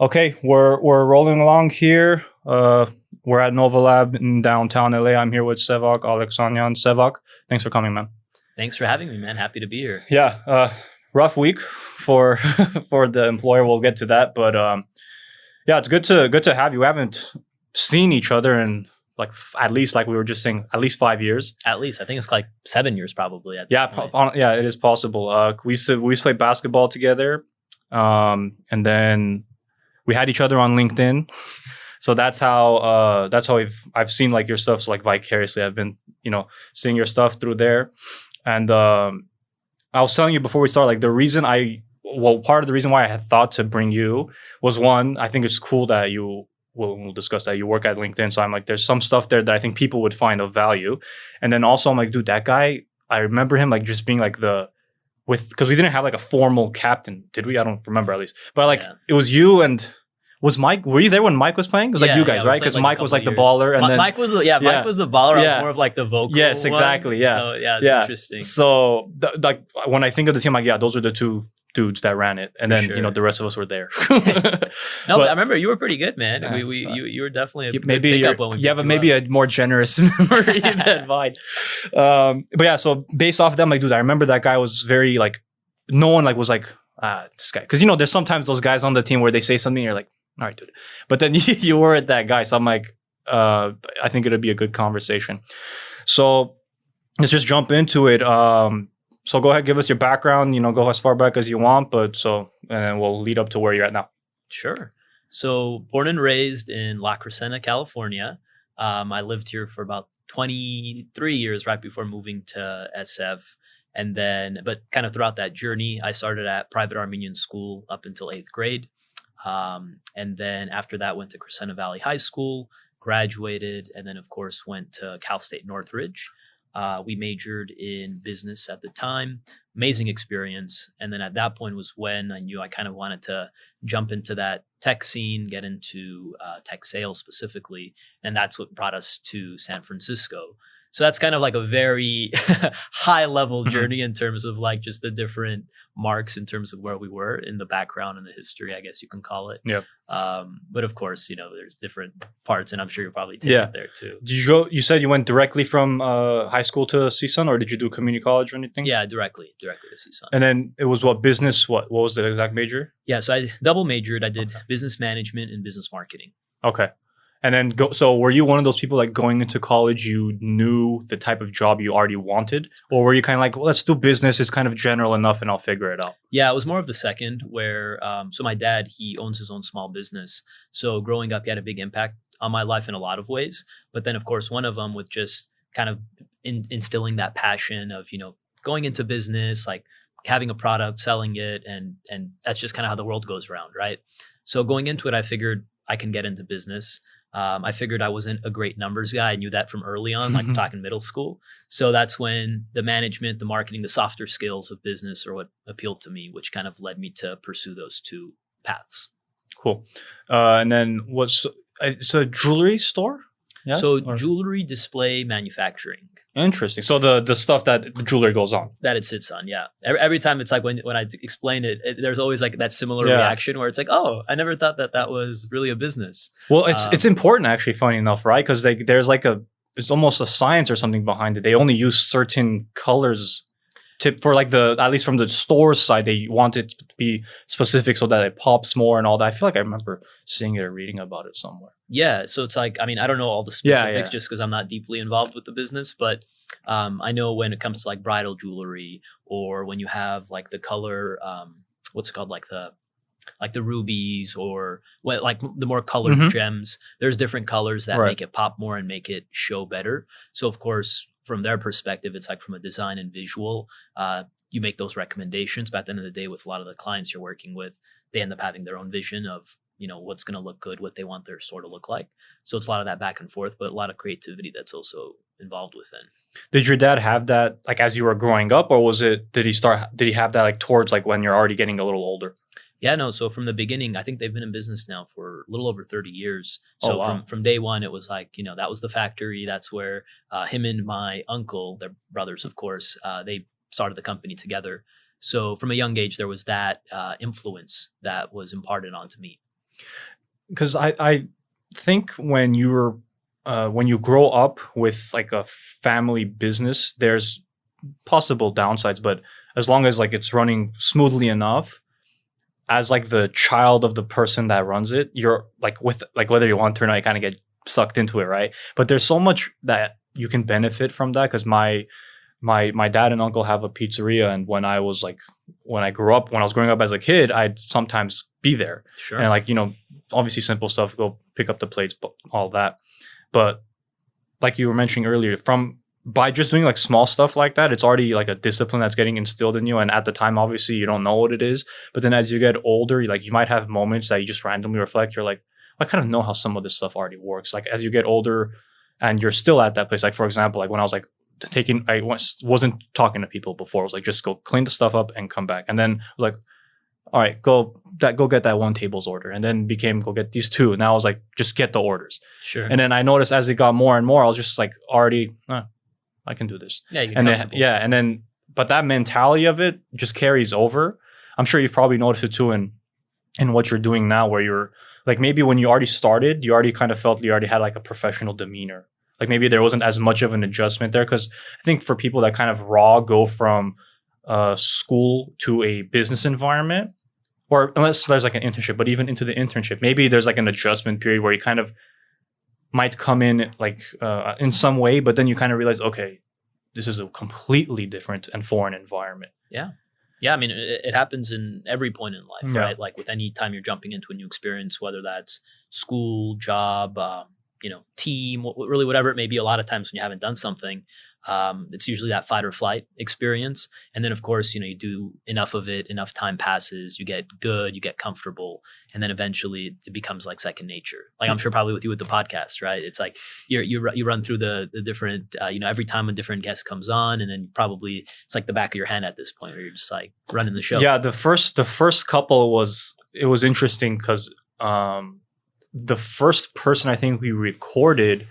Okay, we're rolling along here. We're at Nova Lab in downtown LA. I'm here with Sevag Alexanian. Sevag, thanks for coming, man. Thanks for having me, man. Happy to be here. Yeah, rough week for for the employer. We'll get to that, but yeah, it's good to have you. We haven't seen each other in like at least, like we were just saying, at least 5 years. At least I think it's like 7 years probably. Yeah, it is possible. We used to play basketball together, and then we had each other on LinkedIn. So that's how I've seen like your stuff, so like vicariously. I've been seeing your stuff through there, and I was telling you before we start, like part of the reason why I had thought to bring you was, one, I think it's cool that we'll discuss that you work at LinkedIn. So I'm like, there's some stuff there that I think people would find of value, and then also I'm like, dude, that guy, I remember him like just being like because we didn't have like a formal captain, did we? I don't remember, at least, but like it was you and. Was Mike? Were you there when Mike was playing? It was like you guys, right? Because Mike was like the baller, and then Mike was the baller. I was more of like the vocal. Yes, exactly. Yeah, so it's interesting. So like when I think of the team, like those were the two dudes that ran it, and then the rest of us were there. But I remember you were pretty good, man. You were definitely maybe a more generous memory than mine. But yeah, so based off of them, like, dude, I remember that guy was very like, no one like was like, this guy, because there's sometimes those guys on the team where they say something, and you're like, all right, dude. But then you weren't that guy. So I'm like, I think it'd be a good conversation. So let's just jump into it. So go ahead, give us your background, go as far back as you want, and then we'll lead up to where you're at now. Sure. So born and raised in La Crescenta, California. I lived here for about 23 years right before moving to SF. But kind of throughout that journey, I started at private Armenian school up until 8th grade. And then after that, went to Crescenta Valley High School, graduated, and then of course went to Cal State Northridge. We majored in business at the time. Amazing experience. And then at that point was when I knew I kind of wanted to jump into that tech scene, get into tech sales specifically. And that's what brought us to San Francisco. So that's kind of like a very high level journey in terms of like just the different marks in terms of where we were in the background and the history, I guess you can call it. Yeah. But of course, there's different parts, and I'm sure you'll probably take it there too. Did you go? You said you went directly from high school to CSUN, or did you do community college or anything? Yeah, directly to CSUN. And then it was business? What was the exact major? Yeah, so I double majored. I did business management and business marketing. Okay. And then so were you one of those people like going into college, you knew the type of job you already wanted? Or were you kind of like, well, let's do business. It's kind of general enough and I'll figure it out? Yeah, it was more of the second where, so my dad, he owns his own small business. So growing up, he had a big impact on my life in a lot of ways. But then of course, one of them with just kind of instilling that passion of, going into business, like having a product, selling it. And that's just kind of how the world goes around, right? So going into it, I figured I can get into business. I figured I wasn't a great numbers guy. I knew that from early on, like talking middle school. So that's when the management, the marketing, the softer skills of business are what appealed to me, which kind of led me to pursue those two paths. Cool. And then it's a jewelry store? Yeah? So jewelry display manufacturing. Interesting. So the stuff that the jewelry goes on. That it sits on, yeah. Every time it's like when I explain it, there's always like that similar reaction where it's like, oh, I never thought that was really a business. Well, it's important actually, funny enough, right? Because there's like it's almost a science or something behind it. They only use certain colors for like at least from the store side, they want it to be specific so that it pops more and all that. I feel like I remember seeing it or reading about it somewhere. Yeah. So it's like, I mean, I don't know all the specifics just because I'm not deeply involved with the business, but I know when it comes to like bridal jewelry or when you have like the color, what's it called? Like the rubies or like the more colored gems, there's different colors that make it pop more and make it show better. So of course, from their perspective, it's like from a design and visual, you make those recommendations. But at the end of the day, with a lot of the clients you're working with, they end up having their own vision of, what's going to look good, what they want their store to look like. So it's a lot of that back and forth, but a lot of creativity that's also involved within. Did your dad have that like as you were growing up, or did he have that like towards like when you're already getting a little older? Yeah, no. So from the beginning, I think they've been in business now for a little over 30 years. So from day one, it was like, that was the factory. That's where him and my uncle, they're brothers, of course, they started the company together. So from a young age, there was that influence that was imparted onto me. Because I think when you grow up with like a family business, there's possible downsides, but as long as like it's running smoothly enough, as like the child of the person that runs it, you're like with like whether you want to or not, you kind of get sucked into it, right? But there's so much that you can benefit from that because my dad and uncle have a pizzeria, and when I was when I was growing up as a kid, I'd sometimes be there. Sure. And like, obviously simple stuff, go pick up the plates, all that. But like you were mentioning earlier, by just doing like small stuff like that, it's already like a discipline that's getting instilled in you. And at the time, obviously, you don't know what it is. But then as you get older, you might have moments that you just randomly reflect. You're like, I kind of know how some of this stuff already works. Like as you get older and you're still at that place, like for example, like when I was like I wasn't talking to people before. I was like, just go clean the stuff up and come back. And then like, all right, go get that one table's order. And then became go get these two. And now I was like, just get the orders. Sure. And then I noticed as it got more and more, I was just like already, I can do this. Yeah, and then but that mentality of it just carries over. I'm sure you've probably noticed it too in what you're doing now, where you're like maybe when you already started, you already kind of felt you already had like a professional demeanor. Like maybe there wasn't as much of an adjustment there because I think for people that kind of go from school to a business environment, or unless there's like an internship, but even into the internship, maybe there's like an adjustment period where you kind of might come in like in some way, but then you kind of realize, okay, this is a completely different and foreign environment. Yeah. Yeah. I mean, it happens in every point in life, right? Like with any time you're jumping into a new experience, whether that's school, job, team, really whatever it may be. A lot of times when you haven't done something, it's usually that fight or flight experience. And then of course, you do enough of it, enough time passes, you get good, you get comfortable. And then eventually it becomes like second nature. Like I'm sure probably with you with the podcast, right? It's like you run through the different, every time a different guest comes on, and then probably it's like the back of your hand at this point where you're just like running the show. Yeah. The first couple it was interesting because, the first person I think we recorded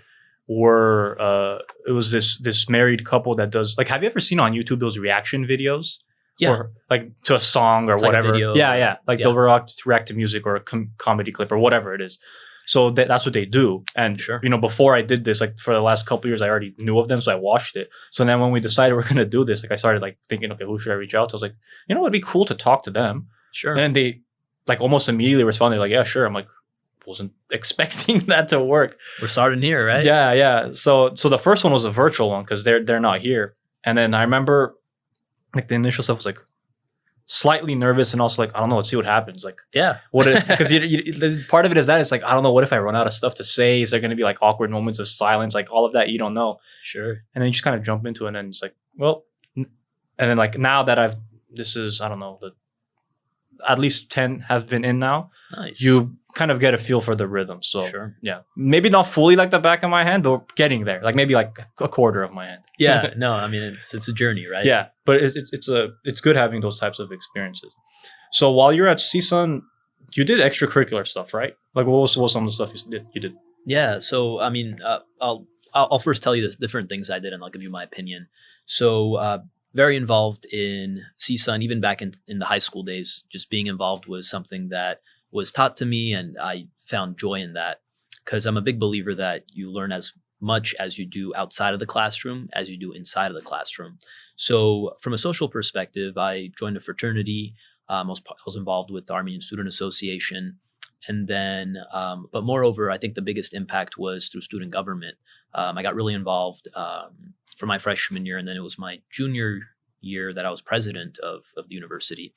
it was this married couple that does like, have you ever seen on YouTube those reaction videos? Yeah. Or like to a song or whatever. Video, yeah. Like they'll react to music or a comedy clip or whatever it is. So that's what they do. And sure. Before I did this, like for the last couple of years, I already knew of them, so I watched it. So then when we decided we're gonna do this, like I started like thinking, okay, who should I reach out to? I was like, it'd be cool to talk to them. Sure. And they like almost immediately responded like, yeah, sure. I'm like, wasn't expecting that to work. We're starting here, right? Yeah. So the first one was a virtual one because they're not here. And then I remember like the initial stuff was like slightly nervous and also like, I don't know, let's see what happens. Like, yeah, because part of it is that it's like, I don't know, what if I run out of stuff to say? Is there going to be like awkward moments of silence? Like all of that, you don't know. Sure. And then you just kind of jump into it and then it's like, well, and then like now that I don't know, at least 10 have been in now. Nice. You kind of get a feel for the rhythm. So sure. Yeah, maybe not fully like the back of my hand, but we're getting there. Like maybe like a quarter of my hand. Yeah. No, I mean, it's a journey, right? Yeah. But it's good having those types of experiences. So while you're at CSUN, you did extracurricular stuff, right? Like what was some of the stuff you did? Yeah. So, I mean, I'll first tell you the different things I did and I'll give you my opinion. So, very involved in CSUN, even back in the high school days. Just being involved was something that was taught to me, and I found joy in that because I'm a big believer that you learn as much as you do outside of the classroom as you do inside of the classroom. So from a social perspective, I joined a fraternity. I was involved with the Armenian Student Association. And then, but moreover, I think the biggest impact was through student government. I got really involved for my freshman year, and then it was my junior year that I was president of the university.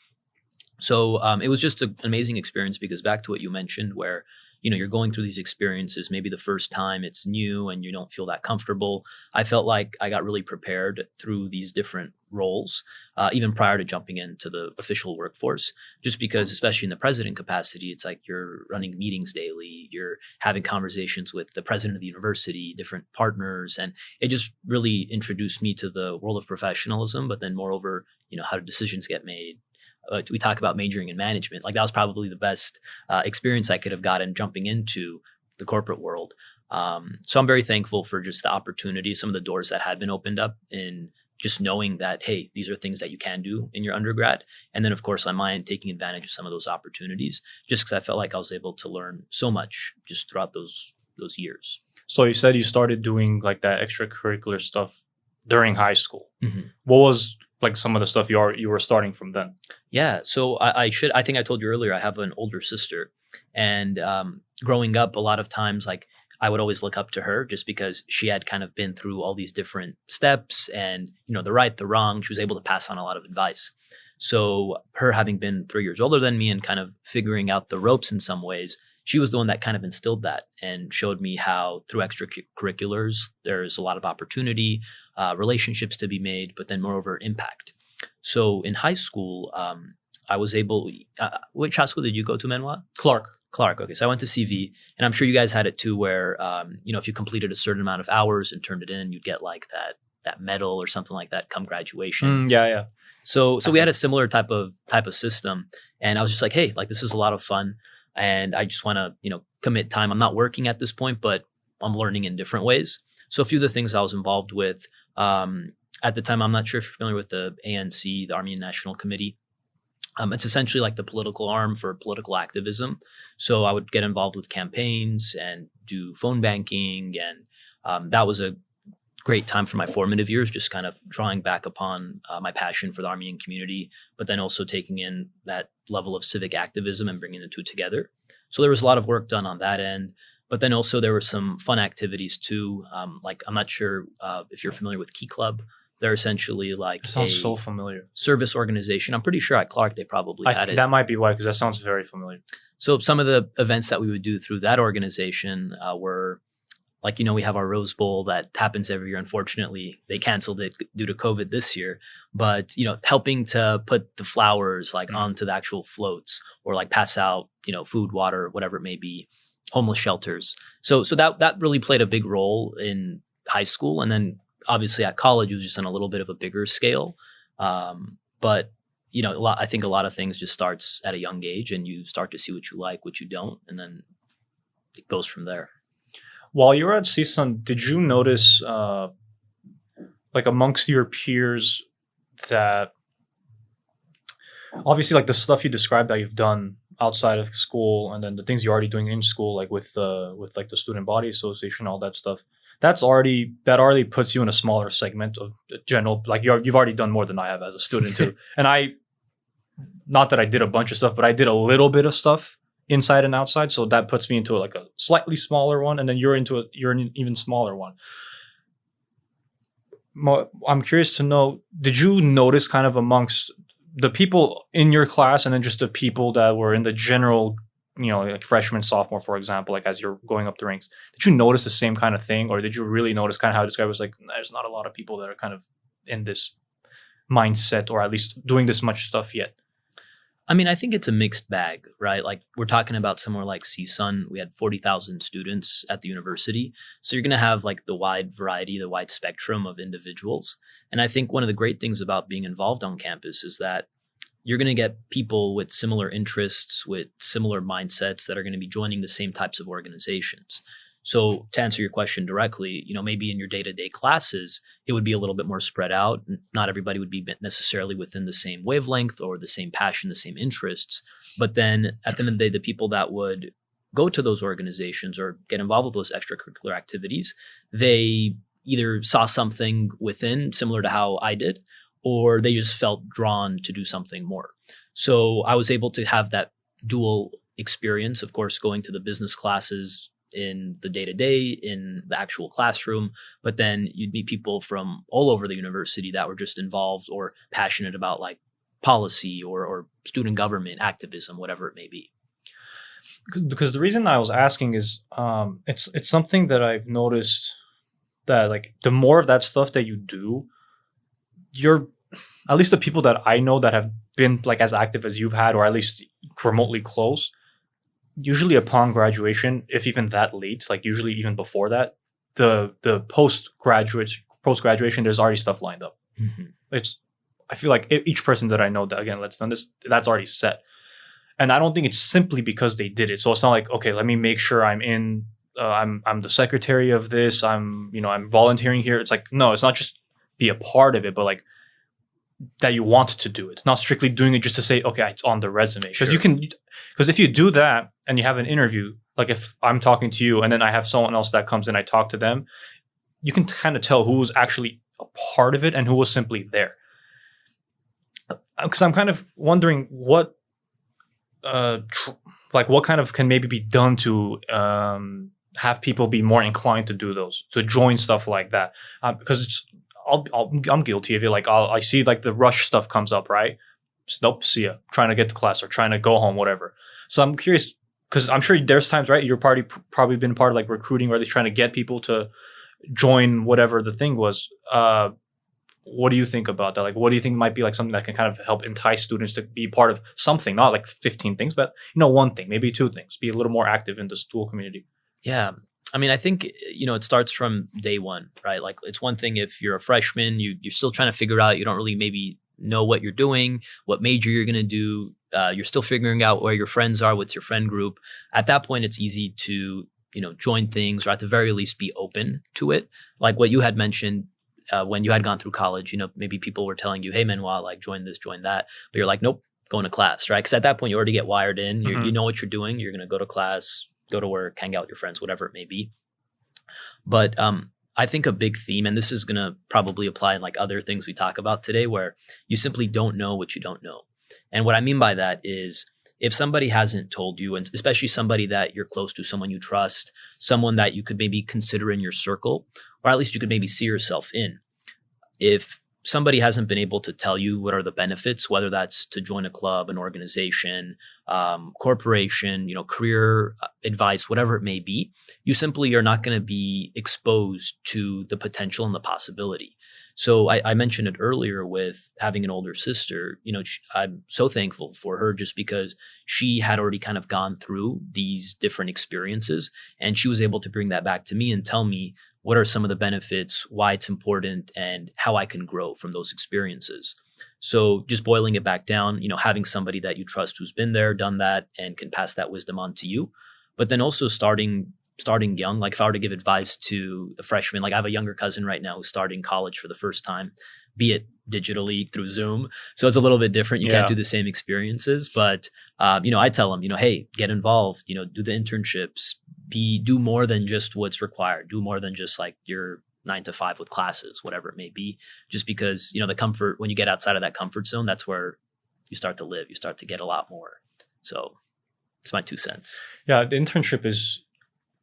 So it was just an amazing experience because back to what you mentioned where, you're going through these experiences, maybe the first time it's new and you don't feel that comfortable. I felt like I got really prepared through these different roles, even prior to jumping into the official workforce, just because, especially in the president capacity, it's like you're running meetings daily, you're having conversations with the president of the university, different partners, and it just really introduced me to the world of professionalism, but then moreover, how do decisions get made? We talk about majoring in management. Like that was probably the best experience I could have gotten jumping into the corporate world. So I'm very thankful for just the opportunity, some of the doors that had been opened up in just knowing that, hey, these are things that you can do in your undergrad. And then, of course, on my end, taking advantage of some of those opportunities, just because I felt like I was able to learn so much just throughout those years. So you said you started doing like that extracurricular stuff during high school. Mm-hmm. What was like some of the stuff you were starting from then? Yeah. So I think I told you earlier, I have an older sister. And growing up, a lot of times, like, I would always look up to her just because she had kind of been through all these different steps and, the right, the wrong. She was able to pass on a lot of advice. So her having been 3 years older than me and kind of figuring out the ropes in some ways, she was the one that kind of instilled that and showed me how through extracurriculars, there's a lot of opportunity, relationships to be made, but then moreover, impact. So in high school, I was able, which high school did you go to, Manuel? Clark. Okay. So I went to CV, and I'm sure you guys had it too, where, if you completed a certain amount of hours and turned it in, you'd get like that medal or something like that come graduation. Yeah. So we had a similar type of system, and I was just like, hey, like, this is a lot of fun. And I just want to, commit time. I'm not working at this point, but I'm learning in different ways. So a few of the things I was involved with, at the time, I'm not sure if you're familiar with the ANC, the Armenian National Committee. It's essentially like the political arm for political activism. So I would get involved with campaigns and do phone banking. And that was a great time for my formative years, just kind of drawing back upon my passion for the Armenian community, but then also taking in that level of civic activism and bringing the two together. So there was a lot of work done on that end. But then also there were some fun activities too. Like, I'm not sure if you're familiar with Key Club. They're essentially like it sounds so familiar. Service organization. I'm pretty sure at Clark they probably had it. That might be why, because that sounds very familiar. So some of the events that we would do through that organization were like, we have our Rose Bowl that happens every year. Unfortunately, they canceled it due to COVID this year. But, helping to put the flowers like onto the actual floats, or like pass out, food, water, whatever it may be, homeless shelters. So that really played a big role in high school. And then obviously at college, it was just on a little bit of a bigger scale. But, I think a lot of things just starts at a young age, and you start to see what you like, what you don't, and then it goes from there. While you were at CSUN, did you notice, like amongst your peers, that obviously like the stuff you described that you've done outside of school, and then the things you're already doing in school, like with like the student body association, all that stuff, that already puts you in a smaller segment of the general, like you've already done more than I have as a student too. And not that I did a bunch of stuff, but I did a little bit of stuff inside and outside. So that puts me into like a slightly smaller one. And then you're in an even smaller one. I'm curious to know, did you notice kind of amongst the people in your class, and then just the people that were in the general, like freshman, sophomore, for example, like as you're going up the ranks, did you notice the same kind of thing? Or did you really notice kind of how I described it was like, there's not a lot of people that are kind of in this mindset, or at least doing this much stuff yet? I mean, I think it's a mixed bag, right? Like, we're talking about somewhere like CSUN, we had 40,000 students at the university. So you're going to have like the wide variety, the wide spectrum of individuals. And I think one of the great things about being involved on campus is that you're going to get people with similar interests, with similar mindsets, that are going to be joining the same types of organizations. So to answer your question directly, maybe in your day-to-day classes, it would be a little bit more spread out. Not everybody would be necessarily within the same wavelength or the same passion, the same interests. But then at the end of the day, the people that would go to those organizations or get involved with those extracurricular activities, they either saw something within similar to how I did, or they just felt drawn to do something more. So I was able to have that dual experience, of course, going to the business classes in the day-to-day, in the actual classroom, but then you'd meet people from all over the university that were just involved or passionate about like policy or student government, activism, whatever it may be. Because the reason I was asking is it's something that I've noticed, that like the more of that stuff that you do, you're, at least the people that I know that have been like as active as you've had, or at least remotely close, usually upon graduation, if even that late, like usually even before that, the post graduation, there's already stuff lined up. Mm-hmm. I feel like each person that I know that, again, that's done this, that's already set. And I don't think it's simply because they did it. So it's not like, okay, let me make sure I'm in, I'm the secretary of this, I'm volunteering here. It's like, no, it's not just be a part of it, but like that you want to do it, not strictly doing it just to say, okay, it's on the resume. Because because if you do that and you have an interview, like if I'm talking to you and then I have someone else that comes in, I talk to them, you can kind of tell who was actually a part of it and who was simply there. Because I'm kind of wondering what what kind of can maybe be done to have people be more inclined to do those, to join stuff like that. Because I'm guilty of it. Like I see like the rush stuff comes up, right? Just, nope, see ya. Trying to get to class or trying to go home, whatever. So I'm curious because I'm sure there's times, right? You're probably been part of like recruiting where they're trying to get people to join whatever the thing was. What do you think about that? Like, what do you think might be like something that can kind of help entice students to be part of something, not like 15 things, but one thing, maybe 2 things, be a little more active in the school community? Yeah. I mean, I think, it starts from day one, right? Like it's one thing if you're a freshman, you're still trying to figure out, you don't really maybe know what you're doing, what major you're going to do. You're still figuring out where your friends are, what's your friend group. At that point, it's easy to, join things or at the very least be open to it. Like what you had mentioned when you had gone through college, maybe people were telling you, hey, Manuel, like join this, join that. But you're like, nope, going to class, right? Because at that point, you already get wired in. You know what you're doing. You're going to go to class, go to work, hang out with your friends, whatever it may be. But I think a big theme, and this is going to probably apply in like other things we talk about today, where you simply don't know what you don't know. And what I mean by that is if somebody hasn't told you, and especially somebody that you're close to, someone you trust, someone that you could maybe consider in your circle, or at least you could maybe see yourself in. If somebody hasn't been able to tell you what are the benefits, whether that's to join a club, an organization, corporation, career advice, whatever it may be, you simply are not going to be exposed to the potential and the possibility. So I mentioned it earlier with having an older sister. I'm so thankful for her just because she had already kind of gone through these different experiences and she was able to bring that back to me and tell me what are some of the benefits, why it's important, and how I can grow from those experiences. So just boiling it back down, having somebody that you trust who's been there, done that, and can pass that wisdom on to you. But then also starting young. Like if I were to give advice to a freshman, like I have a younger cousin right now who's starting college for the first time, be it digitally through Zoom. So it's a little bit different. You can't do the same experiences, but I tell them, hey, get involved, do the internships, do more than just what's required, do more than just like your 9 to 5 with classes, whatever it may be, just because, the comfort, when you get outside of that comfort zone, that's where you start to live, you start to get a lot more. So it's my 2 cents. Yeah. The internship is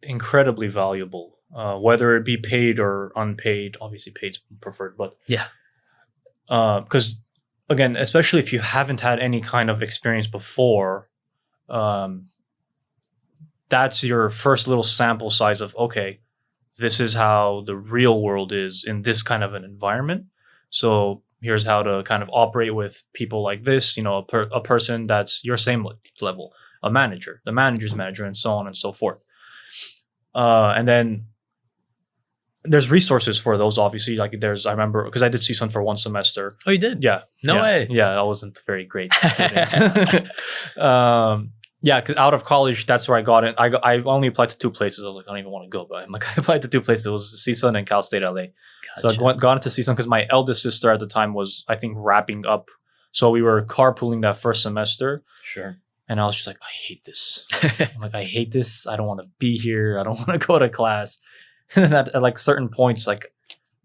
incredibly valuable, whether it be paid or unpaid. Obviously paid's preferred, but yeah, because again, especially if you haven't had any kind of experience before, that's your first little sample size of, okay, this is how the real world is in this kind of an environment. So here's how to kind of operate with people like this, a person that's your same level, a manager, the manager's manager, and so on and so forth. And then there's resources for those, obviously. Like I remember, because I did CSUN for 1 semester. Oh, you did? Yeah. No way. Yeah, I wasn't a very great student. Yeah, because out of college, that's where I got in. I only applied to 2 places. I was like, I don't even want to go, but I'm like, I applied to 2 places. It was CSUN and Cal State LA. Gotcha. So I got into CSUN because my eldest sister at the time was, I think, wrapping up. So we were carpooling that first semester. Sure. And I was just like, I hate this. I'm like, I hate this. I don't want to be here. I don't want to go to class. And at like certain points, like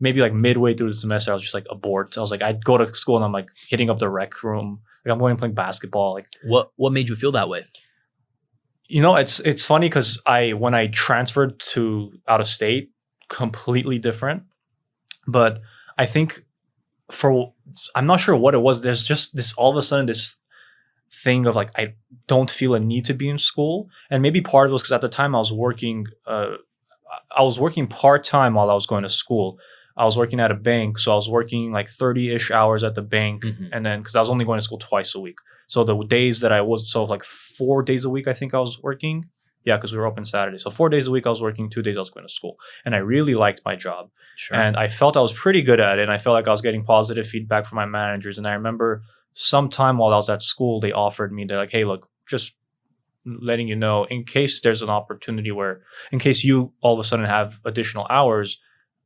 maybe like midway through the semester, I was just like abort. I was like, I'd go to school and I'm like hitting up the rec room. Like I'm going and playing basketball. Like what made you feel that way? It's funny because when I transferred to out of state, completely different. But I think I'm not sure what it was. There's just this all of a sudden this thing of like I don't feel a need to be in school, and maybe part of it was because at the time I was working part-time while I was going to school. I was working at a bank, so I was working like 30-ish hours at the bank, and then because I was only going to school twice a week, so the days that I was like 4 days a week I think I was working. Yeah, because we were open Saturday. So 4 days a week I was working, 2 days I was going to school. And I really liked my job. Sure. And I felt I was pretty good at it. And I felt like I was getting positive feedback from my managers. And I remember sometime while I was at school, they're like, hey, look, just letting you know, in case there's an opportunity where, in case you all of a sudden have additional hours,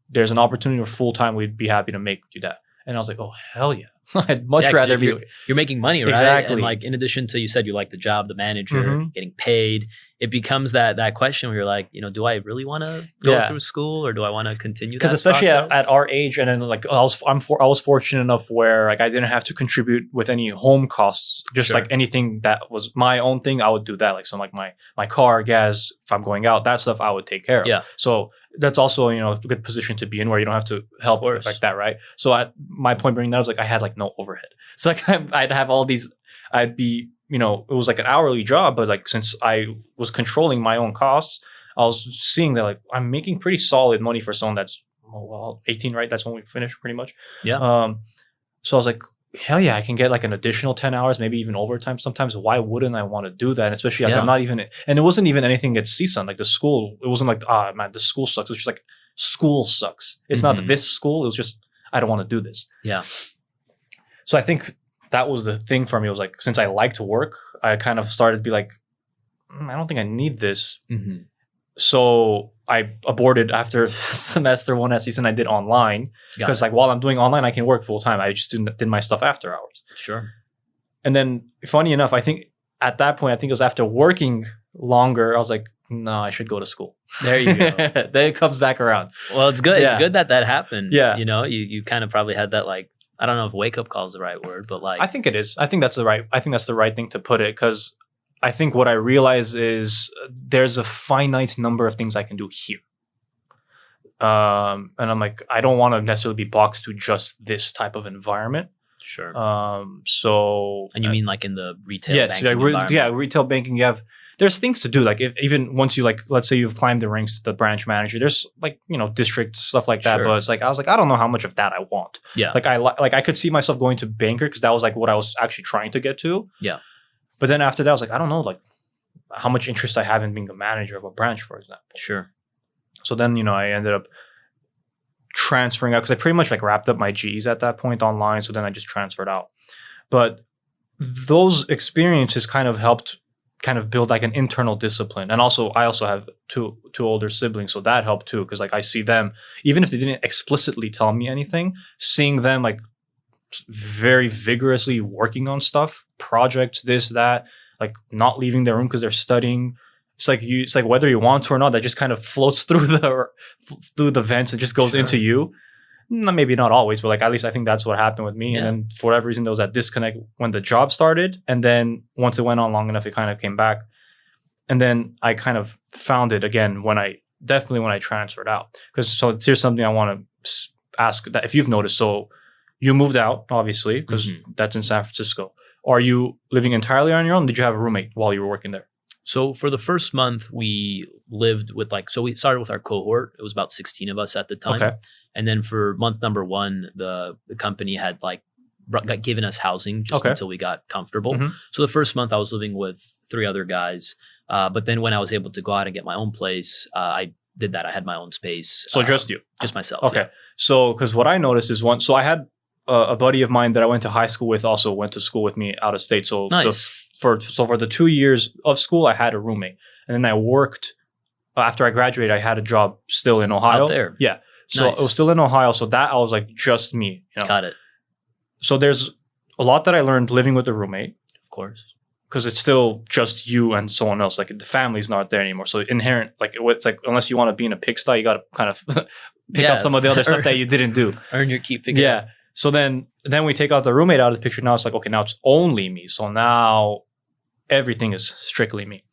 there's an opportunity for full time, we'd be happy to make you that. And I was like, oh hell yeah. I'd much rather be. You're making money, right? Exactly. And like in addition to, you said you like the job, the manager, Mm-hmm. getting paid. It becomes that question where you're like, do I really want to go through school, or do I want to continue? Because especially at our age, and then like I was fortunate enough where like I didn't have to contribute with any home costs. Just Sure. like anything that was my own thing, I would do that. Like, so like my car, gas, if I'm going out, that stuff I would take care of. Yeah. So that's also, a good position to be in where you don't have to help like that, right? So at my point bringing that up, like I had like no overhead. So like I'd have all these, I'd be, it was like an hourly job, but like since I was controlling my own costs, I was seeing that like I'm making pretty solid money for someone that's 18, right? That's when we finished pretty much. Yeah. So I was like, hell yeah, I can get like an additional 10 hours, maybe even overtime sometimes. Why wouldn't I want to do that? And especially like I'm not even, and it wasn't even anything at CSUN, like the school. It wasn't like, man, the school sucks. It was just like, school sucks. It's not this school. It was just, I don't want to do this. Yeah. So I think that was the thing for me. It was like, since I like to work, I kind of started to be like, I don't think I need this. Mm-hmm. So I aborted after semester 1 at CSUN. I did online because like while I'm doing online, I can work full time. I just did my stuff after hours. Sure. And then funny enough, I think at that point, I think it was after working longer, I was like, no, I should go to school. There you go. Then it comes back around. Well, it's good. Yeah. It's good that happened. Yeah. You kind of probably had that, like, I don't know if wake up call is the right word, but like, I think it is. I think that's the right thing to put it, because I think what I realize is there's a finite number of things I can do here. And I'm like, I don't want to necessarily be boxed to just this type of environment. Sure. So. And you mean like in the retail yes, banking environment? retail banking, there's things to do. Like even once you, like, let's say you've climbed the ranks to the branch manager, there's like, district stuff like that. Sure. But it's like, I was like, I don't know how much of that I want. Yeah. Like I could see myself going to banker because that was like what I was actually trying to get to. Yeah. But then after that, I was like, I don't know, like how much interest I have in being a manager of a branch, for example. Sure. So then, I ended up transferring out because I pretty much like wrapped up my G's at that point online. So then I just transferred out. But those experiences kind of helped build like an internal discipline. And also, I also have two older siblings. So that helped too. Cause like I see them, even if they didn't explicitly tell me anything, seeing them like very vigorously working on stuff, projects, this, that, like not leaving their room because they're studying. It's like whether you want to or not, that just kind of floats through the vents and just goes Sure. into you. Maybe not always, but like at least I think that's what happened with me. Yeah. And then for whatever reason, there was that disconnect when the job started. And then once it went on long enough, it kind of came back. And then I kind of found it again when I transferred out. So here's something I want to ask that if you've noticed. So you moved out, obviously, because that's in San Francisco. Are you living entirely on your own? Did you have a roommate while you were working there? So for the first month, we lived with we started with our cohort. It was about 16 of us at the time. Okay. And then for month number 1, the company had got given us housing just until we got comfortable. Mm-hmm. So the first month I was living with 3 other guys. But then when I was able to go out and get my own place, I did that. I had my own space. So just you? Just myself. Okay. Yeah. So because what I noticed is so I had a buddy of mine that I went to high school with also went to school with me out of state. So nice. For the 2 years of school, I had a roommate. And then I worked, after I graduated, I had a job still in Ohio. Out there. Yeah. So Nice. it was still in Ohio. So that I was like just me. Got it. So there's a lot that I learned living with a roommate. Of course. Because it's still just you and someone else. Like the family's not there anymore. So inherent, like it's like unless you want to be in a pigsty, you got to kind of pick up some of the other stuff that you didn't do. Earn your keep. Yeah. So then we take out the roommate out of the picture. Now it's like, okay, now it's only me. So now everything is strictly me.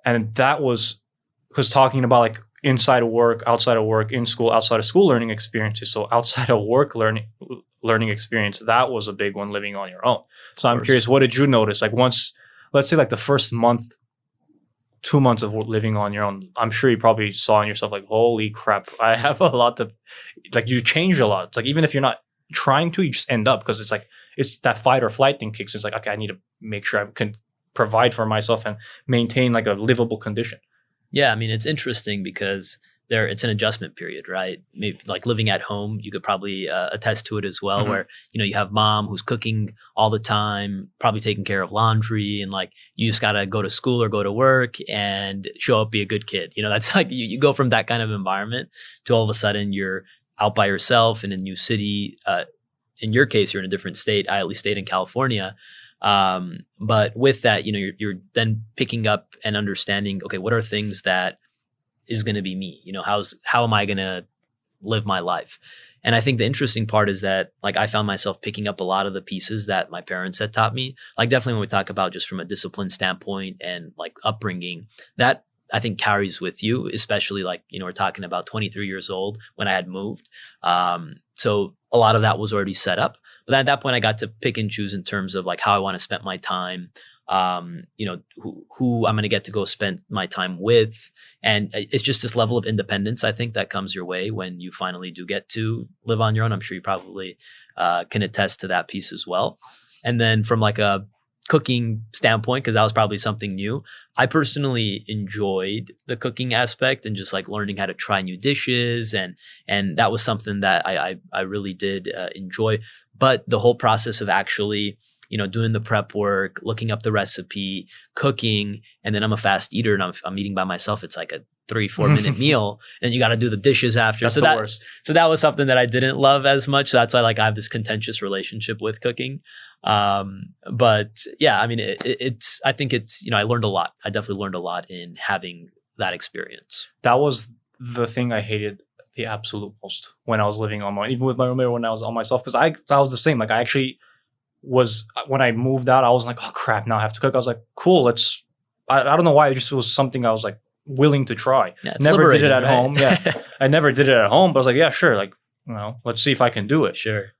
And that was because talking about like inside of work, outside of work, in school, outside of school learning experiences. So outside of work learning experience, that was a big one living on your own. So I'm curious, what did you notice? Like once, let's say like the first month, 2 months of living on your own, I'm sure you probably saw in yourself like, holy crap, I have a lot to, like you change a lot. It's like, even if you're not trying to, you just end up because it's like, it's that fight or flight thing kicks. It's like, okay, I need to make sure I can provide for myself and maintain like a livable condition. Yeah, I mean, it's interesting because it's an adjustment period, right? Maybe like living at home, you could probably attest to it as well, Mhm. where, you have mom who's cooking all the time, probably taking care of laundry, and like you just got to go to school or go to work and show up, be a good kid. That's like you go from that kind of environment to all of a sudden you're out by yourself in a new city. In your case, you're in a different state. I at least stayed in California. But with that, you're then picking up and understanding, okay, what are things that is going to be me? How am I going to live my life? And I think the interesting part is that like I found myself picking up a lot of the pieces that my parents had taught me. Like definitely when we talk about just from a discipline standpoint and like upbringing, that I think carries with you, especially like, we're talking about 23 years old when I had moved. So a lot of that was already set up. But at that point, I got to pick and choose in terms of like how I want to spend my time, who I'm going to get to go spend my time with. And it's just this level of independence, I think, that comes your way when you finally do get to live on your own. I'm sure you probably can attest to that piece as well. And then from like a cooking standpoint, because that was probably something new, I personally enjoyed the cooking aspect and just like learning how to try new dishes. And that was something that I really did enjoy. But the whole process of actually, doing the prep work, looking up the recipe, cooking, and then I'm a fast eater and I'm eating by myself. It's like a 3-4 minute meal, and you got to do the dishes after. That's the worst. So that was something that I didn't love as much. So that's why like I have this contentious relationship with cooking. But yeah, I mean, I think it's, I learned a lot. I definitely learned a lot in having that experience. That was the thing I hated the absolute most when I was living on my, even with my roommate, when I was on myself, because I was the same. Like I actually was, when I moved out, I was like, oh crap, now I have to cook. I was like, cool, I don't know why. It just was something I was like willing to try. Yeah, never did it at right? home. Yeah. I never did it at home, but I was like, yeah, sure. Like, let's see if I can do it. Sure.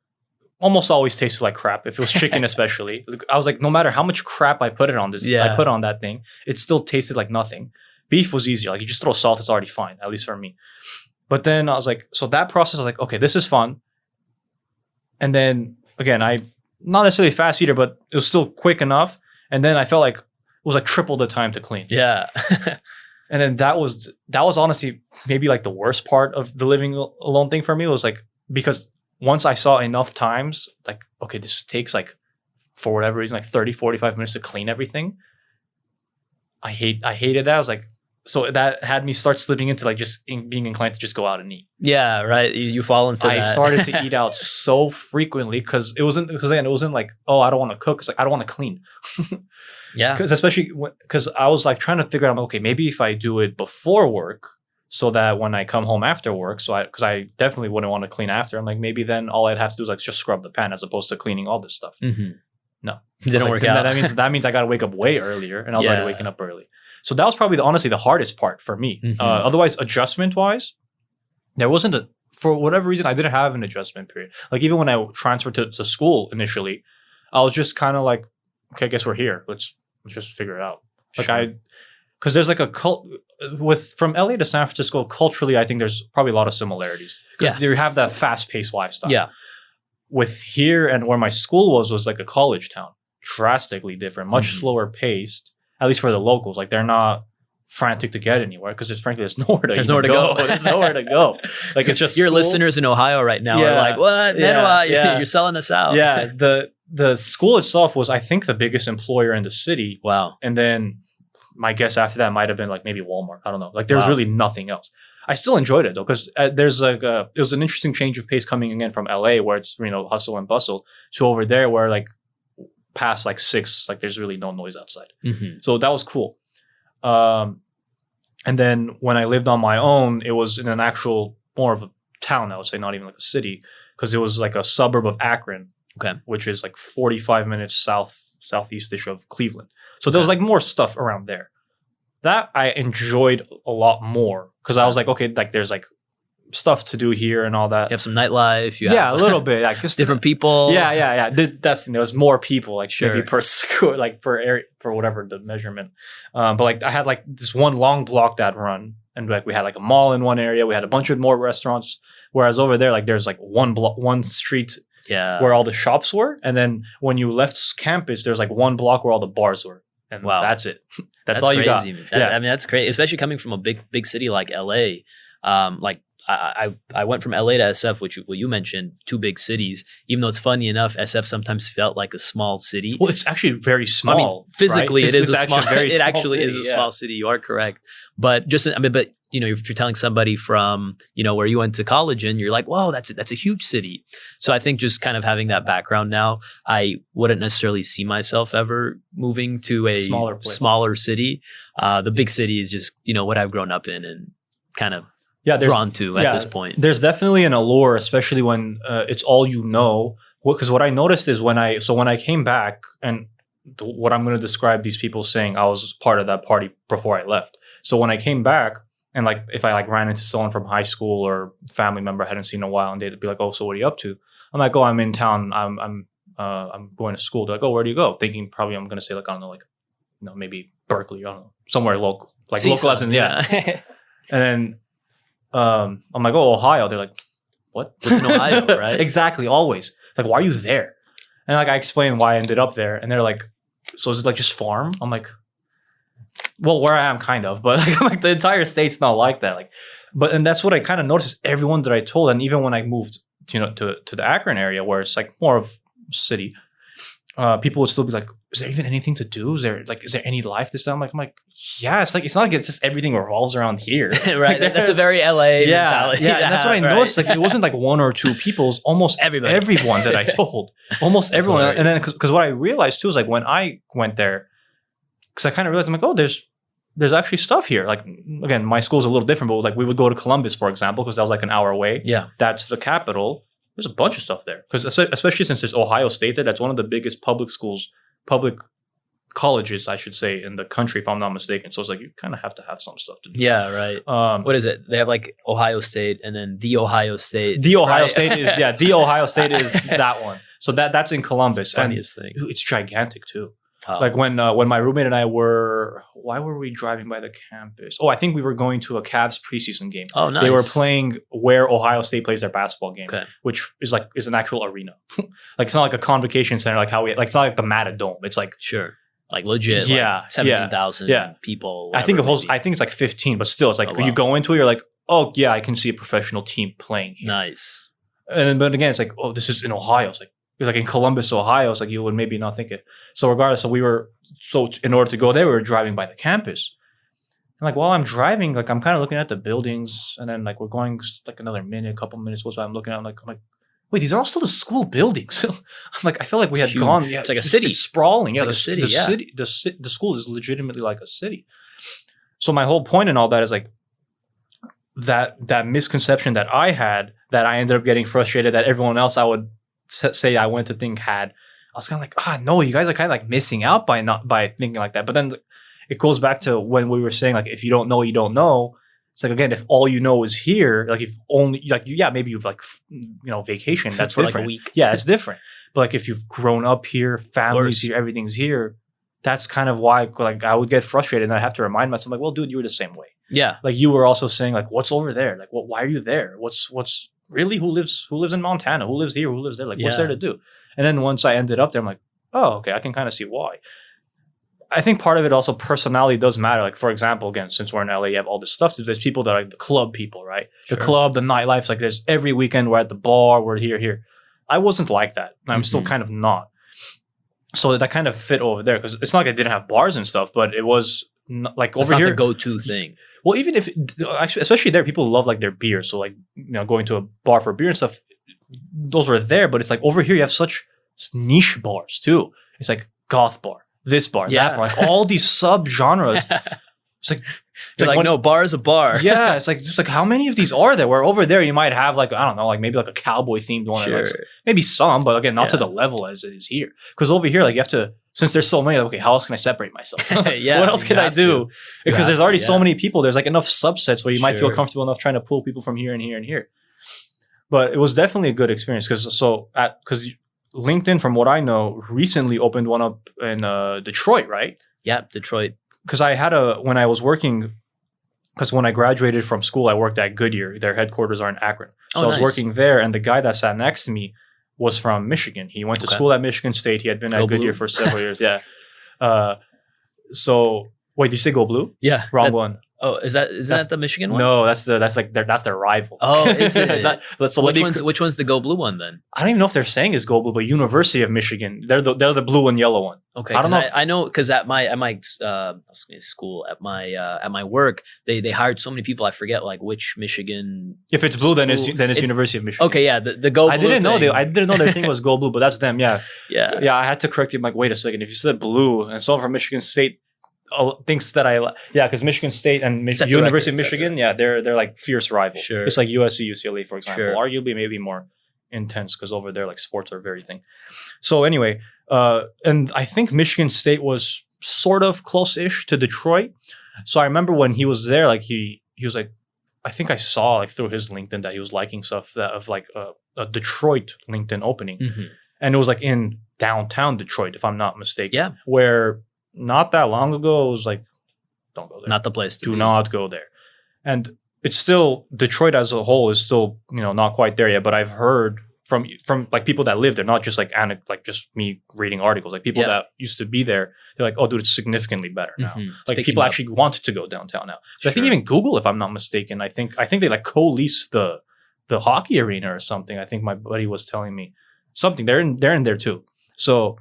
Almost always tasted like crap. If it was chicken, especially, I was like, no matter how much crap I put I put on that thing, it still tasted like nothing. Beef was easier. Like you just throw salt, it's already fine, at least for me. But then I was like, so that process, I was like, okay, this is fun. And then again, I'm not necessarily a fast eater, but it was still quick enough. And then I felt like it was like triple the time to clean. Yeah. And then that was honestly maybe like the worst part of the living alone thing for me, was like, because once I saw enough times, like, okay, this takes like, for whatever reason, like 30, 45 minutes to clean everything. I hated that. I was like, so that had me start slipping into like just being inclined to just go out and eat. Yeah, right. You fall into that. I started to eat out so frequently because it wasn't like, oh, I don't want to cook. It's like, I don't want to clean. Yeah. Because especially because I was like trying to figure out, okay, maybe if I do it before work, so that when I come home after work, because I definitely wouldn't want to clean after. I'm like, maybe then all I'd have to do is like just scrub the pan as opposed to cleaning all this stuff. Mm-hmm. No, didn't work out. That means I got to wake up way earlier, and I was already waking up early. So that was probably honestly the hardest part for me. Mm-hmm. Otherwise, adjustment wise, there wasn't for whatever reason I didn't have an adjustment period. Like even when I transferred to school initially, I was just kind of like, okay, I guess we're here. Let's just figure it out. Like because there's like a from LA to San Francisco culturally, I think there's probably a lot of similarities because you have that fast paced lifestyle. Yeah. With here and where my school was like a college town, drastically different, much slower paced. At least for the locals, like they're not frantic to get anywhere because there's nowhere to go. There's nowhere to go. Like it's just your listeners in Ohio right now are like, what? You're selling us out. Yeah. The school itself was, I think, the biggest employer in the city. Wow. And then my guess after that might have been like maybe Walmart. I don't know. Like there was really nothing else. I still enjoyed it though because there's like it was an interesting change of pace coming again from LA where it's hustle and bustle to over there where like past like 6, like there's really no noise outside. Mm-hmm. So that was cool. And then when I lived on my own, it was in an actual more of a town, I would say, not even like a city, because it was like a suburb of Akron, which is like 45 minutes southeast-ish of Cleveland. So there was like more stuff around there. That I enjoyed a lot more because I was like, okay, like there's like stuff to do here and all that. You have some nightlife. A little bit. Like just different people. Yeah. That's the thing. There was more people, like maybe per school, like per area, for whatever the measurement. But like I had like this one long block that run, and like we had like a mall in one area. We had a bunch of more restaurants. Whereas over there, like there's like one street where all the shops were, and then when you left campus, there's like one block where all the bars were. And that's it. That's all crazy. You got. I mean, that's great, especially coming from a big city like LA. Like I went from LA to SF, which you mentioned, two big cities. Even though it's funny enough, SF sometimes felt like a small city. Well, it's actually very small. I mean, physically, right? it is it's a small. very It actually city, is a small city. You are correct. But but you know, if you're telling somebody from where you went to college and you're like, whoa, that's a huge city. So I think just kind of having that background now, I wouldn't necessarily see myself ever moving to a smaller city. The big city is just what I've grown up in and kind of drawn to at this point. There's definitely an allure, especially when it's all you know. Because what I noticed is when I came back, and what I'm going to describe these people saying, I was part of that party before I left. So when I came back, and like if I like ran into someone from high school or family member I hadn't seen in a while, and they'd be like, "Oh, so what are you up to?" I'm like, "Oh, I'm in town. I'm going to school." They're like, "Oh, where do you go?" Thinking probably I'm going to say like, I don't know, like maybe Berkeley, I don't know, somewhere local, like local as in yeah. And then I'm like, "Oh, Ohio." They're like, "What? What's in Ohio?" Right? Exactly. Always like, why are you there? And like I explained why I ended up there, and they're like, "So is it like just farm?" I'm like, well, where I am kind of, but like the entire state's not like that. Like, and that's what I kind of noticed. Everyone that I told, and even when I moved, to the Akron area where it's like more of city, people would still be like, "Is there even anything to do? Is there any life this time?" I'm like, yeah, it's not like it's just everything revolves around here, right? Like, that's a very LA mentality. Yeah, and that's what I noticed. Like, it wasn't like one or two people; it was almost everyone that I told, almost everyone. Hilarious. And then because what I realized too is like when I went there. Because I kind of realized, I'm like, oh, there's actually stuff here. Like, again, my school's a little different, but like we would go to Columbus, for example, because that was like an hour away. Yeah. That's the capital. There's a bunch of stuff there. Because especially since there's Ohio State there, that's one of the biggest public colleges, I should say, in the country, if I'm not mistaken. So it's like, you kind of have to have some stuff to do. Yeah, right. What is it? They have like Ohio State and then the Ohio State. The Ohio State is, the Ohio State is that one. So that's in Columbus. It's the funniest thing. It's gigantic too. Oh. Like when my roommate and I why were we driving by the campus? Oh, I think we were going to a Cavs preseason game. Oh, nice. They were playing where Ohio State plays their basketball game, which is an actual arena. Like it's not like a convocation center, like it's not like the Matadome. It's like like legit, like 17,000 people. I think it's like 15, but still, it's like when you go into it, you're like, oh yeah, I can see a professional team playing here. Nice. But again, it's like, oh, this is in Ohio. It's like in Columbus, Ohio, it's like you would maybe not think it. So regardless, in order to go there, we were driving by the campus. And like while I'm driving, like I'm kind of looking at the buildings, and then like we're going like another couple minutes goes by. I'm looking at, I'm like, wait, these are all still the school buildings. I'm like, I feel like we had gone. Yeah, it's like a city. It's sprawling. It's like a city. The school is legitimately like a city. So my whole point in all that is like that misconception that I had, that I ended up getting frustrated, that everyone else I would say I went to think had. I was kind of like, no, you guys are kind of like missing out by thinking like that. But then it goes back to when we were saying like, if you don't know, you don't know. It's like, again, if all you know is here, like if only like maybe you've like vacation, that's for different. Like a week. Yeah, it's different. But like if you've grown up here, families here, everything's here, that's kind of why like I would get frustrated, and I have to remind myself like, well, dude, you were the same way. Yeah. Like you were also saying like, what's over there? Like, why are you there? What's really who lives in Montana? Who lives here? Who lives there? Like, what's there to do? And then once I ended up there, I'm like, oh, okay, I can kind of see why. I think part of it also, personality does matter. Like, for example, again, since we're in LA, you have all this stuff. There's people that are like the club people, right? Sure. The club, the nightlife's like there's every weekend we're at the bar, we're here. I wasn't like that. I'm still kind of not. So that kind of fit over there, because it's not like I didn't have bars and stuff, but it was like over here. It's not the go-to thing. Well, even if, actually, especially there, people love like their beer. So like, going to a bar for beer and stuff, those were there. But it's like over here, you have such niche bars too. It's like goth bar, this bar, that bar, like all these sub-genres. It's like no, bar is a bar. Yeah, it's like just like how many of these are there? Where over there you might have like, I don't know, like maybe like a cowboy themed one. Sure. Like, maybe some, but again, not to the level as it is here. Because over here, like you have to, since there's so many, like, okay, how else can I separate myself? What else can I do? Because there's already so many people. There's like enough subsets where you might feel comfortable enough trying to pull people from here and here and here. But it was definitely a good experience because LinkedIn, from what I know, recently opened one up in Detroit, right? Yeah, Detroit. Because when I was working, because when I graduated from school, I worked at Goodyear. Their headquarters are in Akron. So I was working there, and the guy that sat next to me was from Michigan. He went to school at Michigan State. He had been at Goodyear for several years. Yeah. So, wait, did you say Go Blue? Yeah. Wrong one. Oh, isn't that the Michigan one? No, that's their rival. Oh, is it? So which one's the Go Blue one then? I don't even know if they're saying is Go Blue, but University of Michigan, they're the blue and yellow one. Okay, I don't know. I know because at my school at my work they hired so many people I forget like which Michigan. If it's blue, then it's University of Michigan. Okay, yeah, the Go Blue. I didn't know their thing was Go Blue, but that's them. Yeah, yeah. I had to correct you. I'm like, wait a second. If you said blue and someone from Michigan State thinks that because Michigan State and University of Michigan, they're like fierce rivals. Sure. It's like USC, UCLA, for example. Sure. Arguably, maybe more intense because over there, like sports are very thing. So anyway, and I think Michigan State was sort of close-ish to Detroit. So I remember when he was there, like he was like, I think I saw like through his LinkedIn that he was liking stuff of like a Detroit LinkedIn opening, and it was like in downtown Detroit, if I'm not mistaken. Yeah, where. Not that long ago, it was like, don't go there. Not the place to Do be. not go there. And it's still, Detroit as a whole is still, not quite there yet. But I've heard from like people that live there, not just like just me reading articles, like people that used to be there, they're like, oh, dude, it's significantly better now. Like people actually wanted to go downtown now. So I think even Google, if I'm not mistaken, I think they like co-lease the hockey arena or something. I think my buddy was telling me something. They're in there too. So,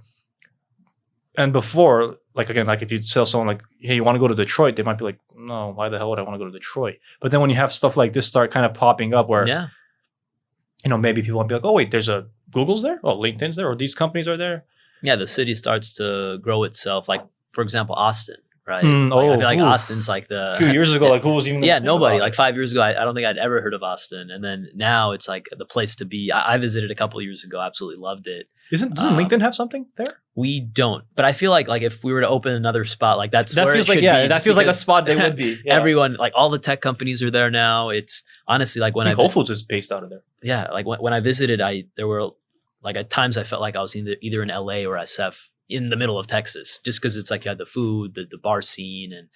and before, like again, like if you tell someone like, hey, you want to go to Detroit, they might be like, no, why the hell would I want to go to Detroit? But then when you have stuff like this start kind of popping up where, maybe people want to be like, oh, wait, there's a Google's there? Oh, LinkedIn's there? Or these companies are there? Yeah, the city starts to grow itself. Like, for example, Austin, right? I feel like Austin's like a few years ago, like who was even... Yeah, nobody. Like 5 years ago, I don't think I'd ever heard of Austin. And then now it's like the place to be. I visited a couple of years ago, absolutely loved it. Doesn't LinkedIn have something there? We don't, but I feel like if we were to open another spot, like that feels like that feels like a spot they would be. Yeah. Everyone, like all the tech companies are there now. It's honestly like when Whole Foods is based out of there. Yeah, like when I visited, there were like at times I felt like I was either in LA or SF in the middle of Texas, just because it's like you had the food, the bar scene, and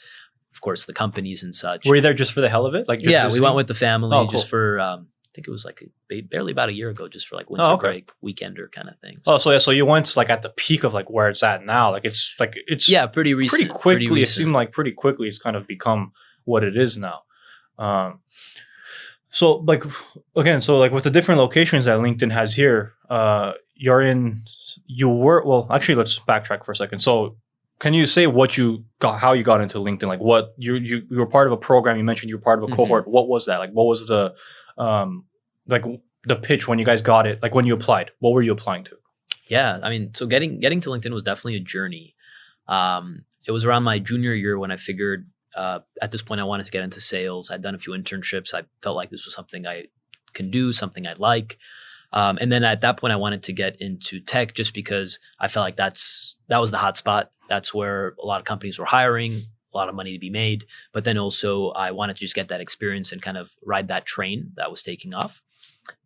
of course the companies and such. Were you there just for the hell of it? Like just we went with the family just for. I think it was like barely about a year ago, just for like winter break, weekender kind of thing. So you went like at the peak of like where it's at now. Like it's pretty recent. Pretty quickly, it seemed like pretty quickly it's kind of become what it is now. So like again, so like with the different locations that LinkedIn has here, actually let's backtrack for a second. So can you say how you got into LinkedIn? Like what you were part of a program, you mentioned you were part of a cohort. What was that? Like what was the the pitch when you guys got it, like when you applied? What were you applying to? Yeah, I mean, so getting to LinkedIn was definitely a journey. It was around my junior year when I figured at this point I wanted to get into sales. I'd done a few internships. I felt like this was something I can do, something I like. And then at that point I wanted to get into tech just because I felt like that was the hot spot. That's where a lot of companies were hiring, a lot of money to be made. But then also I wanted to just get that experience and kind of ride that train that was taking off.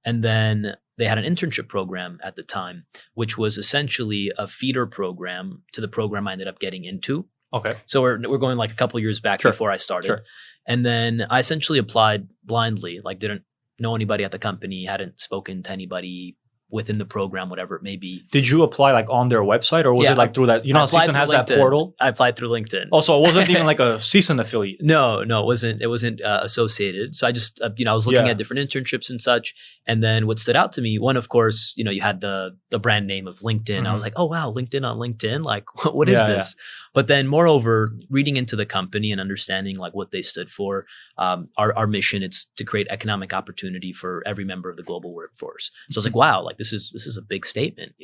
And then they had an internship program at the time, which was essentially a feeder program to the program I ended up getting into. Okay. So we're going like a couple years back before I started. Sure. And then I essentially applied blindly, like didn't know anybody at the company, hadn't spoken to anybody within the program, whatever it may be. Did you apply like on their website or was it like through that? How CSUN has that portal? I applied through LinkedIn. Oh, so it wasn't even like a CSUN affiliate? No, it wasn't. It wasn't associated. So I just, I was looking at different internships and such. And then what stood out to me, one, of course, you had the brand name of LinkedIn. I was like, oh, wow, LinkedIn on LinkedIn. Like, what is this? Yeah. But then moreover, reading into the company and understanding like what they stood for, our mission, it's to create economic opportunity for every member of the global workforce. So I was like, wow, like this is a big statement,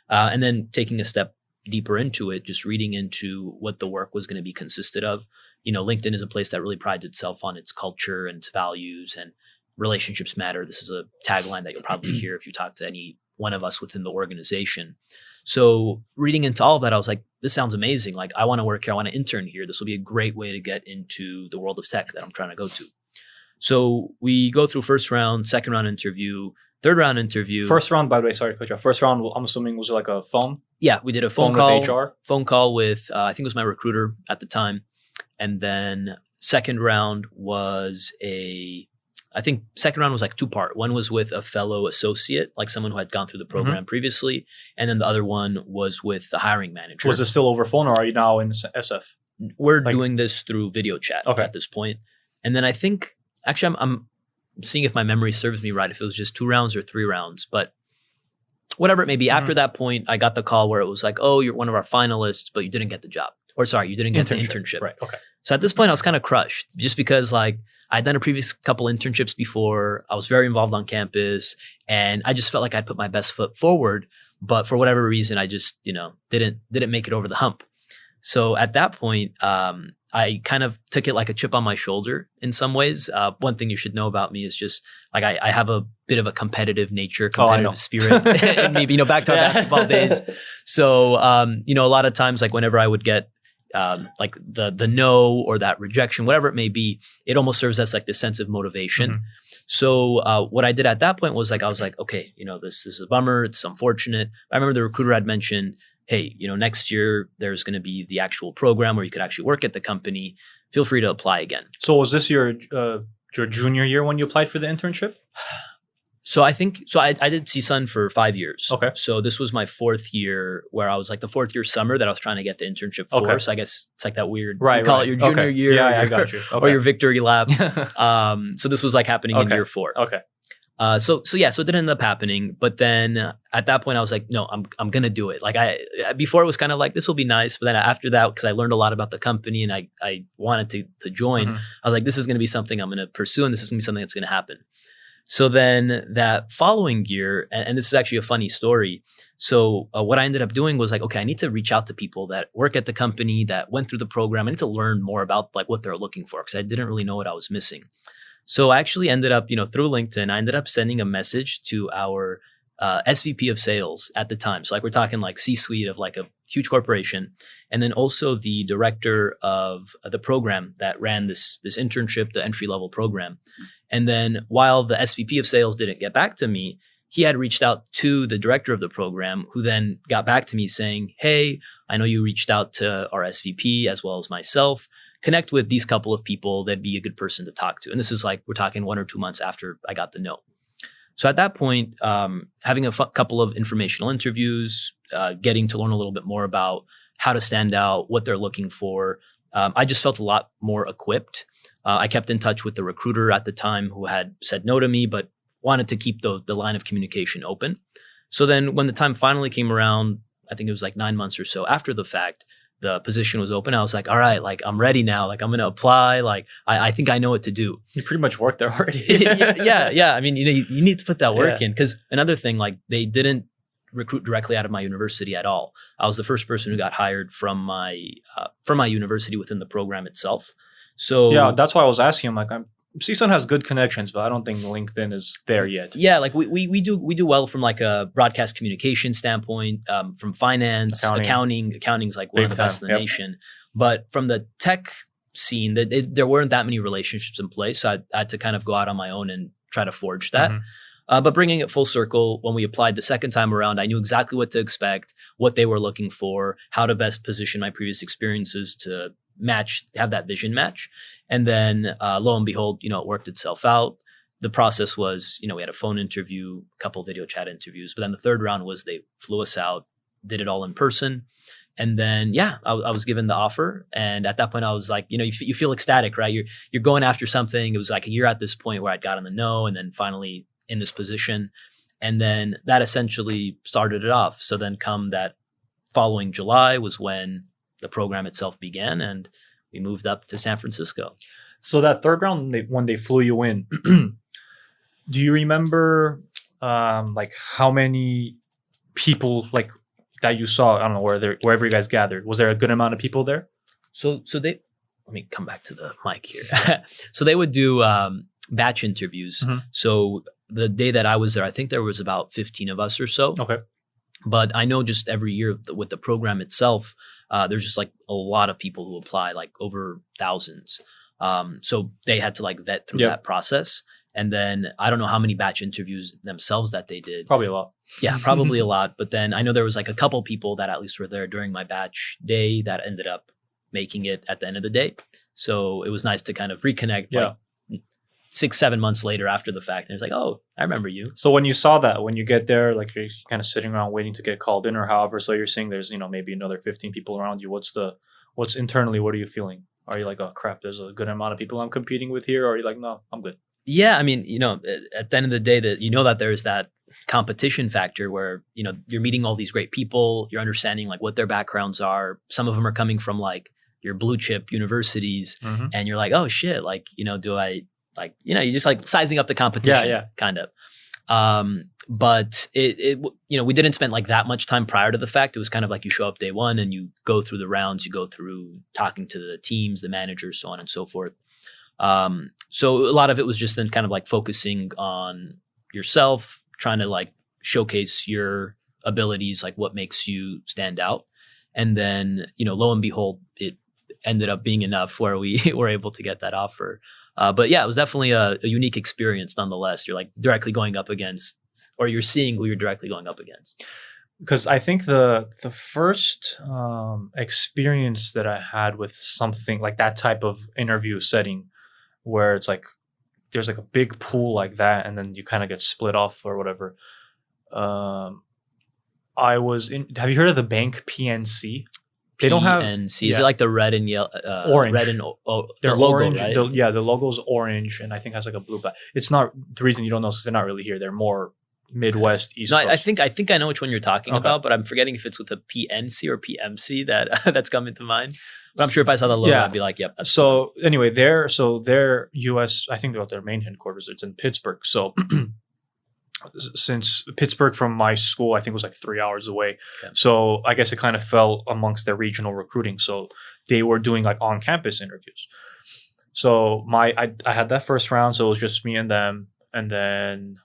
and then taking a step deeper into it, just reading into what the work was going to be consisted of. LinkedIn is a place that really prides itself on its culture and its values, and relationships matter. This is a tagline that you'll probably hear if you talk to any one of us within the organization. So reading into all of that, I was like, this sounds amazing. Like, I want to work here. I want to intern here. This will be a great way to get into the world of tech that I'm trying to go to. So we go through first round, second round interview, third round interview. First round, by the way, sorry to cut you off. First round, I'm assuming was like a phone? Yeah, we did a phone call with HR? Phone call with, I think it was my recruiter at the time. And then second round was second round was like two-part. One was with a fellow associate, like someone who had gone through the program previously. And then the other one was with the hiring manager. Was it still over phone or are you now in SF? we're doing this through video chat at this point. And then I think, actually, I'm seeing if my memory serves me right, if it was just 2 rounds or 3 rounds, but whatever it may be. After that point, I got the call where it was like, oh, you're one of our finalists, but you didn't get the job. Or sorry, you didn't get the internship. Right. Okay. So at this point, I was kind of crushed just because like I'd done a previous couple internships before. I was very involved on campus and I just felt like I'd put my best foot forward. But for whatever reason, I just, didn't make it over the hump. So at that point, I kind of took it like a chip on my shoulder in some ways. One thing you should know about me is just like I have a bit of a competitive nature, competitive spirit in me, back to our basketball days. So, a lot of times, like whenever I would get like the no or that rejection, whatever it may be, it almost serves as like this sense of motivation. Mm-hmm. So what I did at that point was like, I was like, okay, this is a bummer. It's unfortunate. I remember the recruiter had mentioned, hey, next year there's going to be the actual program where you could actually work at the company. Feel free to apply again. So was this your junior year when you applied for the internship? So I did CSUN for 5 years. Okay. So this was my 4th year where I was like the 4th year summer that I was trying to get the internship for. Okay. So I guess it's like that weird, you call it your junior year. Yeah, I got you. Or your victory lap. So this was like happening in year 4. Okay. So it didn't end up happening. But then at that point I was like, no, I'm going to do it. Like before it was kind of like, this will be nice. But then after that, because I learned a lot about the company and I wanted to join, I was like, this is going to be something I'm going to pursue and this is going to be something that's going to happen. So then that following year, and this is actually a funny story. So what I ended up doing was like, okay, I need to reach out to people that work at the company that went through the program. I need to learn more about like what they're looking for because I didn't really know what I was missing. So I actually ended up, through LinkedIn, I ended up sending a message to our SVP of sales at the time. So like we're talking like C-suite of like a huge corporation. And then also the director of the program that ran this internship, the entry level program. And then while the SVP of sales didn't get back to me, he had reached out to the director of the program who then got back to me saying, hey, I know you reached out to our SVP as well as myself. Connect with these couple of people. That'd be a good person to talk to. And this is like, we're talking 1 or 2 months after I got the no. So at that point, having a couple of informational interviews, getting to learn a little bit more about how to stand out, what they're looking for, I just felt a lot more equipped. I kept in touch with the recruiter at the time who had said no to me, but wanted to keep the line of communication open. So then when the time finally came around, I think it was like 9 months or so after the fact, the position was open. I was like, all right, like I'm ready now. Like I'm going to apply. Like I think I know what to do. You pretty much worked there already. Yeah. I mean, you need to put that work in because another thing, like they didn't recruit directly out of my university at all. I was the first person who got hired from my university within the program itself. So yeah, that's why I was asking him. Like, CSUN has good connections, but I don't think LinkedIn is there yet. Yeah, like we do well from like a broadcast communication standpoint, from finance, accounting. Accounting's like one of the best in the nation. But from the tech scene, there weren't that many relationships in place, so I had to kind of go out on my own and try to forge that. But bringing it full circle, when we applied the second time around, I knew exactly what to expect, what they were looking for, how to best position my previous experiences to have that vision match. And then lo and behold, it worked itself out. The process was, we had a phone interview, a couple video chat interviews, but then the third round was they flew us out, did it all in person. And then, I was given the offer. And at that point I was like, you feel ecstatic, right? You're going after something. It was like a year at this point where I'd gotten the no and then finally in this position. And then that essentially started it off. So then come that following July was when the program itself began and we moved up to San Francisco. So that third round, when they flew you in, do you remember like how many people like that you saw? I don't know wherever you guys gathered. Was there a good amount of people there? So let me come back to the mic here. So they would do batch interviews. So the day that I was there, I think there was about 15 of us or so. Okay. But I know just every year with the program itself, there's just like a lot of people who apply, like over thousands. So they had to like vet through that process. And then I don't know how many batch interviews themselves that they did. Probably a lot. Yeah, probably a lot. But then I know there was like a couple people that at least were there during my batch day that ended up making it at the end of the day. So it was nice to kind of reconnect. Yeah. Like 6-7 months later after the fact. And it's like, oh, I remember you. So when you saw that, when you get there, like you're kind of sitting around waiting to get called in or however, so you're seeing there's, maybe another 15 people around you. What's what's internally? What are you feeling? Are you like, oh crap, there's a good amount of people I'm competing with here? Or are you like, no, I'm good? Yeah, I mean, at the end of the day, that there's that competition factor where you're meeting all these great people, you're understanding like what their backgrounds are. Some of them are coming from like your blue chip universities, and you're like, oh shit, like do I like you're just like sizing up the competition, kind of. But it we didn't spend like that much time prior to the fact. It was kind of like you show up day one and you go through the rounds, you go through talking to the teams, the managers, so on and so forth. So a lot of it was just then kind of like focusing on yourself, trying to like showcase your abilities, like what makes you stand out. And then, lo and behold, it ended up being enough where we were able to get that offer. But yeah, it was definitely a unique experience nonetheless. You're like directly going up against, or you're seeing who you're directly going up against. Because I think the first experience that I had with something like that type of interview setting, where it's like there's like a big pool like that, and then you kind of get split off or whatever. I was in. Have you heard of the bank PNC? They don't have PNC. Is it like the red and yellow, orange? Red and they're the logo, orange. right? The logo's orange, and I think has like a blue back. It's not the reason you don't know is because they're not really here. They're more Midwest, East Coast. I think I know which one you're talking about, but I'm forgetting if it's with a PNC or PMC that's coming to mind. But I'm sure if I saw the logo, I'd be like, yep. That's so cool. Anyway, their US, I think their main headquarters, it's in Pittsburgh. So since Pittsburgh from my school, I think was like 3 hours away. Okay. So I guess it kind of fell amongst their regional recruiting. So they were doing like on-campus interviews. So I had that first round. So it was just me and them. And then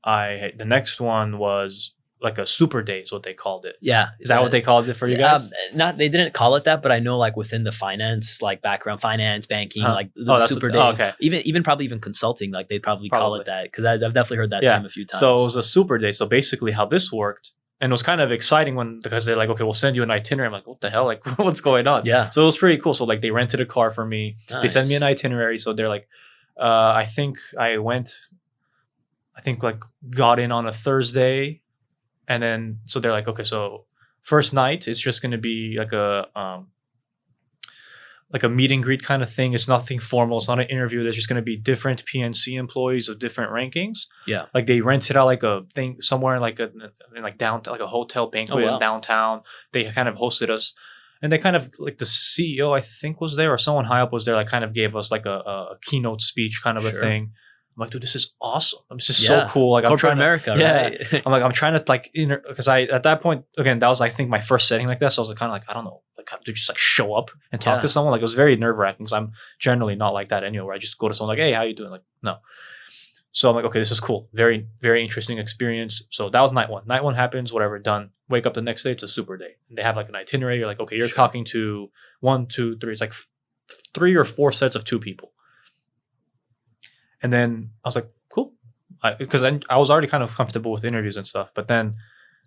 the next one was like a super day is what they called it. Yeah. Is that what they called it for you guys? They didn't call it that, but I know like within the finance, like background, finance, banking, like the super day. Okay. Even probably even consulting, like they'd probably call it that. Cause I've definitely heard that term a few times. So it was a super day. So basically how this worked, and it was kind of exciting because they're like, okay, we'll send you an itinerary. I'm like, what the hell? Like what's going on? Yeah. So it was pretty cool. So like they rented a car for me. Nice. They sent me an itinerary. So they're like, I think like got in on a Thursday. And then, so they're like, okay, so first night, it's just going to be like a meet and greet kind of thing. It's nothing formal. It's not an interview. There's just going to be different PNC employees of different rankings. Yeah. Like they rented out like a thing somewhere in like downtown, like a hotel banquet in downtown. They kind of hosted us. And they kind of like the CEO, I think was there, or someone high up was there, like kind of gave us like a keynote speech kind of a thing. I'm like, dude, this is awesome. This is so cool. Like, I'm corporate trying America, right? I'm trying to like, because at that point, again, that was, I think, my first setting like that. So I was kind of like, I don't know, like, how to just like show up and talk to someone. Like, it was very nerve wracking because I'm generally not like that anyway, where I just go to someone like, hey, how you doing? Like, no. So I'm like, okay, this is cool. Very, very interesting experience. So that was night one. Night one happens, whatever, done. Wake up the next day, it's a super day. And they have like an itinerary. You're like, okay, you're talking to 1, 2, 3. It's like 3 or 4 sets of 2 people. And then I was like, cool. Because I was already kind of comfortable with interviews and stuff. But then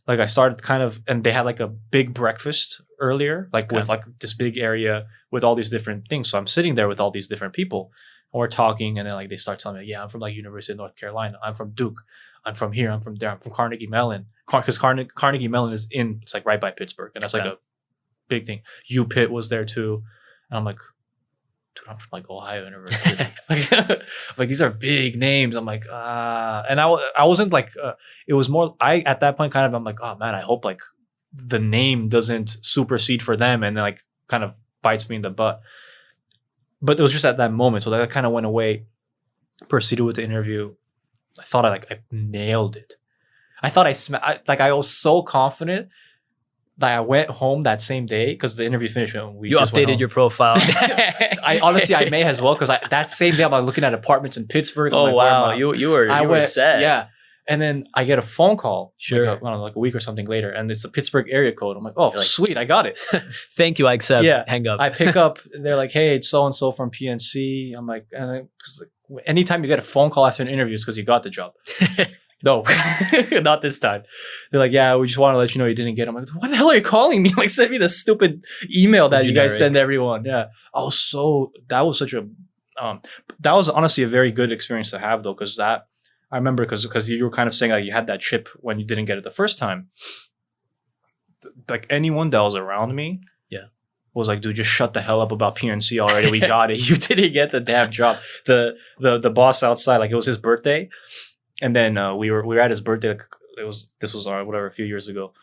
like I started kind of, and they had like a big breakfast earlier, like with like this big area with all these different things. So I'm sitting there with all these different people and we're talking. And then like they start telling me, yeah, I'm from like University of North Carolina. I'm from Duke. I'm from here. I'm from there. I'm from Carnegie Mellon. Because Carnegie Mellon is it's like right by Pittsburgh. And that's like a big thing. UPitt was there too. And I'm like, dude, I'm from like Ohio University. like these are big names. I'm like, and I wasn't like, it was more, at that point kind of, I'm like, oh man, I hope like the name doesn't supersede for them and then like kind of bites me in the butt. But it was just at that moment. So that kind of went away, proceeded with the interview. I thought I nailed it. I thought I was so confident that I went home that same day because the interview finished and you updated your profile. I may as well because that same day I'm like looking at apartments in Pittsburgh. Oh wow, you were set. Yeah, and then I get a phone call. Sure, like, I don't know, like a week or something later, and it's a Pittsburgh area code. I'm like, oh sweet, I got it. Thank you, I accept. Yeah, hang up. I pick up. And they're like, hey, it's so and so from PNC. I'm like, because anytime you get a phone call after an interview, it's because you got the job. No, not this time. They're like, yeah, we just want to let you know you didn't get it. I'm like, what the hell are you calling me? Like, send me the stupid email that you guys send everyone. Yeah. That was honestly a very good experience to have though. Cause I remember because you were kind of saying like you had that chip when you didn't get it the first time. Like anyone that was around me. Yeah. was like, dude, just shut the hell up about PNC already. We got it. You didn't get the damn job. The boss outside, like it was his birthday. And then we were at his birthday. Like, this was whatever, a few years ago.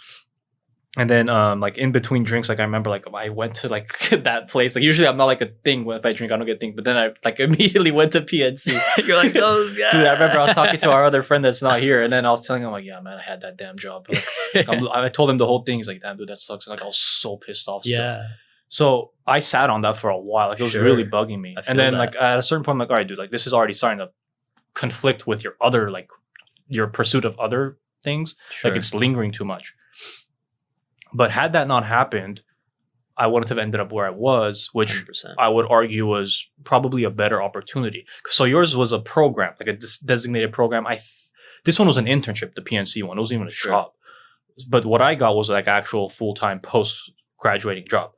And then like in between drinks, like I remember like I went to like that place. Like usually I'm not like a thing if I drink, I don't get a thing. But then I like immediately went to PNC. You're like, those guys. Dude, I remember I was talking to our other friend that's not here, and then I was telling him like, yeah, man, I had that damn job. Like, I told him the whole thing. He's like, damn, dude, that sucks. And like I was so pissed off. Yeah. So I sat on that for a while. Like it was really bugging me. And then like at a certain point, I'm like, all right, dude, like this is already starting to conflict with your other like your pursuit of other things. Like it's lingering too much. But had that not happened, I wouldn't have ended up where I was, which 100%. I would argue was probably a better opportunity. So yours was a program, like a designated program. This one was an internship, the PNC one. It wasn't even a job. But what I got was like actual full-time post-graduating job.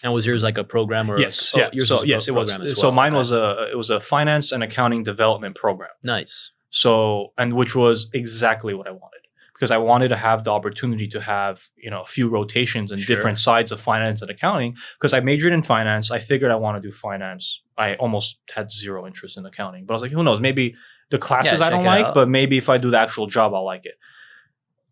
And was yours like a program or yes, yours so yes, it was. So mine was a finance and accounting development program. Nice. So and which was exactly what I wanted. Because I wanted to have the opportunity to have, you know, a few rotations in different sides of finance and accounting. Because I majored in finance. I figured I want to do finance. I almost had zero interest in accounting. But I was like, who knows? Maybe the classes I don't like, but maybe if I do the actual job, I'll like it.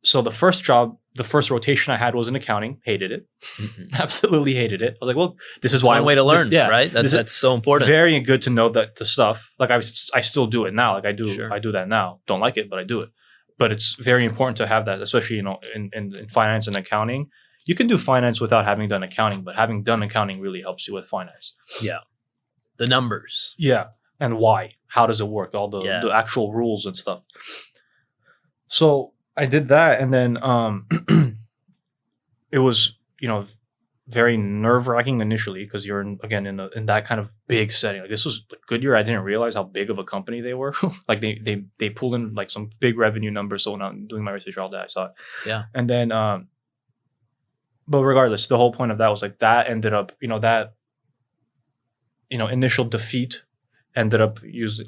So the first rotation I had was in accounting. Hated it. Mm-hmm. Absolutely hated it. I was like, well, this is why. One way to learn, right? That's so important. Very good to know that the stuff, like I still do it now. Like I do that now. Don't like it, but I do it. But it's very important to have that, especially, you know, in finance and accounting. You can do finance without having done accounting, but having done accounting really helps you with finance. Yeah. The numbers. Yeah. And why? How does it work? All the actual rules and stuff. So I did that. And then it was, you know, very nerve-wracking initially because you're in that kind of big setting. Like this was Goodyear. I didn't realize how big of a company they were. Like they pulled in like some big revenue numbers. So when I'm doing my research all day, I saw it. Yeah. And then, but regardless, the whole point of that was like that ended up, initial defeat ended up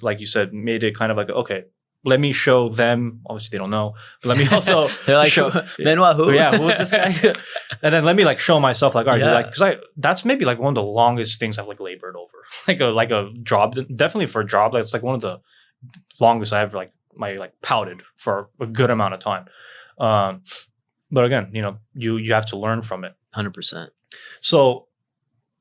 like you said, made it kind of like, okay, let me show them. Obviously, they don't know. But let me also. They're like, Benoit, who? Yeah, who is this guy? And then let me like show myself, like, all right, like, because that's maybe like one of the longest things I've like labored over, like a job. Definitely for a job, that's like one of the longest I ever pouted for a good amount of time. But again, you have to learn from it. 100%. So,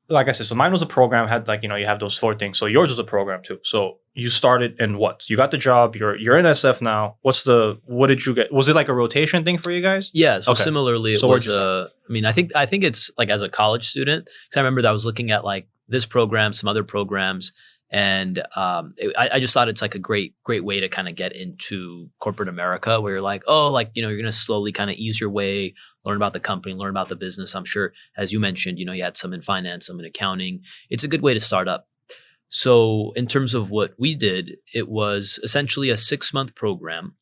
like I said, so mine was a program, had like, you have those 4 things. So yours was a program too. So you started in what? You got the job, you're in SF now. What did you get? Was it like a rotation thing for you guys? Yeah. So similarly, it was I think it's like as a college student, because I remember that I was looking at like this program, some other programs, and I just thought it's like a great way to kind of get into corporate America, where you're like, you're going to slowly kind of ease your way, learn about the company, learn about the business. I'm sure, as you mentioned, you had some in finance, some in accounting. It's a good way to start up. So in terms of what we did, it was essentially a 6-month program,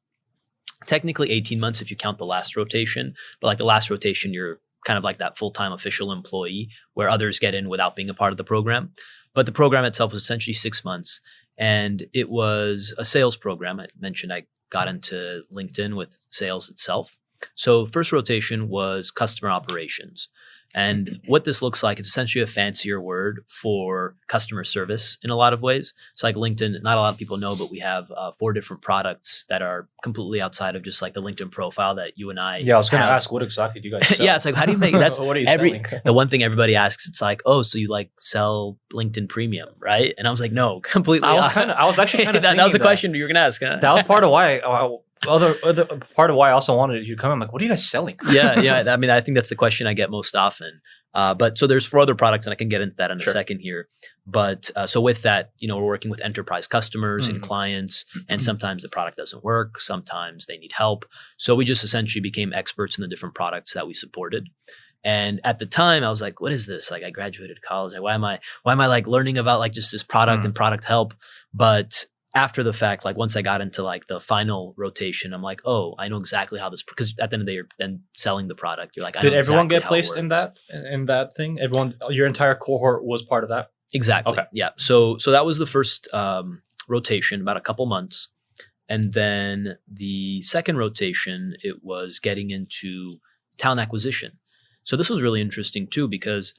technically 18 months if you count the last rotation, but like the last rotation, you're kind of like that full-time official employee where others get in without being a part of the program. But the program itself was essentially 6 months, and it was a sales program. I mentioned I got into LinkedIn with sales itself. So first rotation was customer operations. And what this looks like, it's essentially a fancier word for customer service in a lot of ways. So like LinkedIn, not a lot of people know, but we have 4 different products that are completely outside of just like the LinkedIn profile that you and I Yeah, I was going to ask, what exactly do you guys sell? Yeah, it's like, how do you make that's what are you selling? The one thing everybody asks, it's like, oh, so you like sell LinkedIn Premium, right? And I was like, no, completely. I was actually kind of that was a question you were going to ask, huh? That was part of why other part of why I also wanted you to come in. I'm like, what are you guys selling? Yeah. I mean, I think that's the question I get most often. But so there's 4 other products, and I can get into that in a second here. But so with that, we're working with enterprise customers and clients, and sometimes the product doesn't work. Sometimes they need help. So we just essentially became experts in the different products that we supported. And at the time, I was like, what is this? Like, I graduated college. Like, why am I like learning about like just this product and product help? But after the fact, like once I got into like the final rotation, I'm like, oh, I know exactly how this, because at the end of the day, you're then selling the product. You're like, did everyone get placed in that thing? Everyone, your entire cohort was part of that? Exactly. Okay. Yeah. So that was the first rotation, about a couple months. And then the second rotation, it was getting into talent acquisition. So this was really interesting too, because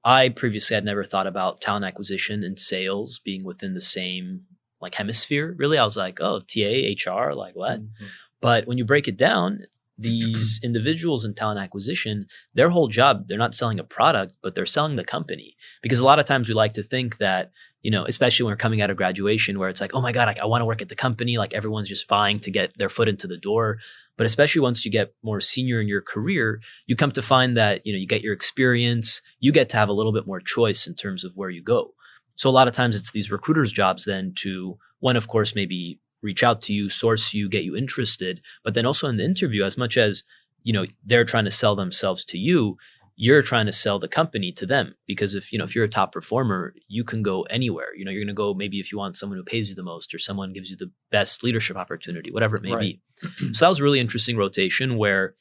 I previously had never thought about talent acquisition and sales being within the same like hemisphere. Really, I was like, oh, TA, HR, like what? Mhm. But when you break it down, these individuals in talent acquisition, their whole job, they're not selling a product, but they're selling the company. Because a lot of times we like to think that, especially when we're coming out of graduation, where it's like, oh my God, I want to work at the company. Like everyone's just vying to get their foot into the door. But especially once you get more senior in your career, you come to find that, you get your experience, you get to have a little bit more choice in terms of where you go. So a lot of times it's these recruiters' jobs then to, one, of course, maybe reach out to you, source you, get you interested, but then also in the interview, as much as, they're trying to sell themselves to you, you're trying to sell the company to them. Because if you're a top performer, you can go anywhere. You're going to go, maybe if you want someone who pays you the most or someone gives you the best leadership opportunity, whatever it may be. So that was a really interesting rotation where,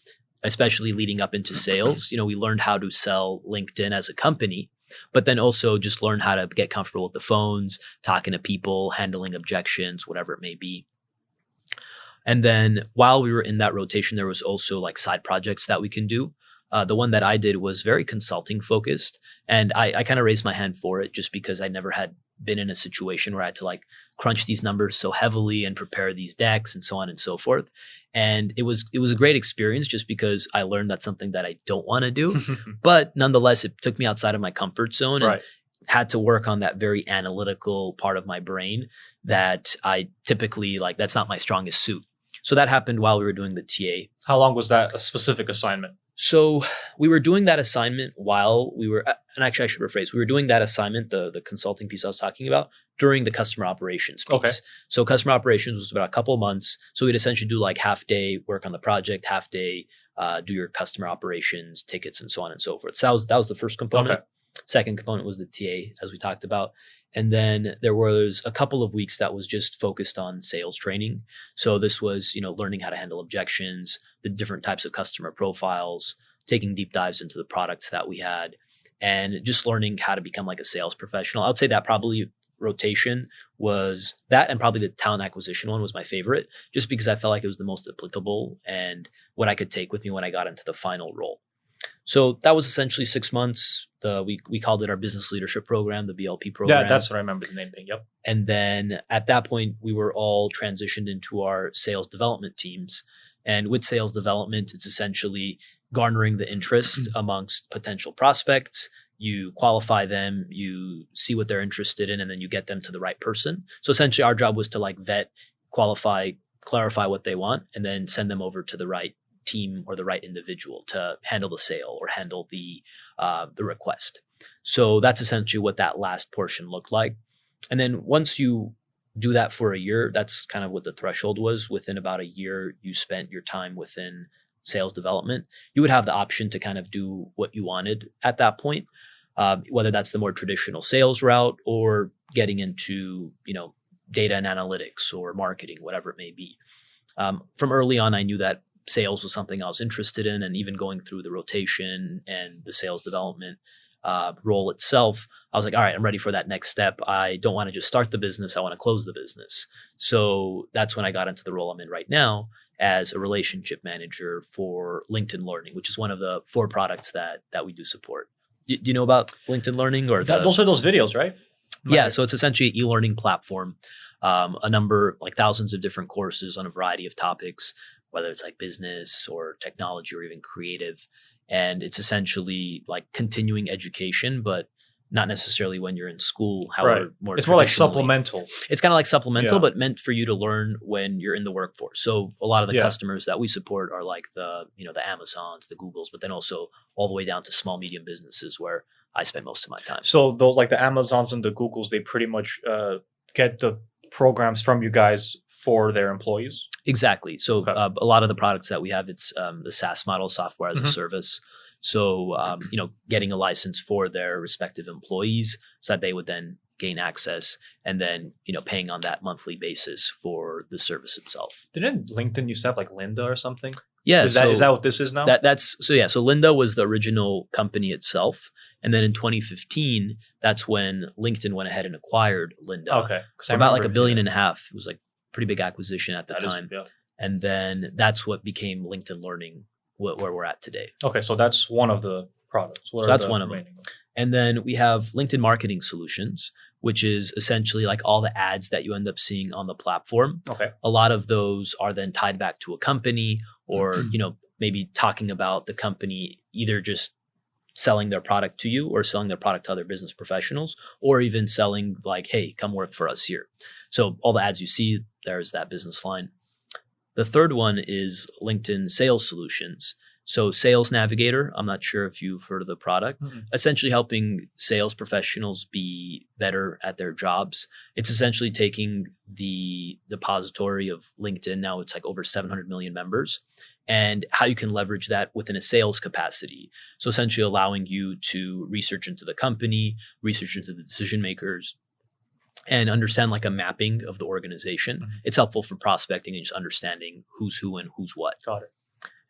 especially leading up into sales, we learned how to sell LinkedIn as a company, but then also just learn how to get comfortable with the phones, talking to people, handling objections, whatever it may be. And then while we were in that rotation, there was also like side projects that we can do. The one that I did was very consulting focused, and I kind of raised my hand for it just because I never had been in a situation where I had to like crunch these numbers so heavily and prepare these decks and so on and so forth. And it was a great experience just because I learned that's something that I don't want to do, but nonetheless, it took me outside of my comfort zone and had to work on that very analytical part of my brain that I typically like, that's not my strongest suit. So that happened while we were doing the TA. How long was that a specific assignment? So we were doing that assignment while we were, and actually I should rephrase, we were doing that assignment, the consulting piece I was talking about, during the customer operations piece. Okay. So customer operations was about a couple of months. So we'd essentially do like half day work on the project, half day do your customer operations, tickets, and so on and so forth. So that was the first component. Okay. Second component was the TA, as we talked about. And then there was a couple of weeks that was just focused on sales training. So this was, learning how to handle objections, the different types of customer profiles, taking deep dives into the products that we had, and just learning how to become like a sales professional. I would say that probably rotation was that, and probably the talent acquisition one was my favorite, just because I felt like it was the most applicable and what I could take with me when I got into the final role. So that was essentially 6 months. We called it our business leadership program, the BLP program. Yeah, that's what I remember the name being. Yep. And then at that point, we were all transitioned into our sales development teams. And with sales development, it's essentially garnering the interest amongst potential prospects. You qualify them, you see what they're interested in, and then you get them to the right person. So essentially our job was to like vet, qualify, clarify what they want, and then send them over to the right team or the right individual to handle the sale or handle the request. So that's essentially what that last portion looked like. And then once you do that for a year, that's kind of what the threshold was. Within about a year, you spent your time within sales development. You would have the option to kind of do what you wanted at that point, whether that's the more traditional sales route or getting into, data and analytics or marketing, whatever it may be. From early on, I knew that sales was something I was interested in, and even going through the rotation and the sales development role itself, I was like, all right, I'm ready for that next step. I don't want to just start the business. I want to close the business. So that's when I got into the role I'm in right now as a relationship manager for LinkedIn Learning, which is one of the 4 products that we do support. Do you know about LinkedIn Learning? Or those are those videos, right? Yeah. So it's essentially an e-learning platform, a number, like thousands of different courses on a variety of topics, whether it's like business or technology or even creative. And it's essentially like continuing education, but not necessarily when you're in school. However, more it's more like supplemental. It's kind of like supplemental, but meant for you to learn when you're in the workforce. So a lot of the customers that we support are like the Amazons, the Googles, but then also all the way down to small, medium businesses where I spend most of my time. So those like the Amazons and the Googles, they pretty much get the programs from you guys for their employees? Exactly. So a lot of the products that we have, it's the SaaS model, software as a service. So, getting a license for their respective employees so that they would then gain access, and then, paying on that monthly basis for the service itself. Didn't LinkedIn used to have like Linda or something? Yeah. Is that what this is now? So Linda was the original company itself. And then in 2015, that's when LinkedIn went ahead and acquired Linda. Okay. For about like $1.5 billion. It was like pretty big acquisition at the time. And then that's what became LinkedIn Learning, where we're at today. Okay. So that's one of the products. So that's one of them. And then we have LinkedIn Marketing Solutions, which is essentially like all the ads that you end up seeing on the platform. Okay. A lot of those are then tied back to a company or, maybe talking about the company, either just selling their product to you or selling their product to other business professionals, or even selling like, hey, come work for us here. So all the ads you see, there's that business line. The third one is LinkedIn Sales Solutions. So Sales Navigator, I'm not sure if you've heard of the product, essentially helping sales professionals be better at their jobs. It's essentially taking the depository of LinkedIn, now it's like over 700 million members, and how you can leverage that within a sales capacity. So essentially allowing you to research into the company, research into the decision makers, and understand like a mapping of the organization. It's helpful for prospecting and just understanding who's who and who's what. Got it.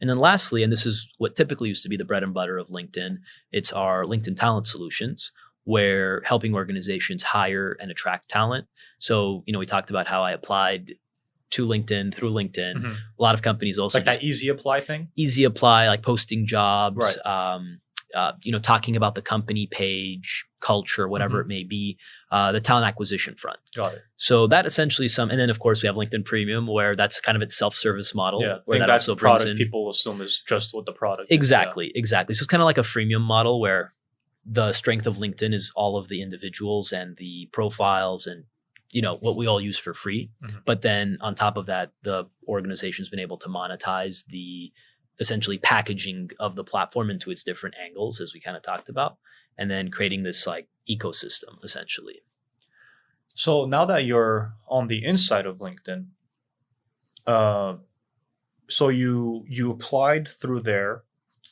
And then lastly, and this is what typically used to be the bread and butter of LinkedIn, it's our LinkedIn Talent Solutions, where helping organizations hire and attract talent. So, we talked about how I applied to LinkedIn through LinkedIn. A lot of companies also like that easy apply thing. Easy apply, like posting jobs, Right. Talking about the company page, culture, whatever it may be, the talent acquisition front. Got it. So that essentially and then of course we have LinkedIn Premium, where that's kind of its self-service model. Yeah, where that that's also the product brings in, people assume is just what the product exactly. So it's kind of like a freemium model where the strength of LinkedIn is all of the individuals and the profiles and what we all use for free. But then on top of that, the organization's been able to monetize the essentially packaging of the platform into its different angles, as we kind of talked about, and then creating this like ecosystem essentially. So now that you're on the inside of LinkedIn, so you applied through there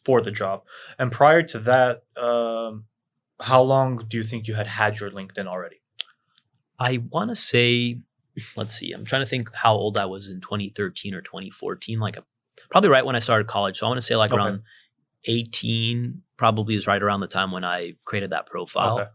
for the job, and prior to that, how long do you think you had your LinkedIn already? I want to say, let's see, I'm trying to think how old I was in 2013 or 2014, probably right when I started college. So I want to say around 18 probably is right around the time when I created that profile. Okay.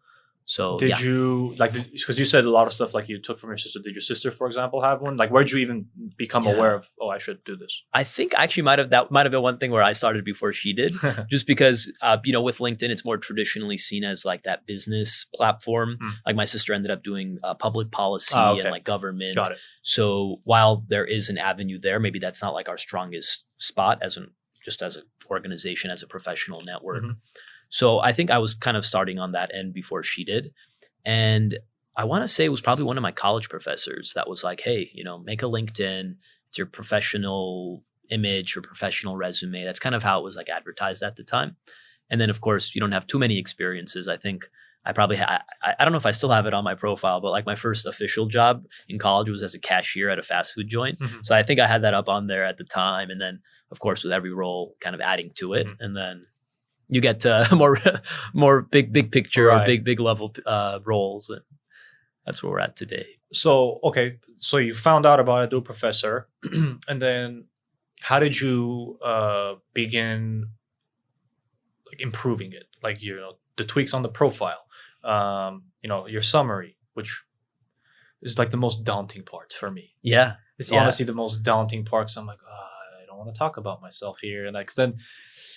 So did you because you said a lot of stuff like you took from your sister. Did your sister, for example, have one? Like, where'd you even become aware of, I should do this? I think actually that might have been one thing where I started before she did, just because, with LinkedIn, it's more traditionally seen as like that business platform. Like my sister ended up doing public policy and like government. Got it. So while there is an avenue there, maybe that's not like our strongest spot as an organization, as a professional network. So I think I was kind of starting on that end before she did. And I want to say it was probably one of my college professors that was like, hey, make a LinkedIn. It's your professional image or professional resume. That's kind of how it was like advertised at the time. And then of course, you don't have too many experiences. I think I probably I don't know if I still have it on my profile, but like my first official job in college was as a cashier at a fast food joint. So I think I had that up on there at the time. And then of course, with every role kind of adding to it. And then you get more big picture or big level roles, and that's where we're at today. So so you found out about it through a professor, and then how did you begin like improving it? Like the tweaks on the profile, your summary, which is like the most daunting part for me. Yeah, it's honestly the most daunting part. Because I'm like, I don't want to talk about myself here, and like then.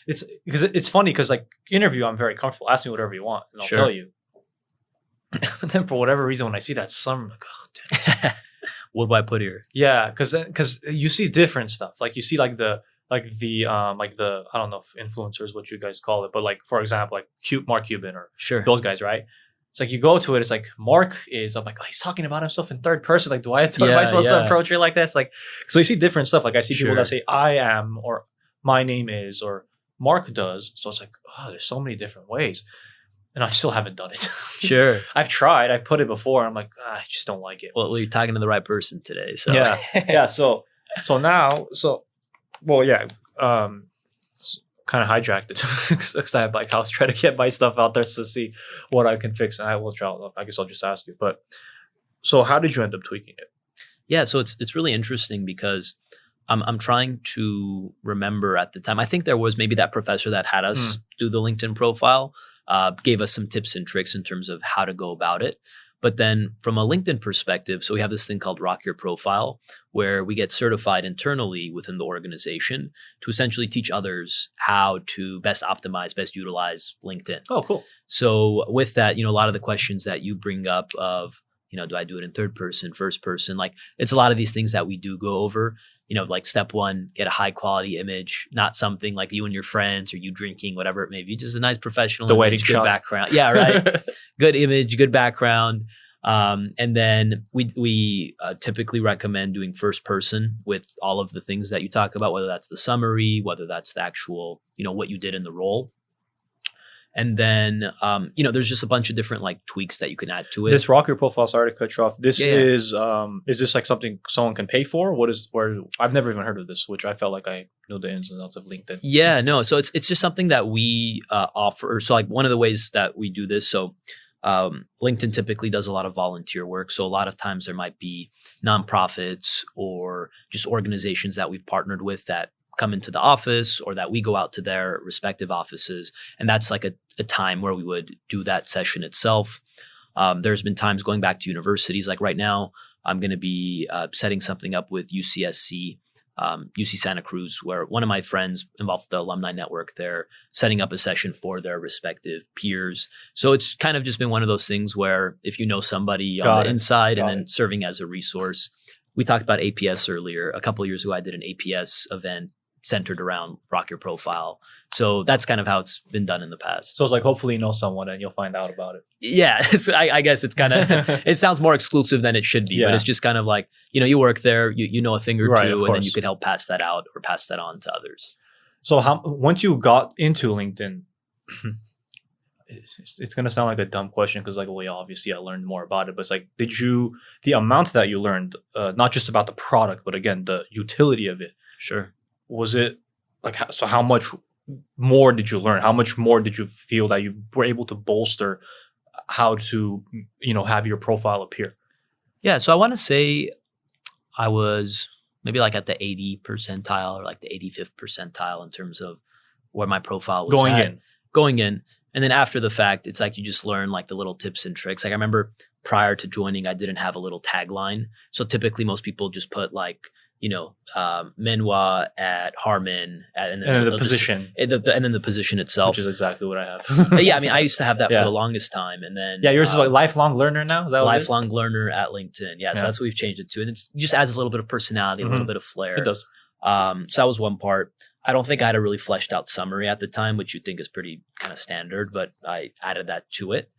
It's because it's funny because like interview, I'm very comfortable. Ask me whatever you want, and I'll tell you. And then for whatever reason, when I see that sum, I'm like, oh, damn it. What do I put here? Yeah, because you see different stuff. Like you see like the I don't know if influencers, what you guys call it, but like for example, like Mark Cuban or those guys, right? It's like you go to it, it's like I'm like, he's talking about himself in third person. Like, am I supposed to approach it like this? Like, so you see different stuff. Like I see people that say I am or my name is or Mark does. So it's like, there's so many different ways. And I still haven't done it. Sure. I've tried. I've put it before. I'm like, I just don't like it. Well, you're talking to the right person today. So yeah. Yeah. So now, kind of hijacked it because I was trying to get my stuff out there to see what I can fix. And I guess I'll just ask you. But so how did you end up tweaking it? Yeah. So it's really interesting because I'm trying to remember at the time. I think there was maybe that professor that had us do the LinkedIn profile, gave us some tips and tricks in terms of how to go about it. But then from a LinkedIn perspective, so we have this thing called Rock Your Profile, where we get certified internally within the organization to essentially teach others how to best optimize, best utilize LinkedIn. Oh, cool. So with that, a lot of the questions that you bring up of, do I do it in third person, first person? Like it's a lot of these things that we do go over, like step one, get a high quality image, not something like you and your friends or you drinking, whatever it may be, just a nice professional The image, wedding good shot. background. Yeah, right. Good image, good background. And then we typically recommend doing first person with all of the things that you talk about, whether that's the summary, whether that's the actual, what you did in the role. And then, there's just a bunch of different like tweaks that you can add to it. This Rock Your Profile, sorry to cut you off. This Yeah. is this like something someone can pay for? Where I've never even heard of this, which I felt like I know the ins and outs of LinkedIn. Yeah, no. So it's just something that we offer. So like one of the ways that we do this. So LinkedIn typically does a lot of volunteer work. So a lot of times there might be nonprofits or just organizations that we've partnered with that come into the office or that we go out to their respective offices. And that's like a time where we would do that session itself. There's been times going back to universities. Like right now, I'm going to be setting something up with UCSC, UC Santa Cruz, where one of my friends involved with the alumni network, they're setting up a session for their respective peers. So it's kind of just been one of those things where if you know somebody on the inside and then serving as a resource. We talked about APS earlier. A couple of years ago, I did an APS event centered around Rock Your Profile. So that's kind of how it's been done in the past. So it's like hopefully you know someone and you'll find out about it. Yeah, I guess it's kind of, it sounds more exclusive than it should be, but it's just kind of like, you work there, you know a thing or two, and then you could help pass that out or pass that on to others. So once you got into LinkedIn, it's going to sound like a dumb question because like, well, yeah, obviously I learned more about it, but it's like, the amount that you learned, not just about the product, but again, the utility of it. Sure. Was it like, so how much more did you learn? How much more did you feel that you were able to bolster how to, have your profile appear? Yeah. So I want to say I was maybe like at the 80 percentile or like the 85th percentile in terms of where my profile was going in. And then after the fact, it's like you just learn like the little tips and tricks. Like I remember prior to joining, I didn't have a little tagline. So typically most people just put like, Menwa at Harman and then the position. And then the position itself. Which is exactly what I have. Yeah, I mean, I used to have that for the longest time. And then yours is like lifelong learner now? Is that lifelong learner at LinkedIn. Yeah, so that's what we've changed it to. And it just adds a little bit of personality, a little bit of flair. It does. So that was one part. I don't think I had a really fleshed out summary at the time, which you'd think is pretty kind of standard, but I added that to it.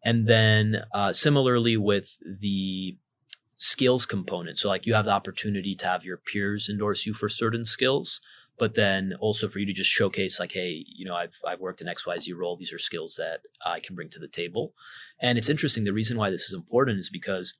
And then similarly with the skills component. So like you have the opportunity to have your peers endorse you for certain skills, but then also for you to just showcase like, hey, I've worked in XYZ role. These are skills that I can bring to the table. And it's interesting. The reason why this is important is because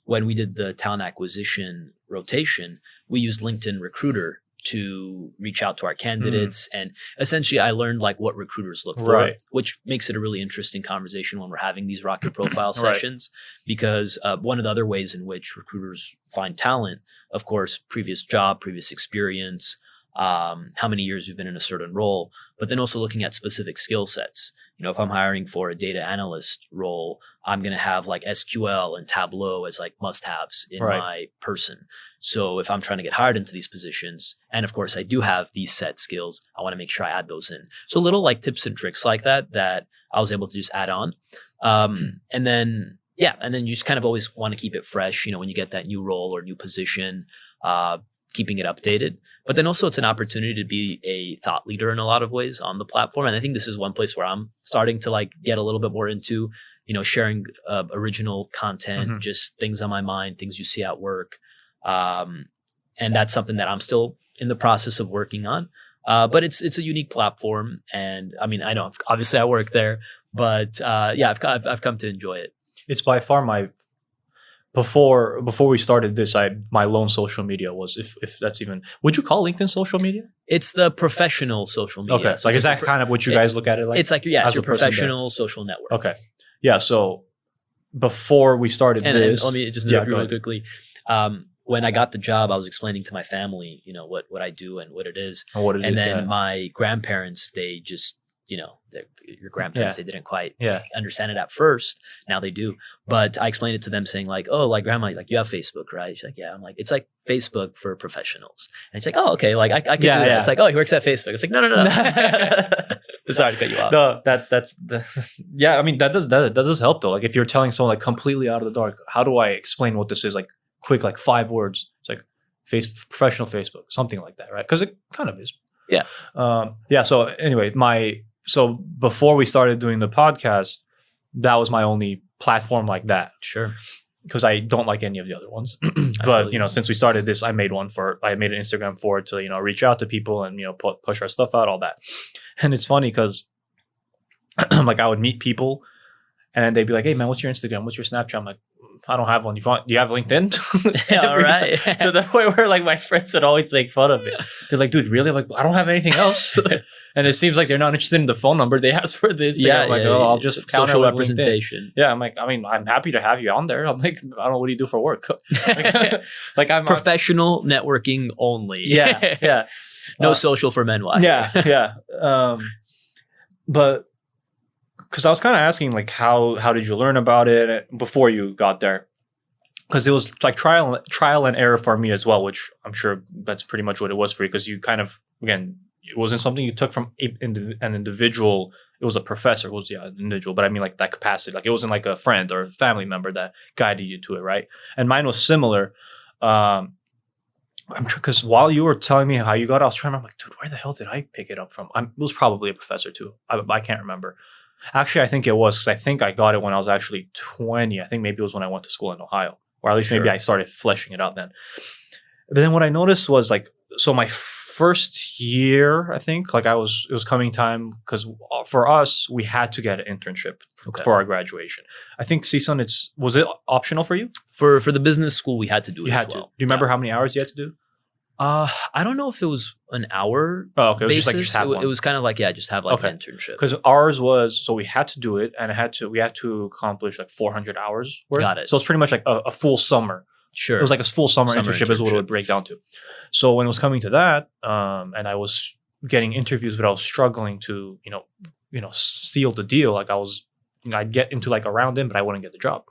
when we did the talent acquisition rotation, we used LinkedIn Recruiter to reach out to our candidates. And essentially I learned like what recruiters look for, which makes it a really interesting conversation when we're having these Rock Your Profile sessions, because one of the other ways in which recruiters find talent, of course, previous job, previous experience, how many years you've been in a certain role, but then also looking at specific skill sets. If I'm hiring for a data analyst role, I'm going to have like SQL and Tableau as like must-haves in my person. So if I'm trying to get hired into these positions, and of course I do have these set skills, I want to make sure I add those in. So little like tips and tricks like that I was able to just add on. And then you just kind of always want to keep it fresh, when you get that new role or new position, keeping it updated. But then also it's an opportunity to be a thought leader in a lot of ways on the platform. And I think this is one place where I'm starting to like get a little bit more into, sharing original content, just things on my mind, things you see at work. And that's something that I'm still in the process of working on. But it's a unique platform. And I mean, I know obviously I work there, but I've come to enjoy it. It's by far before we started this, my lone social media was, if that's even, would you call LinkedIn social media? It's the professional social media. Okay. So like, is that kind of what you guys look at it like? It's like, it's your professional social network. Okay. Yeah. So before we started this. And let me just interrupt really quickly. When I got the job, I was explaining to my family, what I do and what it is. And then my grandparents, they just your grandparents, they didn't quite Yeah. understand it at first. Now they do. But I explained it to them saying like, oh, like grandma, like you have Facebook, right? She's like, yeah. I'm like, it's like Facebook for professionals. And it's like, oh, okay. Like I can do that. It's like, oh, he works at Facebook. It's like, no. Sorry to cut you off. No, I mean, that does help though. Like if you're telling someone like completely out of the dark, how do I explain what this is? Like quick, like 5 words. It's like professional Facebook, something like that, right? Because it kind of is. Yeah. So anyway, so before we started doing the podcast, that was my only platform like that. Sure. Because I don't like any of the other ones. But, since we started this, I made an Instagram for it to, reach out to people and, push our stuff out, all that. And it's funny because like I would meet people and they'd be like, hey man, what's your Instagram? What's your Snapchat? I'm like, I don't have one. Do you have LinkedIn? Yeah, all right. To the point where like my friends would always make fun of it. They're like, dude, really? I'm like, I don't have anything else. And it seems like they're not interested in the phone number they asked for this. Yeah, I'm like, I'll just social representation. Yeah, I'm like, I mean, I'm happy to have you on there. I'm like, I don't know, what do you do for work? Like I'm professional networking only. Yeah. No social for men. Why? Yeah. But because I was kind of asking like how did you learn about it before you got there? Because it was like trial and error for me as well, which I'm sure that's pretty much what it was for you. Because you kind of, again, it wasn't something you took from an individual. It was a professor. It was an individual, but I mean like that capacity. Like it wasn't like a friend or a family member that guided you to it, right? And mine was similar. Because while you were telling me how you got it, I was trying to remember, like, dude, where the hell did I pick it up from? It was probably a professor too. I can't remember. Actually, I think it was because I think I got it when I was actually 20. I think maybe it was when I went to school in Ohio, or at least maybe I started fleshing it out then. But then what I noticed was like, so my first year, I think, like it was coming time because for us, we had to get an internship for our graduation. I think CSUN, was it optional for you? For the business school, we had to do it. You had to. Do you remember how many hours you had to do? I don't know if it was an hour. Oh, okay. It was basis. just like It was kind of like just have like an internship. Because ours was, so we had to do it, and we had to accomplish like 400 hours worth. Got it. So it's pretty much like a full summer. Sure. It was like a full summer internship is what it would break down to. So when it was coming to that, and I was getting interviews, but I was struggling to seal the deal. Like I'd get into like a round in, but I wouldn't get the job.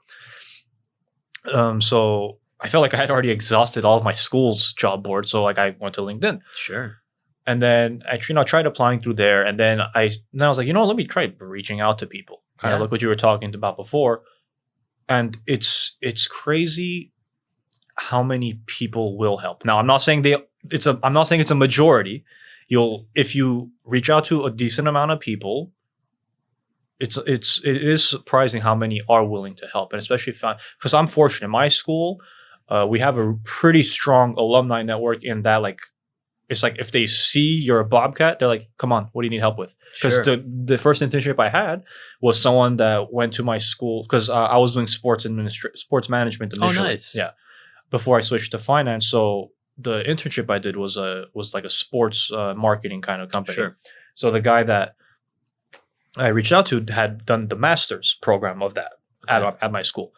So I felt like I had already exhausted all of my school's job board. So like I went to LinkedIn. Sure. And then actually, I tried applying through there. And then I was like, let me try reaching out to people. Kind of like what you were talking about before. And it's crazy how many people will help. Now, I'm not saying it's a majority. If you reach out to a decent amount of people, it is surprising how many are willing to help. And especially because I'm fortunate in my school, we have a pretty strong alumni network in that, like, it's like if they see you're a Bobcat, they're like, come on, what do you need help with? Because the first internship I had was someone that went to my school because I was doing sports management initially. Oh, nice. Yeah. Before I switched to finance. So the internship I did was like a sports marketing kind of company. Sure. So the guy that I reached out to had done the master's program of that at my school.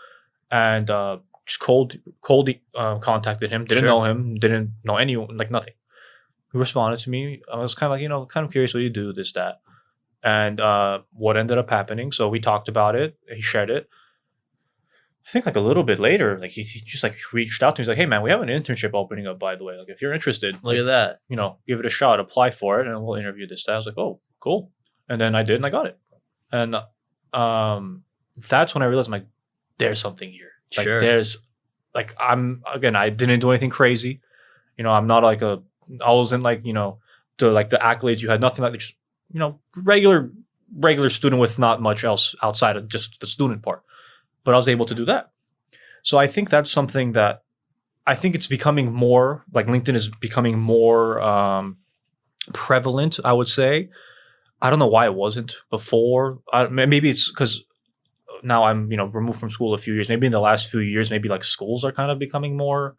And just cold contacted him. Didn't know him. Didn't know anyone, like nothing. He responded to me. I was kind of like, kind of curious what you do, this, that. And what ended up happening. So we talked about it. He shared it. I think like a little bit later, like he just like reached out to me. He's like, hey man, we have an internship opening up, by the way. Like if you're interested, look at that. Give it a shot, apply for it, and we'll interview this, that. I was like, oh, cool. And then I did, and I got it. And that's when I realized, like, there's something here. Like there's, like, I didn't do anything crazy. I'm not like I wasn't like, the accolades you had, nothing like just, regular student with not much else outside of just the student part. But I was able to do that. So I think that's something that I think it's becoming more, like LinkedIn is becoming more prevalent, I would say. I don't know why it wasn't before. Maybe it's because now I'm, removed from school a few years. Maybe in the last few years, maybe like schools are kind of becoming more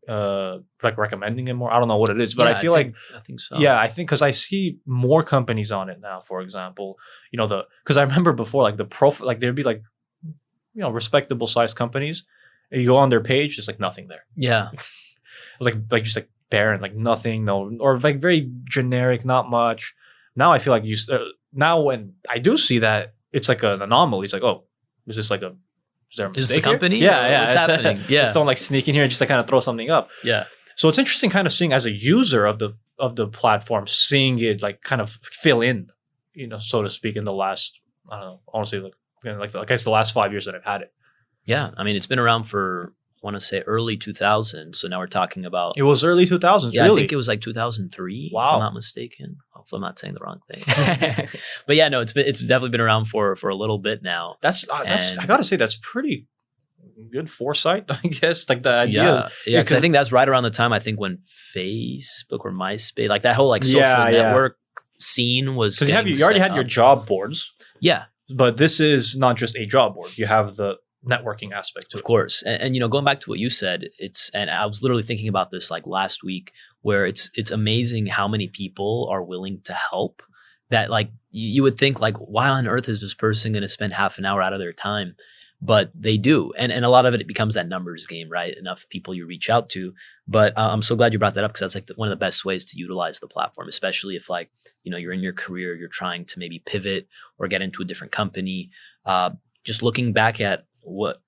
like recommending it more. I don't know what it is, but I think so. Yeah, I think because I see more companies on it now, for example, because I remember before, like the profile, like there'd be like, respectable sized companies. You go on their page, there's like nothing there. Yeah. It was like just like barren, like nothing, no, or like very generic, not much. Now I feel like now when I do see that, it's like an anomaly. It's like, oh, is this like is there a mistake Is this a company? here? Yeah. What's happening? Yeah. Is someone like sneaking here and just like kind of throw something up. Yeah. So it's interesting kind of seeing as a user of the platform, seeing it like kind of fill in, so to speak, in the last, I don't know, honestly, like I guess the last 5 years that I've had it. Yeah. I mean, it's been around for, I want to say early 2000s. So now we're talking about. It was early 2000s, Yeah, really? I think it was like 2003, Wow. if I'm not mistaken. Hopefully I'm not saying the wrong thing. But yeah, no, it's definitely been around for a little bit now. That's I gotta say, that's pretty good foresight, I guess. Like the idea. Yeah, because I think that's right around the time, I think, when Facebook or MySpace, like that whole like social network scene was. Because you already had your job boards. Yeah. But this is not just a job board. You have the networking aspect to it. Of course. And going back to what you said, and I was literally thinking about this like last week, where it's amazing how many people are willing to help, that like you would think like, why on earth is this person going to spend half an hour out of their time? But they do. And a lot of it becomes that numbers game, right? Enough people you reach out to. But I'm so glad you brought that up, because that's like one of the best ways to utilize the platform, especially if like, you're in your career, you're trying to maybe pivot or get into a different company. Just looking back at what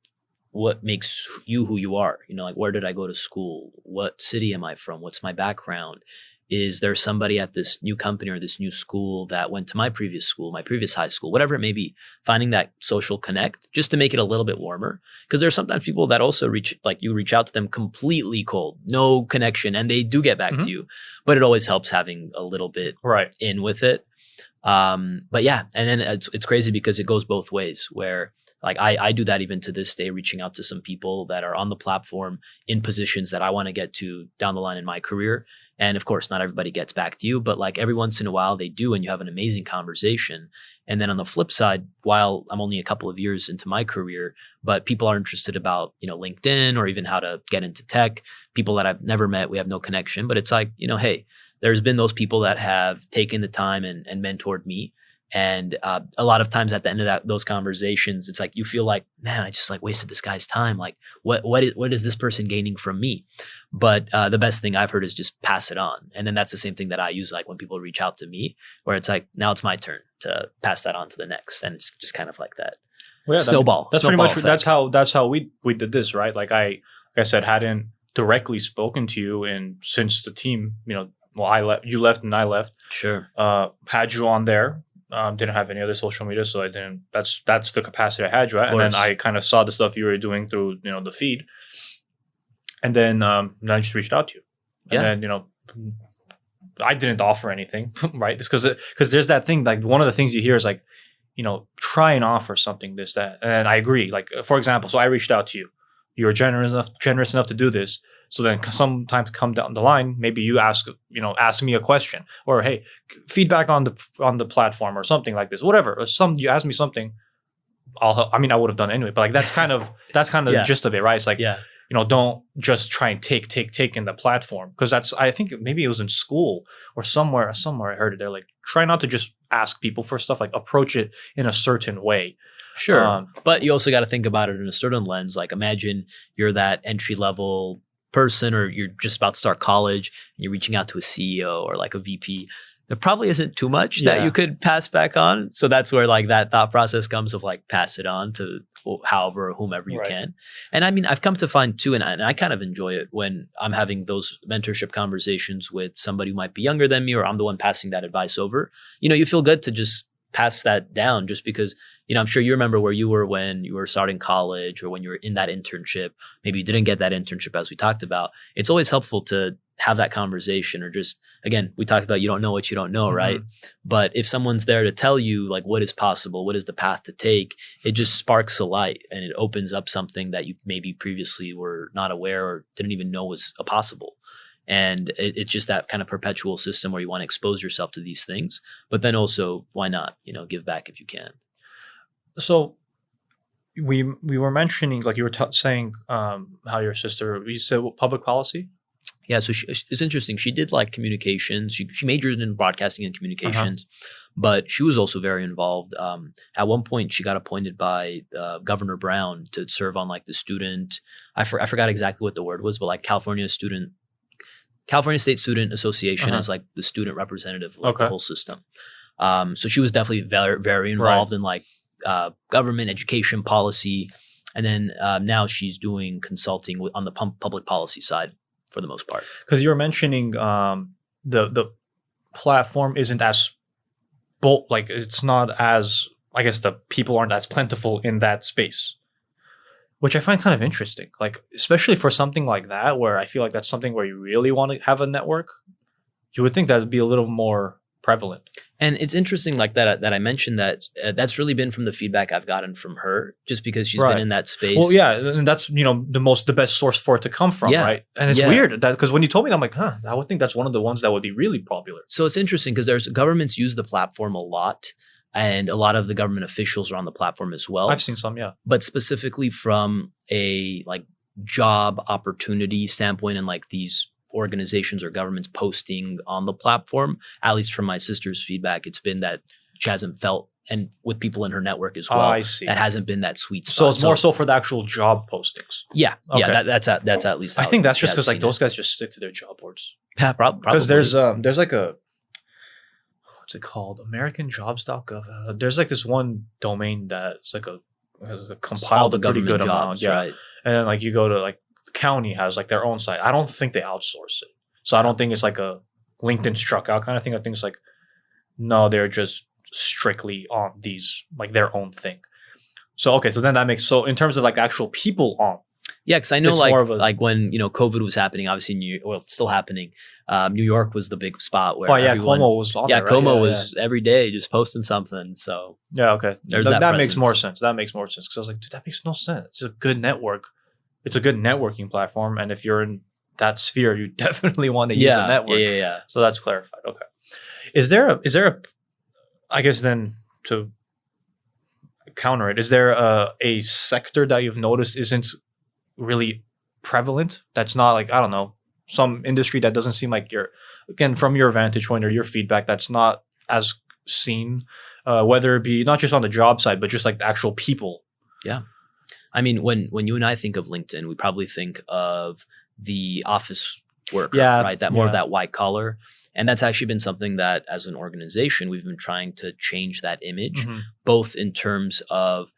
makes you who you are, like, where did I go to school? What city am I from? What's my background? Is there somebody at this new company or this new school that went to my previous school, my previous high school, whatever it may be? Finding that social connect just to make it a little bit warmer. Because there's sometimes people that also reach out to them completely cold, no connection, and they do get back to you. But it always helps having a little bit in with it. But yeah, and then it's crazy because it goes both ways, where like I do that even to this day, reaching out to some people that are on the platform in positions that I want to get to down the line in my career. And of course, not everybody gets back to you, but like every once in a while they do, and you have an amazing conversation. And then on the flip side, while I'm only a couple of years into my career, but people are interested about, LinkedIn or even how to get into tech, people that I've never met, we have no connection, but it's like, hey, there's been those people that have taken the time and mentored me. And a lot of times at the end of those conversations, it's like you feel like, man, I just like wasted this guy's time. Like, what is this person gaining from me? But the best thing I've heard is just pass it on. And then that's the same thing that I use, like when people reach out to me, where it's like, now it's my turn to pass that on to the next. And it's just kind of like that snowball. That's snowball pretty much effect. that's how we did this, right? Like I said, hadn't directly spoken to you, and since the team, you left and I left. Sure. Had you on there. Didn't have any other social media, so I didn't. That's the capacity I had, right? And then I kind of saw the stuff you were doing through, the feed, and then I just reached out to you, and then I didn't offer anything, right? Because there's that thing, like one of the things you hear is like, try and offer something, this, that, and I agree. Like for example, so I reached out to you, you were generous enough to do this. So then sometimes come down the line, maybe you ask me a question, or hey, feedback on the platform or something like this, whatever. Or you ask me something, I'll help. I mean, I would have done anyway, but like that's kind of the gist of it, right? It's like, don't just try and take in the platform, because I think maybe it was in school or somewhere I heard it. They're like, try not to just ask people for stuff, like approach it in a certain way. Sure. But you also got to think about it in a certain lens. Like imagine you're that entry level person, or you're just about to start college and you're reaching out to a CEO or like a VP. There probably isn't too much that you could pass back on. So that's where like that thought process comes of like pass it on to however or whomever you can. And I mean, I've come to find too, and I kind of enjoy it when I'm having those mentorship conversations with somebody who might be younger than me, or I'm the one passing that advice over. You feel good to just pass that down, just because, I'm sure you remember where you were when you were starting college, or when you were in that internship. Maybe you didn't get that internship, as we talked about. It's always helpful to have that conversation, or just, again, we talked about you don't know what you don't know, right? But if someone's there to tell you like what is possible, what is the path to take, it just sparks a light, and it opens up something that you maybe previously were not aware or didn't even know was possible. And it's just that kind of perpetual system where you want to expose yourself to these things, but then also, why not, give back if you can. So we were mentioning, like you were saying, how your sister, you said public policy? Yeah, so it's interesting. She did like communications. She majored in broadcasting and communications, but she was also very involved. At one point, she got appointed by Governor Brown to serve on like the student. I forgot exactly what the word was, but like California State Student Association is like the student representative of the whole system. So she was definitely very, very involved in like government, education, policy. And then now she's doing consulting on the public policy side for the most part. Because you were mentioning the platform isn't as like it's not as, I guess the people aren't as plentiful in that space, which I find kind of interesting. Like especially for something like that, where I feel like that's something where you really want to have a network. You would think that would be a little more prevalent. And it's interesting like that I mentioned that that's really been from the feedback I've gotten from her, just because she's been in that space. Well, yeah, and that's, you know, the best source for it to come from, right? And it's weird that, because when you told me that, I'm like, I would think that's one of the ones that would be really popular. So it's interesting because there's governments use the platform a lot, and a lot of the government officials are on the platform as well. I've seen some, yeah. But specifically from a like job opportunity standpoint, and like these organizations or governments posting on the platform, at least from my sister's feedback, it's been that she hasn't felt, and with people in her network as well, I see. that hasn't been that sweet spot. So it's more so for the actual job postings. Yeah, yeah, that's at least. I think that's just because like those guys just stick to their job boards. Yeah, probably. Because there's like a, what's it called, AmericanJobs.gov. There's like this one domain that's like has compiled the a pretty good jobs, amount, right? And then like you go to like county has like their own site. I don't think they outsource it. So I don't think it's like a LinkedIn struck out kind of thing. I think it's like, no, they're just strictly on these, like their own thing. So, okay. So then that makes, so in terms of like actual people on. Yeah. Cause I know like when, you know, COVID was happening, obviously it's still happening. New York was the big spot where Como was on there, right? Como was every day just posting something. So yeah. Okay. There's that makes more sense. That makes more sense. Cause I was like, dude, that makes no sense. It's a good network. It's a good networking platform. And if you're in that sphere, you definitely want to use a network. Yeah. So that's clarified. Okay. Is there a, I guess then to counter it, is there a sector that you've noticed isn't really prevalent? That's not like, I don't know, some industry that doesn't seem like again, from your vantage point or your feedback, that's not as seen, whether it be not just on the job side, but just like the actual people. Yeah. I mean, when you and I think of LinkedIn, we probably think of the office worker, right? That more of that white collar. And that's actually been something that as an organization, we've been trying to change that image, both in terms of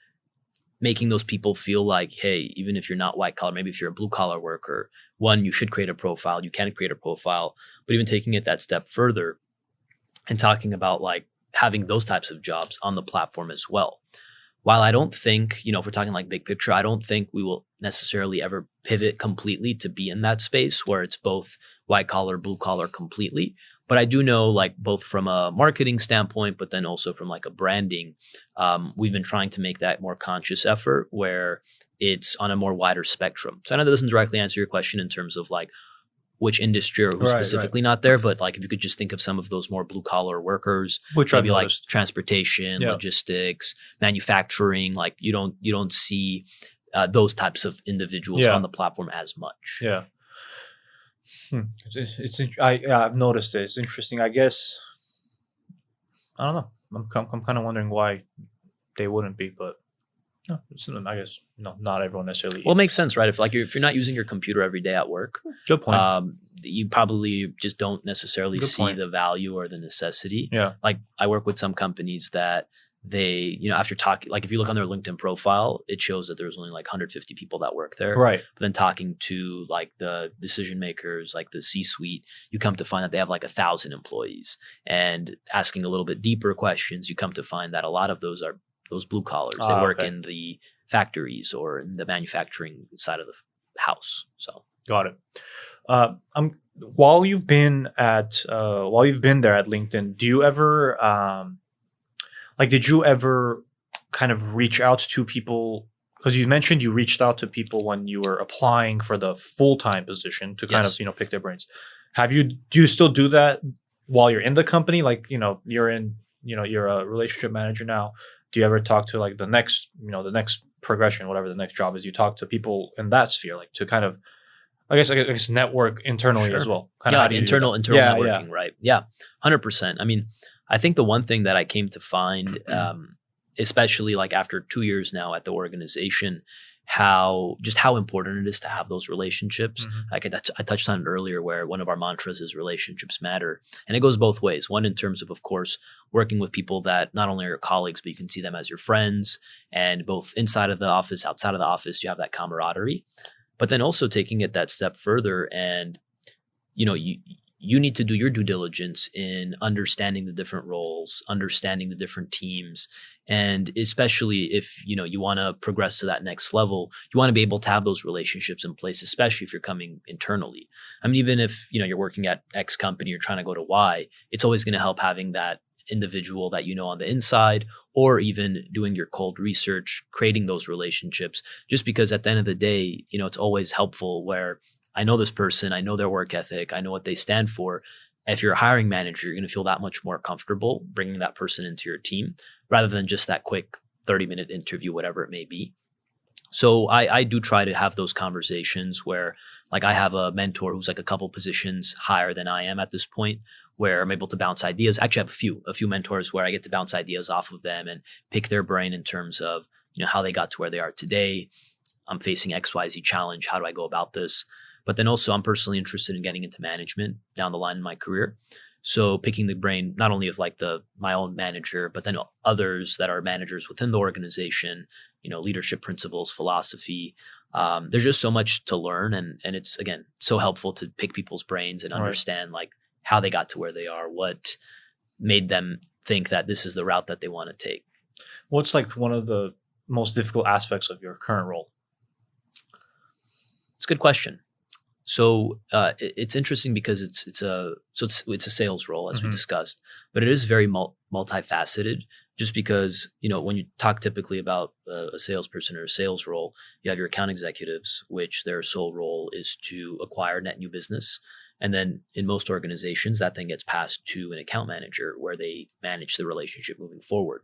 making those people feel like, hey, even if you're not white collar, maybe if you're a blue collar worker, one, you should create a profile. You can create a profile, but even taking it that step further and talking about like having those types of jobs on the platform as well. While I don't think, you know, if we're talking like big picture, I don't think we will necessarily ever pivot completely to be in that space where it's both white collar, blue collar completely. But I do know, like, both from a marketing standpoint, but then also from like a branding, we've been trying to make that more conscious effort where it's on a more wider spectrum. So I know that doesn't directly answer your question in terms of like which industry or who's specifically not there, but like if you could just think of some of those more blue collar workers, which maybe like transportation, logistics, manufacturing, like you don't see those types of individuals on the platform as much. Yeah. I've noticed it. It's interesting. I guess I don't know. I'm kind of wondering why they wouldn't be, but no, I guess not everyone necessarily. Well, it makes sense, right? If you're not using your computer every day at work, good point. You probably just don't necessarily see the value or the necessity. Yeah. Like I work with some companies that they, you know, after talking, like if you look on their LinkedIn profile, it shows that there's only like 150 people that work there. Right. But then talking to like the decision makers, like the C-suite, you come to find that they have like 1,000 employees. And asking a little bit deeper questions, you come to find that a lot of those are those blue collars. They work in the factories or in the manufacturing side of the house. So got it. While you've been there at LinkedIn, do you ever did you ever kind of reach out to people? Because you mentioned you reached out to people when you were applying for the full-time position to kind of, pick their brains. Do you still do that while you're in the company? Like, you're a relationship manager now. Do you ever talk to like the next progression, whatever the next job is? You talk to people in that sphere, like to kind of, I guess network internally as well. Internal networking, right? Yeah, 100%. I mean, I think the one thing that I came to find, especially like after 2 years now at the organization, how important it is to have those relationships. Like I touched on it earlier, where one of our mantras is relationships matter. And it goes both ways. One, in terms of course, working with people that not only are your colleagues, but you can see them as your friends, and both inside of the office, outside of the office, you have that camaraderie. But then also taking it that step further, and you need to do your due diligence in understanding the different roles, understanding the different teams. And especially if, you want to progress to that next level, you want to be able to have those relationships in place, especially if you're coming internally. I mean, even if, you're working at X company, you're trying to go to Y, it's always going to help having that individual that on the inside, or even doing your cold research, creating those relationships, just because at the end of the day, it's always helpful where I know this person, I know their work ethic, I know what they stand for. If you're a hiring manager, you're going to feel that much more comfortable bringing that person into your team rather than just that quick 30-minute interview, whatever it may be. So I do try to have those conversations where, like, I have a mentor who's like a couple positions higher than I am at this point, where I'm able to bounce ideas. Actually, I have a few mentors where I get to bounce ideas off of them and pick their brain in terms of, how they got to where they are today. I'm facing XYZ challenge. How do I go about this? But then also I'm personally interested in getting into management down the line in my career. So picking the brain, not only of like my own manager, but then others that are managers within the organization, leadership principles, philosophy. There's just so much to learn. And it's, again, so helpful to pick people's brains and understand like how they got to where they are, what made them think that this is the route that they want to take. What's like one of the most difficult aspects of your current role? It's a good question. So it's interesting because it's a sales role, as we discussed, but it is very multifaceted. Just because when you talk typically about a salesperson or a sales role, you have your account executives, which their sole role is to acquire net new business, and then in most organizations that then gets passed to an account manager where they manage the relationship moving forward.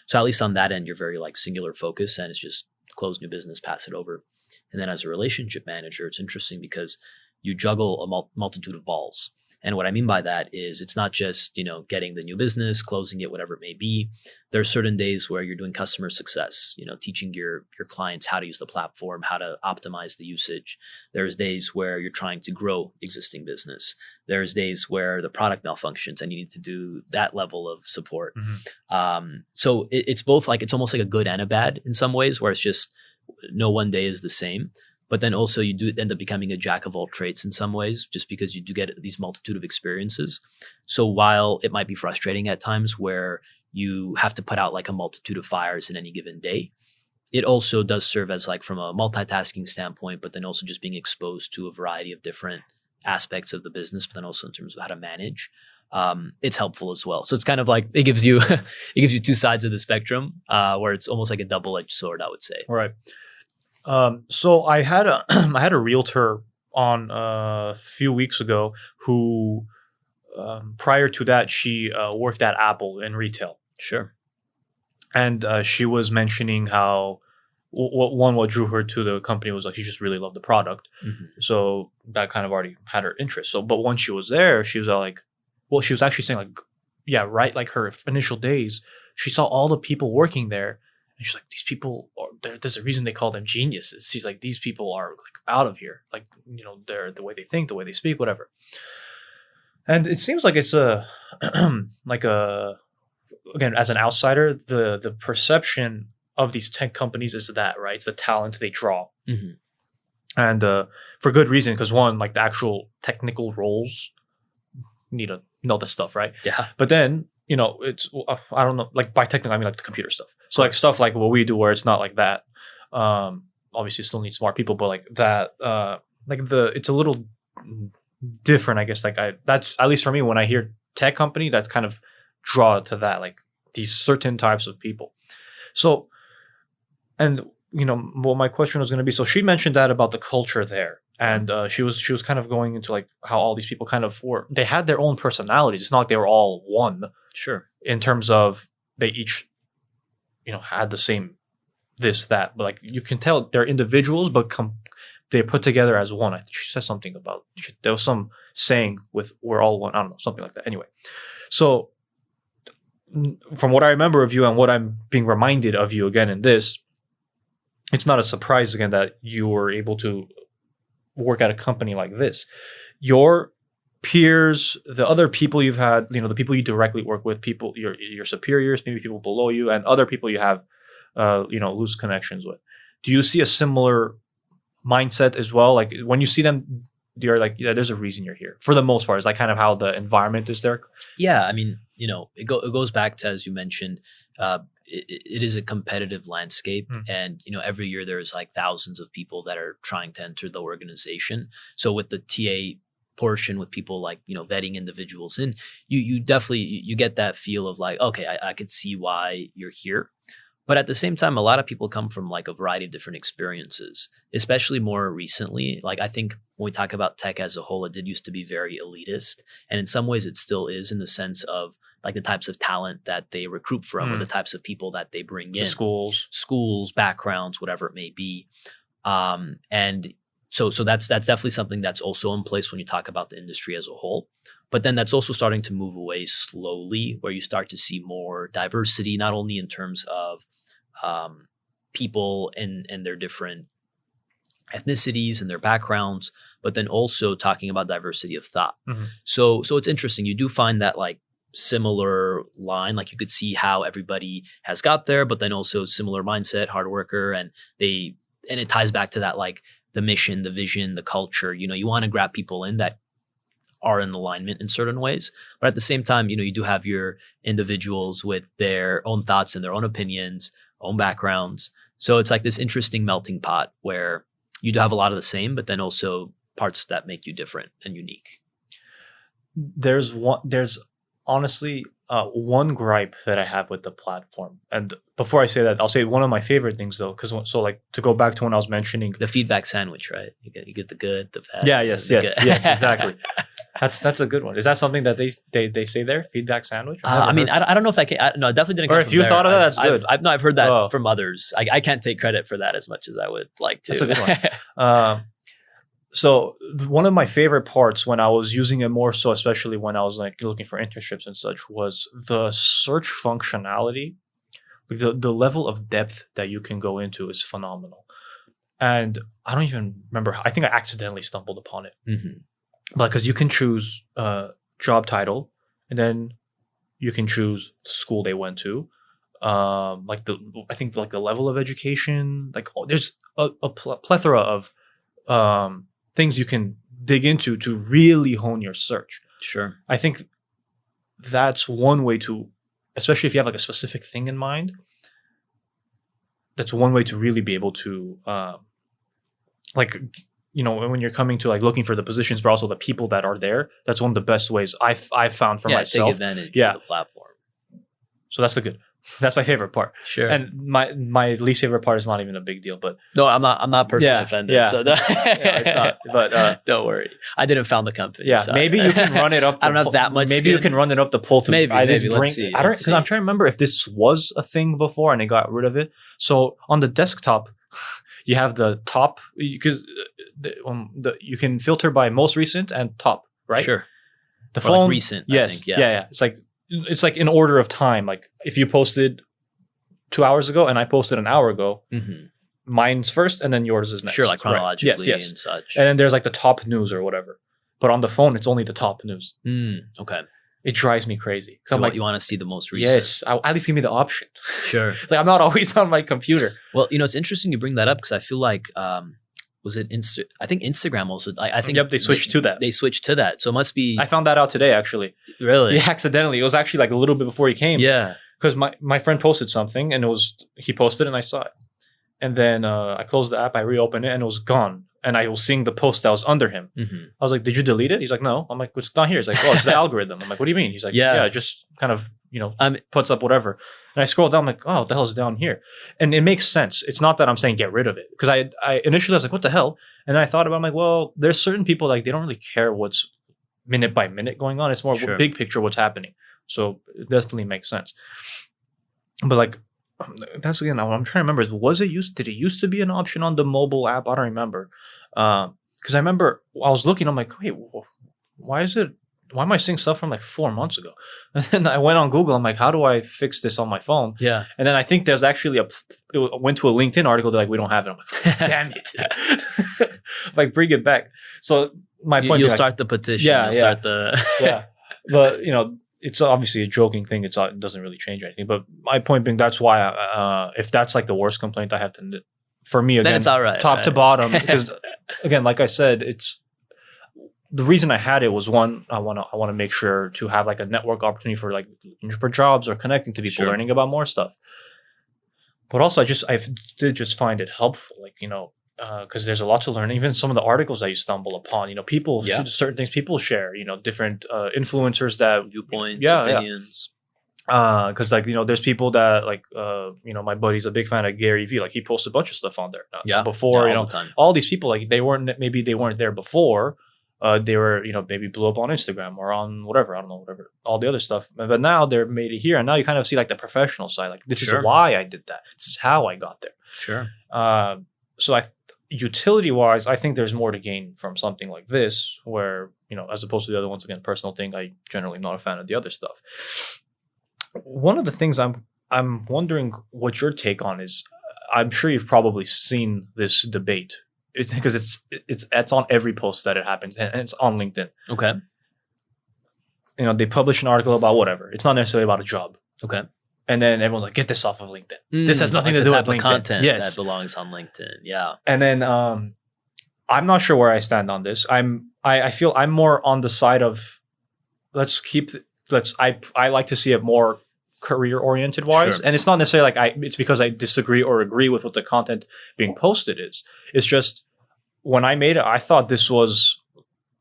So at least on that end, you're very like singular focus, and it's just close new business, pass it over. And then as a relationship manager, it's interesting because you juggle a multitude of balls. And what I mean by that is it's not just, getting the new business, closing it, whatever it may be. There are certain days where you're doing customer success, teaching your clients how to use the platform, how to optimize the usage. There's days where you're trying to grow existing business. There's days where the product malfunctions and you need to do that level of support. So it's both like, it's almost like a good and a bad in some ways, where it's just, no one day is the same, but then also you do end up becoming a jack of all trades in some ways, just because you do get these multitude of experiences. So while it might be frustrating at times where you have to put out like a multitude of fires in any given day, it also does serve as like from a multitasking standpoint, but then also just being exposed to a variety of different aspects of the business, but then also in terms of how to manage. It's helpful as well. So it's kind of like it gives you two sides of the spectrum, where it's almost like a double-edged sword, I would say. Right. So I had a realtor on a few weeks ago who, prior to that, she worked at Apple in retail. Sure. And she was mentioning how what drew her to the company was like she just really loved the product. So that kind of already had her interest. So, but once she was there, she was like, well, she was actually saying like, yeah, right. Like her initial days, she saw all the people working there, and she's like, these people there's a reason they call them geniuses. She's like, these people are like out of here. Like, they're the way they think, the way they speak, whatever. And it seems like it's again, as an outsider, the perception of these tech companies is that, right? It's the talent they draw. And for good reason, because one, like the actual technical roles need to know this stuff, right? Yeah. But then, it's, I don't know, like by technical, I mean like the computer stuff. So like stuff like what we do where it's not like that. Obviously still need smart people, but like that, it's a little different, I guess. Like that's, at least for me, when I hear tech company, that's kind of draw to that, like these certain types of people. So, and what my question was going to be, so she mentioned that about the culture there. And she was kind of going into like how all these people kind of they had their own personalities. It's not like they were all one. Sure. In terms of they each, had the same this, that. But like you can tell they're individuals, but they're put together as one. I think she said something about, there was some saying with we're all one. I don't know, something like that. Anyway, so from what I remember of you and what I'm being reminded of you again in this, it's not a surprise again that you were able to work at a company like this. Your peers, the other people you've had, the people you directly work with, people, your superiors, maybe people below you, and other people you have, loose connections with. Do you see a similar mindset as well? Like when you see them, you're like, yeah, there's a reason you're here. For the most part, is like kind of how the environment is there. Yeah, I mean, it goes back to, as you mentioned, it is a competitive landscape, and every year there's like thousands of people that are trying to enter the organization. So with the TA portion, with people like vetting individuals in, you definitely you get that feel of like, okay, I could see why you're here. But at the same time, a lot of people come from like a variety of different experiences, especially more recently. Like I think when we talk about tech as a whole, it did used to be very elitist. And in some ways it still is, in the sense of like the types of talent that they recruit from or the types of people that they bring in. Schools, backgrounds, whatever it may be. And so that's definitely something that's also in place when you talk about the industry as a whole. But then that's also starting to move away slowly, where you start to see more diversity, not only in terms of people and their different ethnicities and their backgrounds, but then also talking about diversity of thought. So it's interesting. You do find that like similar line, like you could see how everybody has got there, but then also similar mindset, hard worker, and it ties back to that, like the mission, the vision, the culture. You want to grab people in that are in alignment in certain ways. But at the same time, you do have your individuals with their own thoughts and their own opinions, own backgrounds. So it's like this interesting melting pot where you do have a lot of the same, but then also parts that make you different and unique. There's honestly one gripe that I have with the platform. And before I say that, I'll say one of my favorite things though, because to go back to when I was mentioning the feedback sandwich, right? You get the good, the bad. Yeah, yes, exactly. That's a good one. Is that something that they say there? Feedback sandwich? I mean, I don't know if I can. No, I definitely didn't. Or if you thought of that, that's good. I've heard that from others. I can't take credit for that as much as I would like to. That's a good one. So one of my favorite parts when I was using it more so, especially when I was like looking for internships and such, was the search functionality. The level of depth that you can go into is phenomenal. And I don't even remember. I think I accidentally stumbled upon it. Like, because you can choose job title, and then you can choose the school they went to. I think the level of education. Like, there's a plethora of things you can dig into to really hone your search. Sure. I think that's one way to, especially if you have like a specific thing in mind, that's one way to really be able to, when you're coming to like looking for the positions, but also the people that are there, that's one of the best ways I've found for myself. Take advantage of the platform. So that's that's my favorite part. Sure. And my least favorite part is not even a big deal, but no, I'm not personally offended. Yeah. So it's not. But don't worry. I didn't found the company. Yeah. So maybe you can run it up. I don't have that much. Maybe you can run it up the poll to maybe. Let's see. Because I'm trying to remember if this was a thing before and they got rid of it. So on the desktop, you have the top, because you can filter by most recent and top, right? Sure. The phone, like recent. Yes. I think, yeah. It's like in order of time. Like if you posted 2 hours ago and I posted an hour ago, mine's first and then yours is next. Sure, like chronologically right. Yes. and such. And then there's like the top news or whatever. But on the phone, it's only the top news. Okay. It drives me crazy. So you want to see the most recent. Yes. At least give me the option. Sure. It's like I'm not always on my computer. Well, it's interesting you bring that up because I feel like, was it I think Instagram also, I think. Yep, they switched to that. They switched to that. So it must be. I found that out today, actually. Really? Yeah, accidentally. It was actually like a little bit before he came. Yeah. Because my friend posted something and he posted and I saw it. And then I closed the app, I reopened it and it was gone. And I was seeing the post that was under him. I was like, did you delete it? He's like, no. I'm like, it's not here. He's like, oh, it's the algorithm. I'm like, what do you mean? He's like, yeah, it just kind of, puts up whatever. And I scroll down, I'm like, oh, what the hell is down here? And it makes sense. It's not that I'm saying get rid of it. Because I initially was like, what the hell? And then I thought about it, I'm like, well, there's certain people like they don't really care what's minute by minute going on. It's more big picture what's happening. So it definitely makes sense. But like, that's again, what I'm trying to remember is, did it used to be an option on the mobile app? I don't remember. Because I remember I was looking, I'm like, wait, why is it why am I seeing stuff from like 4 months ago? And then I went on Google. I'm like, how do I fix this on my phone? Yeah. And then I think there's actually went to a LinkedIn article. They're like, we don't have it. I'm like, damn it. Like, bring it back. So my point You'll being, start the petition. Yeah, You'll start the yeah. But, you know, it's obviously a joking thing. It doesn't really change anything. But my point being, that's why if that's like the worst complaint I have to, for me, again, then it's all right. top to bottom, because again, like I said, it's the reason I had it was one, I want to make sure to have like a network opportunity for like for jobs or connecting to people, learning about more stuff. But also I did just find it helpful, like, you know, because there's a lot to learn. Even some of the articles that you stumble upon, you know, people, certain things people share, you know, different influencers that viewpoints, opinions. Because like, you know, there's people that like, you know, my buddy's a big fan of Gary Vee. Like, he posts a bunch of stuff on there. Before, you know, all these people, like, they weren't there before. They were, you know, maybe blew up on Instagram or on whatever, I don't know, whatever, all the other stuff. But now they're made it here, and now you kind of see like the professional side. Like, this is why I did that. This is how I got there. Sure. So utility wise, I think there's more to gain from something like this, where, you know, as opposed to the other ones, again, personal thing, I generally am not a fan of the other stuff. One of the things I'm wondering what your take on is, I'm sure you've probably seen this debate. It's because it's on every post that it happens, and it's on LinkedIn. Okay. You know, they publish an article about whatever. It's not necessarily about a job. Okay. And then everyone's like, get this off of LinkedIn. This has nothing to do with LinkedIn. Content that belongs on LinkedIn. Yeah. And then I'm not sure where I stand on this. I feel I'm more on the side of I like to see it more career oriented wise. Sure. And it's not necessarily like it's because I disagree or agree with what the content being posted is. It's just, when I made it, I thought it was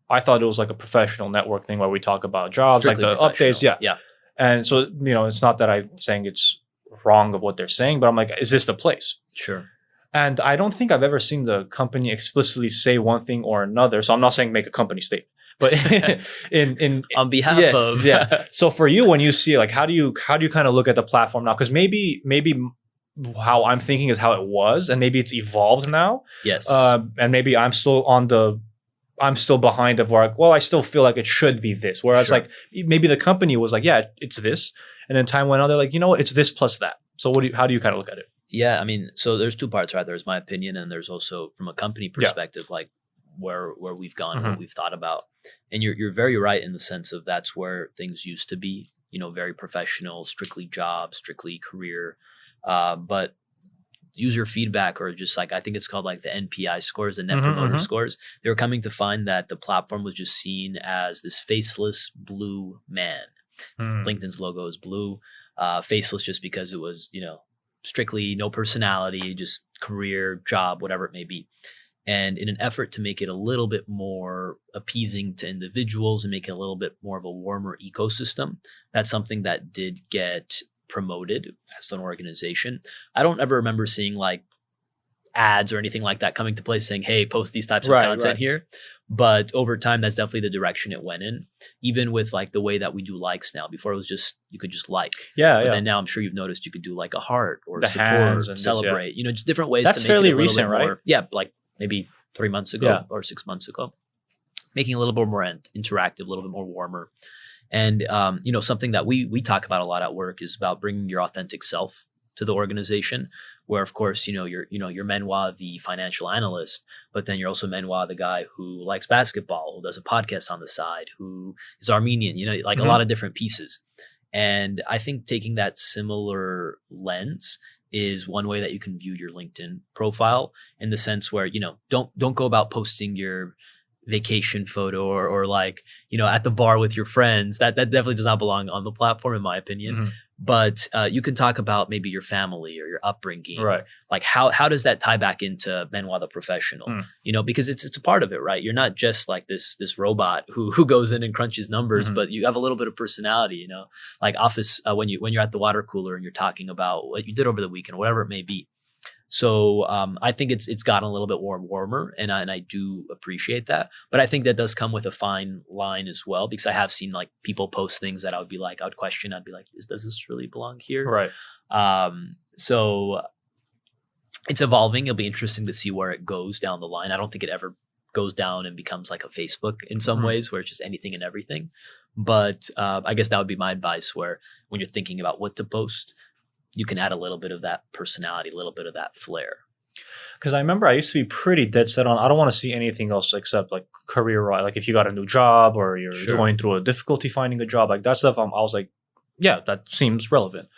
like a professional network thing where we talk about jobs, strictly like the updates. Yeah. Yeah. And so, you know, it's not that I'm saying it's wrong of what they're saying, but I'm like, is this the place? Sure. And I don't think I've ever seen the company explicitly say one thing or another. So I'm not saying make a company statement, but in on behalf of yeah. So for you, when you see, like, how do you kind of look at the platform now? Because maybe how I'm thinking is how it was, and maybe it's evolved now. Yes. And maybe I'm still behind of where, well, I still feel like it should be this. Whereas like maybe the company was like, yeah, it's this, and then time went on, they're like, you know what, it's this plus that. So how do you kind of look at it? Yeah, I mean, so there's two parts, right? There's my opinion, and there's also from a company perspective, like where we've gone, what we've thought about. And you're very right in the sense of that's where things used to be, you know, very professional, strictly job, strictly career. But user feedback, or just like, I think it's called like the NPI scores, the Net Promoter scores, they were coming to find that the platform was just seen as this faceless blue man. LinkedIn's logo is blue, faceless just because it was, you know, strictly no personality, just career, job, whatever it may be. And in an effort to make it a little bit more appeasing to individuals and make it a little bit more of a warmer ecosystem, that's something that did get promoted as an organization. I don't ever remember seeing like ads or anything like that coming to place saying, hey, post these types of content here. But over time, that's definitely the direction it went in. Even with like the way that we do likes now. Before it was just, you could just like. But then now I'm sure you've noticed you could do like a heart or support and celebrate. You know, just different ways to make fairly it a little recent, bit more, right? Yeah, like maybe 3 months ago or 6 months ago. Making it a little bit more interactive, a little bit more warmer. And, you know, something that we talk about a lot at work is about bringing your authentic self to the organization, where, of course, you're Menoir, the financial analyst, but then you're also Menoir, the guy who likes basketball, who does a podcast on the side, who is Armenian, you know, like a lot of different pieces. And I think taking that similar lens is one way that you can view your LinkedIn profile, in the sense where, you know, don't go about posting your vacation photo or like, you know, at the bar with your friends. That definitely does not belong on the platform, in my opinion. But you can talk about maybe your family or your upbringing, right? Like how does that tie back into Benoit the professional? You know, because it's a part of it, right? You're not just like this robot who goes in and crunches numbers, but you have a little bit of personality. You know, like office when you're at the water cooler and you're talking about what you did over the weekend, whatever it may be. So I think it's gotten a little bit warmer, and I do appreciate that. But I think that does come with a fine line as well, because I have seen like people post things that I would be like, I'd question. I'd be like, does this really belong here? Right. So it's evolving. It'll be interesting to see where it goes down the line. I don't think it ever goes down and becomes like a Facebook in some ways, where it's just anything and everything. But I guess that would be my advice, where when you're thinking about what to post, you can add a little bit of that personality, a little bit of that flair. Because I remember I used to be pretty dead set on, I don't want to see anything else except like career, like if you got a new job or you're going through a difficulty finding a job, like that stuff, I was like, yeah, that seems relevant.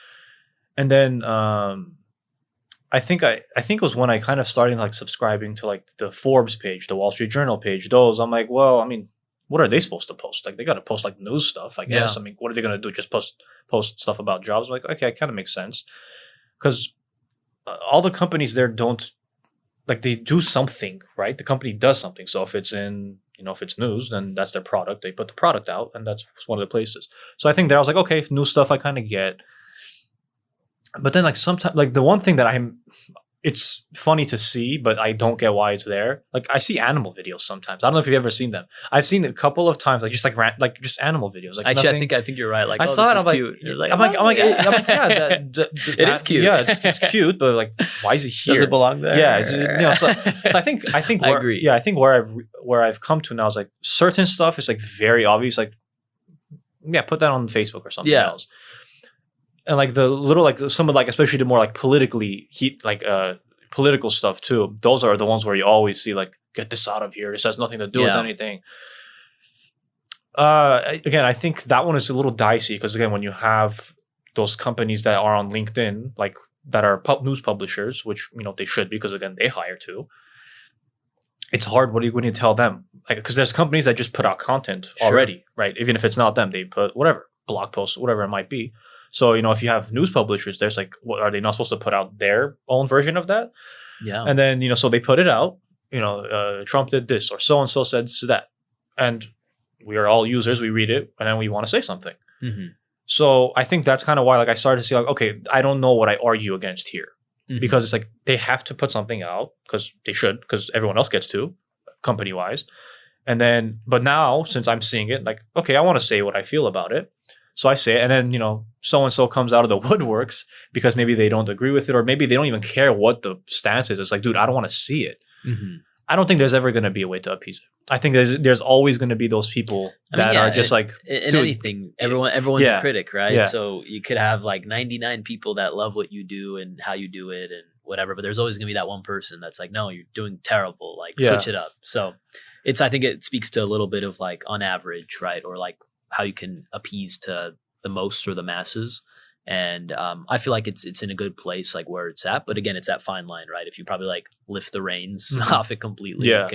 And then I think it was when I kind of started like subscribing to like the Forbes page, the Wall Street Journal page, those. I'm like, well, I mean, what are they supposed to post? Like they got to post like news stuff, I guess. I mean, what are they going to do? Just post stuff about jobs? I'm like, okay, it kind of makes sense. Because all the companies there don't, like they do something, right? The company does something. So if it's in, if it's news, then that's their product. They put the product out and that's one of the places. So I think there I was like, okay, news stuff I kind of get. But then like sometimes, like the one thing that it's funny to see, but I don't get why it's there. Like I see animal videos sometimes. I don't know if you've ever seen them. I've seen it a couple of times, like just like just animal videos. Like actually, I think you're right. Like I saw it. I'm like, cute. I'm like, yeah, it is cute. Yeah, it's cute, but like, why is it here? Does it belong there? Yeah, so I think I agree. Yeah, I think where I've come to now is like certain stuff is like very obvious. Like, yeah, put that on Facebook or something else. And like the little, like some of like, especially the more like political stuff too. Those are the ones where you always see like, get this out of here. This has nothing to do with anything. Again, I think that one is a little dicey because again, when you have those companies that are on LinkedIn, like that are news publishers, which they should be because again they hire too. It's hard. What are you going to tell them? Like, because there's companies that just put out content already, right? Even if it's not them, they put whatever blog posts, whatever it might be. So, if you have news publishers, there's like, what are they not supposed to put out their own version of that? Yeah. And then, so they put it out, Trump did this or so-and-so said that. And we are all users. We read it and then we want to say something. Mm-hmm. So I think that's kind of why, like, I started to see like, okay, I don't know what I argue against here because it's like, they have to put something out because they should, because everyone else gets to company wise. And then, but now since I'm seeing it, like, okay, I want to say what I feel about it. So I say it, and then, so-and-so comes out of the woodworks because maybe they don't agree with it, or maybe they don't even care what the stance is. It's like, dude, I don't want to see it. Mm-hmm. I don't think there's ever going to be a way to appease it. I think there's always going to be those people that are just like... In anything, everyone's a critic, right? Yeah. So you could have like 99 people that love what you do and how you do it and whatever, but there's always going to be that one person that's like, no, you're doing terrible, like switch it up. So I think it speaks to a little bit of like on average, right? Or like how you can appease to the most or the masses. And I feel like it's in a good place, like where it's at. But again, it's that fine line, right? If you probably like lift the reins off it completely, it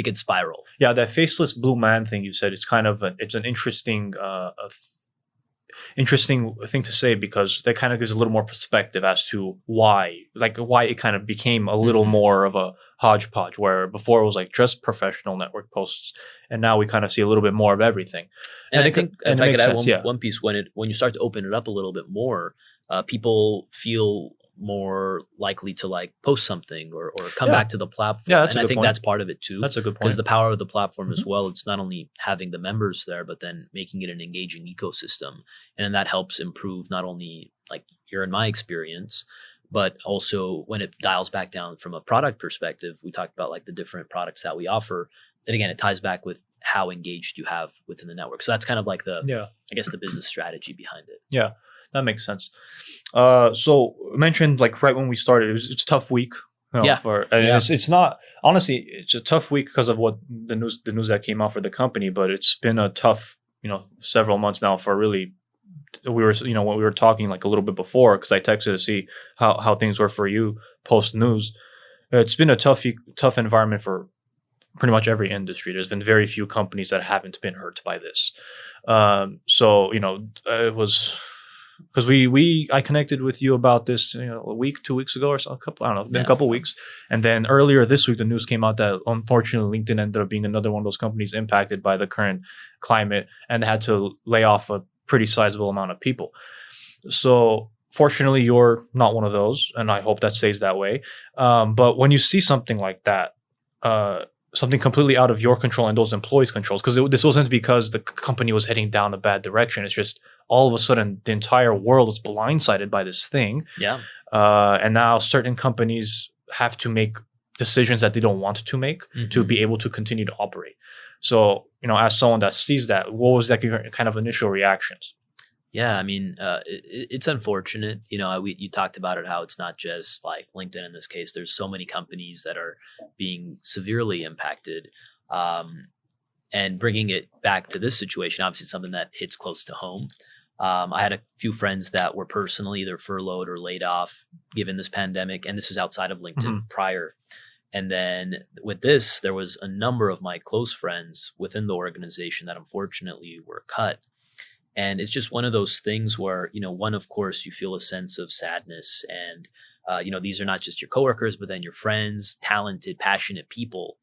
can spiral. Yeah, that faceless blue man thing you said, it's kind of it's an interesting thing to say because that kind of gives a little more perspective as to why it kind of became a little more of a hodgepodge, where before it was like just professional network posts, and now we kind of see a little bit more of everything. And I think if I could add one piece, when you start to open it up a little bit more, people feel more likely to like post something or come back to the platform. Yeah, that's and a good I think point. that's part of it too. That's a good point. Because the power of the platform as well, it's not only having the members there, but then making it an engaging ecosystem. And that helps improve not only like your and my experience, but also when it dials back down from a product perspective, we talked about like the different products that we offer. And again, it ties back with how engaged you have within the network. So that's kind of like I guess the business strategy behind it. Yeah. That makes sense. So mentioned like right when we started, it's a tough week. It's not, honestly, it's a tough week because of what the news that came out for the company, but it's been a tough, several months now for really, when we were talking like a little bit before, because I texted to see how things were for you post news. It's been a tough environment for pretty much every industry. There's been very few companies that haven't been hurt by this. It was, because I connected with you about this, a week, 2 weeks ago or so, a couple weeks. And then earlier this week, the news came out that unfortunately LinkedIn ended up being another one of those companies impacted by the current climate and had to lay off a pretty sizable amount of people. So fortunately, you're not one of those, and I hope that stays that way. But when you see something like that, something completely out of your control and those employees' controls, because this wasn't because the company was heading down a bad direction. It's just all of a sudden the entire world is blindsided by this thing. Yeah. And now certain companies have to make decisions that they don't want to make to be able to continue to operate. So, as someone that sees that, what was that your kind of initial reactions? Yeah, I mean, it's unfortunate. You talked about it, how it's not just like LinkedIn in this case. There's so many companies that are being severely impacted. And bringing it back to this situation, obviously something that hits close to home. I had a few friends that were personally either furloughed or laid off given this pandemic. And this is outside of LinkedIn prior. And then with this, there was a number of my close friends within the organization that unfortunately were cut. And it's just one of those things where, one, of course, you feel a sense of sadness. And, these are not just your coworkers, but then your friends, talented, passionate people.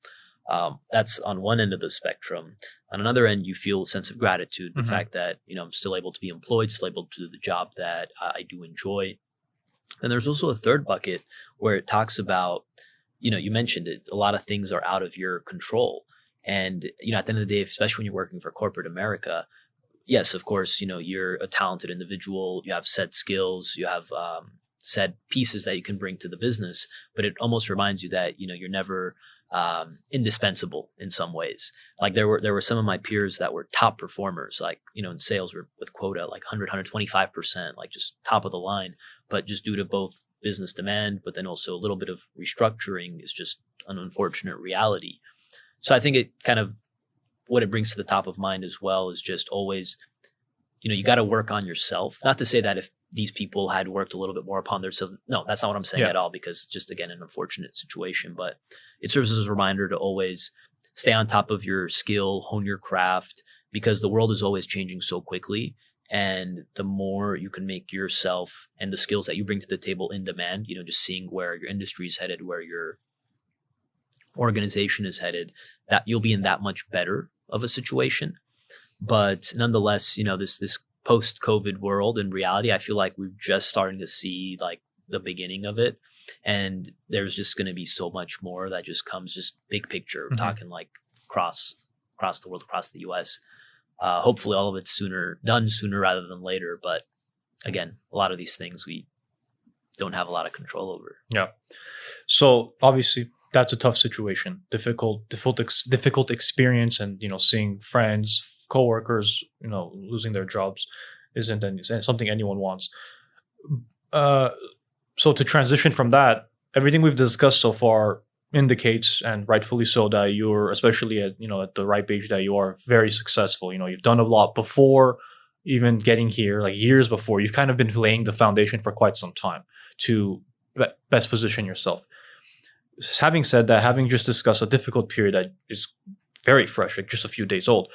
That's on one end of the spectrum. On another end, you feel a sense of gratitude, the fact that, I'm still able to be employed, still able to do the job that I do enjoy. And there's also a third bucket where it talks about, you mentioned it, a lot of things are out of your control. And, at the end of the day, especially when you're working for corporate America, yes, of course, you're a talented individual, you have set skills, you have set pieces that you can bring to the business, but it almost reminds you that, you're never indispensable in some ways. Like there were some of my peers that were top performers, like, in sales with quota, like 125%, like just top of the line, but just due to both business demand, but then also a little bit of restructuring is just an unfortunate reality. So I think it kind of, what it brings to the top of mind as well is just always, you got to work on yourself. Not to say that if these people had worked a little bit more upon themselves, no, that's not what I'm saying at all, because just, again, an unfortunate situation, but it serves as a reminder to always stay on top of your skill, hone your craft, because the world is always changing so quickly. And the more you can make yourself and the skills that you bring to the table in demand, just seeing where your industry is headed, where your organization is headed, that you'll be in that much better of a situation. But nonetheless, this post-COVID world and reality, I feel like we're just starting to see like the beginning of it. And there's just going to be so much more that just comes, just big picture, talking like across the world, across the US. Hopefully all of it's done sooner rather than later. But again, a lot of these things we don't have a lot of control over. Yeah. So obviously that's a tough situation, difficult experience, and seeing friends, coworkers, losing their jobs isn't something anyone wants. So to transition from that, everything we've discussed so far indicates, and rightfully so, that you're, especially at the ripe age that you are, very successful. You've done a lot before even getting here, like years before. You've kind of been laying the foundation for quite some time to best position yourself. Having said that, having just discussed a difficult period that is very fresh, like just a few days old,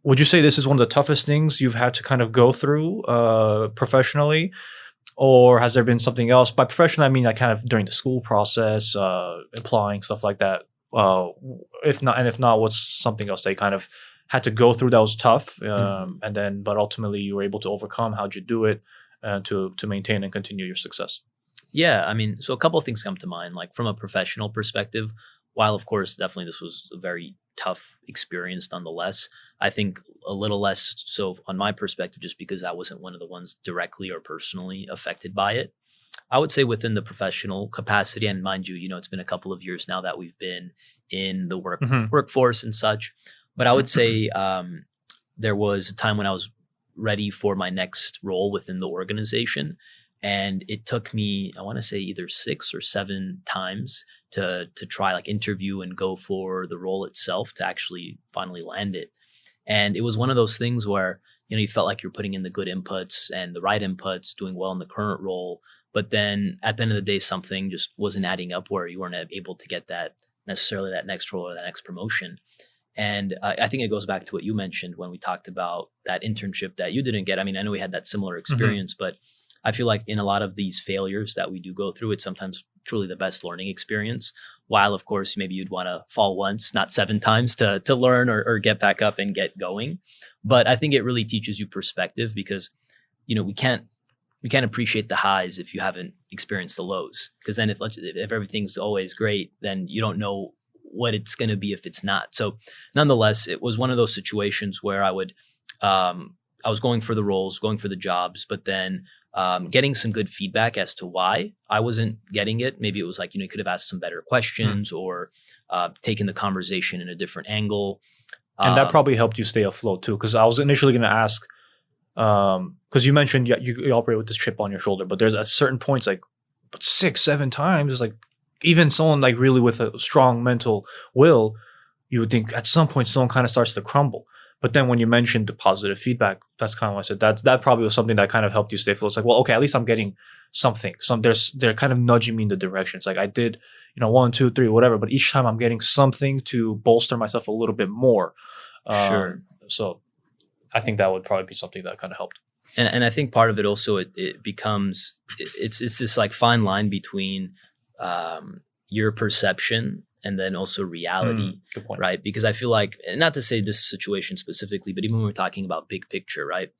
would you say this is one of the toughest things you've had to kind of go through professionally? Or has there been something else? By professional, I mean like kind of during the school process, applying, stuff like that. If not, what's something else they kind of had to go through that was tough, but ultimately you were able to overcome? How'd you do it to maintain and continue your success? Yeah, I mean, so a couple of things come to mind. Like from a professional perspective, while of course definitely this was a very tough experience nonetheless, I think a little less so on my perspective, just because I wasn't one of the ones directly or personally affected by it. I would say within the professional capacity, and mind you, it's been a couple of years now that we've been in the workforce and such, but I would say there was a time when I was ready for my next role within the organization. And it took me, I want to say either 6 or 7 times to try like interview and go for the role itself to actually finally land it. And it was one of those things where, you felt like you're putting in the good inputs and the right inputs, doing well in the current role. But then at the end of the day, something just wasn't adding up where you weren't able to get that next role or that next promotion. And I think it goes back to what you mentioned when we talked about that internship that you didn't get. I mean, I know we had that similar experience, but I feel like in a lot of these failures that we do go through, it's sometimes truly the best learning experience. While, of course, maybe you'd want to fall once, not 7 times to learn or get back up and get going. But I think it really teaches you perspective because, we can't appreciate the highs if you haven't experienced the lows. Because then if everything's always great, then you don't know what it's going to be if it's not. So nonetheless, it was one of those situations where I I was going for the roles, going for the jobs, but then getting some good feedback as to why I wasn't getting it. Maybe it was like, you could have asked some better questions or taken the conversation in a different angle. And that probably helped you stay afloat too. Because I was initially going to ask, because you mentioned you operate with this chip on your shoulder, but there's at certain points, like 6-7 times, it's like even someone like really with a strong mental will, you would think at some point someone kind of starts to crumble. But then when you mentioned the positive feedback, that's kind of what I said. That probably was something that kind of helped you stay afloat. It's like, well, okay, at least I'm getting something. They're kind of nudging me in the direction. It's like I did, 1, 2, 3, whatever. But each time I'm getting something to bolster myself a little bit more. Sure. So I think that would probably be something that kind of helped. And I think part of it also it becomes it's this like fine line between your perception and then also reality, good point. Right? Because I feel like, not to say this situation specifically, but even when we're talking about big picture, right?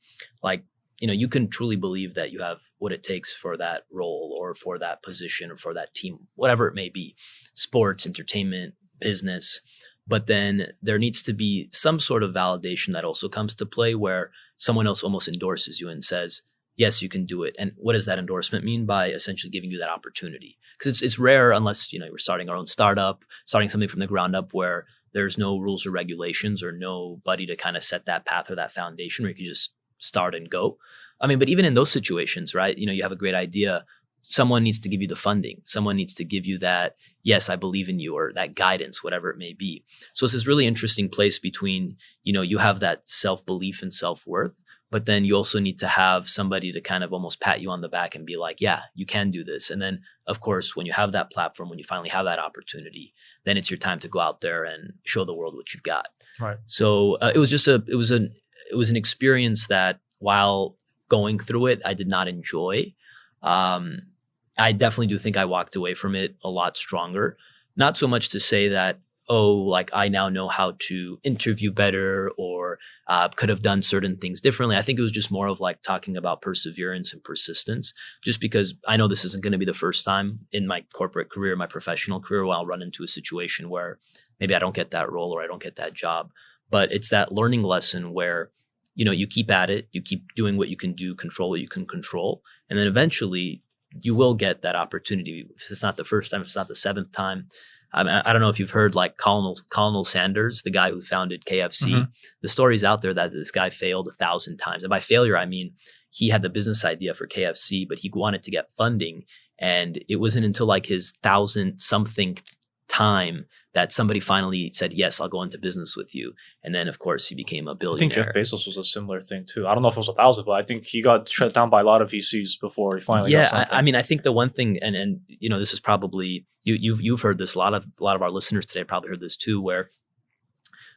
Like, you can truly believe that you have what it takes for that role or for that position or for that team, whatever it may be, sports, entertainment, business. But then there needs to be some sort of validation that also comes to play where someone else almost endorses you and says, yes, you can do it. And what does that endorsement mean? By essentially giving you that opportunity. Because it's rare unless, we're starting our own startup, starting something from the ground up where there's no rules or regulations or nobody to kind of set that path or that foundation where you can just start and go. I mean, but even in those situations, right? You have a great idea. Someone needs to give you the funding. Someone needs to give you that, yes, I believe in you, or that guidance, whatever it may be. So it's this really interesting place between, you have that self-belief and self-worth, but then you also need to have somebody to kind of almost pat you on the back and be like, yeah, you can do this. And then, of course, when you have that platform, when you finally have that opportunity, then it's your time to go out there and show the world what you've got. Right. So it was an experience that while going through it, I did not enjoy. I definitely do think I walked away from it a lot stronger. Not so much to say that, like I now know how to interview better or could have done certain things differently. I think it was just more of like talking about perseverance and persistence, just because I know this isn't going to be the first time in my corporate career, my professional career, where I'll run into a situation where maybe I don't get that role or I don't get that job. But it's that learning lesson where, you keep at it, you keep doing what you can do, control what you can control. And then eventually you will get that opportunity. If it's not the first time, if it's not the 7th time. I don't know if you've heard like Colonel Sanders, the guy who founded KFC. Mm-hmm. The story's out there that this guy failed 1,000 times. And by failure, I mean he had the business idea for KFC, but he wanted to get funding. And it wasn't until like his 1,000-something time that somebody finally said, yes, I'll go into business with you. And then, of course, he became a billionaire. I think Jeff Bezos was a similar thing, too. I don't know if it was 1,000, but I think he got shut down by a lot of VCs before he finally got something. I mean, I think the one thing, and this is probably, you've heard this, a lot of our listeners today probably heard this too, where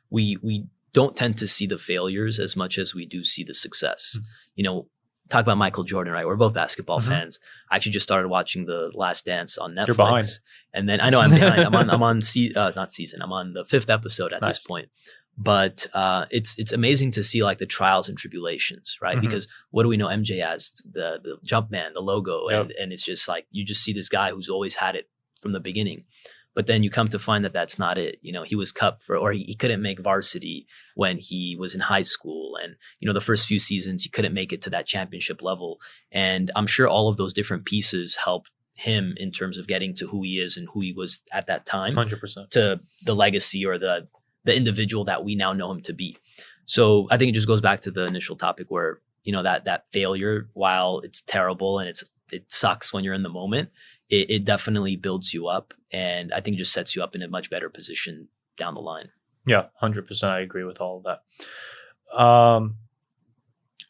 we don't tend to see the failures as much as we do see the success. Mm-hmm. Talk about Michael Jordan, right? We're both basketball fans. I actually just started watching The Last Dance on Netflix. You're behind. And then I know I'm behind. I'm on I'm on the 5th episode at this point. But it's amazing to see like the trials and tribulations, right? Mm-hmm. Because what do we know MJ as? The jump man, the logo. Yep. And it's just like you just see this guy who's always had it from the beginning. But then you come to find that that's not it. He was cut or he couldn't make varsity when he was in high school. And, the first few seasons, he couldn't make it to that championship level. And I'm sure all of those different pieces helped him in terms of getting to who he is and who he was at that time. 100%. To the legacy or the individual that we now know him to be. So I think it just goes back to the initial topic where, that failure, while it's terrible and it sucks when you're in the moment, it definitely builds you up, and I think it just sets you up in a much better position down the line. Yeah, 100%. I agree with all of that.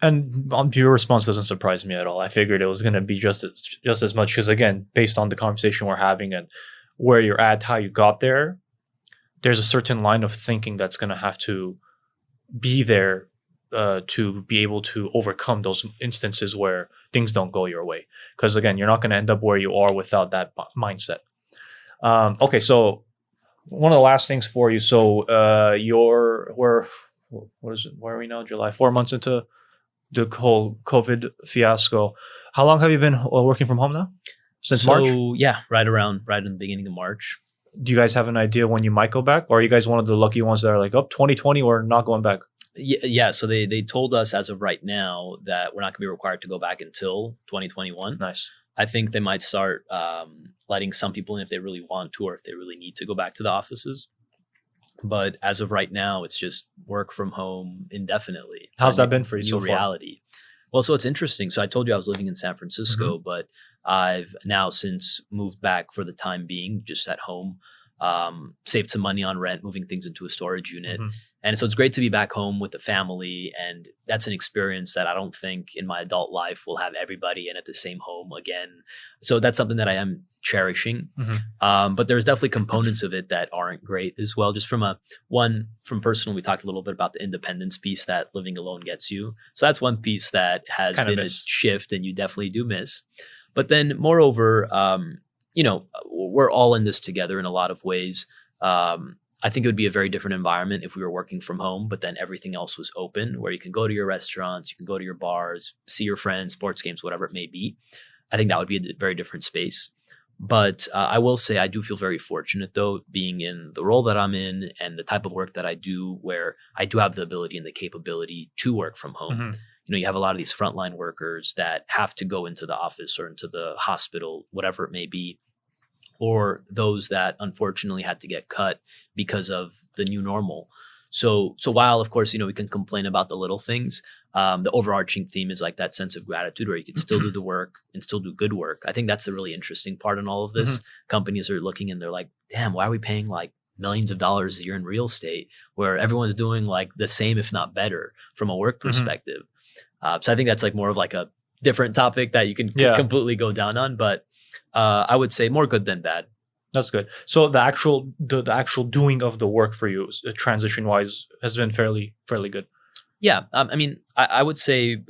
And your response doesn't surprise me at all. I figured it was going to be just as much because, again, based on the conversation we're having and where you're at, how you got there, there's a certain line of thinking that's going to have to be there to be able to overcome those instances where things don't go your way. Because again, you're not going to end up where you are without that mindset. Okay, so one of the last things for you. So where are we now? July, 4 months into the whole COVID fiasco. How long have you been working from home now? Since March? Yeah, right in the beginning of March. Do you guys have an idea when you might go back? Or are you guys one of the lucky ones that are like, 2020, we're not going back? Yeah. So they told us as of right now that we're not going to be required to go back until 2021. Nice. I think they might start letting some people in if they really want to, or if they really need to go back to the offices. But as of right now, it's just work from home indefinitely. How's that been for you so far? Reality. Well, so it's interesting. So I told you I was living in San Francisco, but I've now since moved back for the time being, just at home, saved some money on rent, moving things into a storage unit. And so it's great to be back home with the family. And that's an experience that I don't think in my adult life will have everybody in at the same home again. So that's something that I am cherishing. But there's definitely components of it that aren't great as well. Just from personal, we talked a little bit about the independence piece that living alone gets you. So that's one piece that has been a shift and you definitely do miss. But then moreover, we're all in this together in a lot of ways. I think it would be a very different environment if we were working from home, but then everything else was open where you can go to your restaurants, you can go to your bars, see your friends, sports games, whatever it may be. I think that would be a very different space. But I will say I do feel very fortunate, though, being in the role that I'm in and the type of work that I do, where I do have the ability and the capability to work from home. You have a lot of these frontline workers that have to go into the office or into the hospital, whatever it may be, or those that unfortunately had to get cut because of the new normal. So while, of course, we can complain about the little things, the overarching theme is like that sense of gratitude where you can still do the work and still do good work. I think that's the really interesting part in all of this. Companies are looking and they're like, damn, why are we paying like millions of dollars a year in real estate where everyone's doing like the same, if not better from a work perspective? So I think that's like more of like a different topic that you can completely go down on, but I would say more good than bad. That's good. So the actual doing of the work for you, transition wise, has been fairly good. Yeah, I would say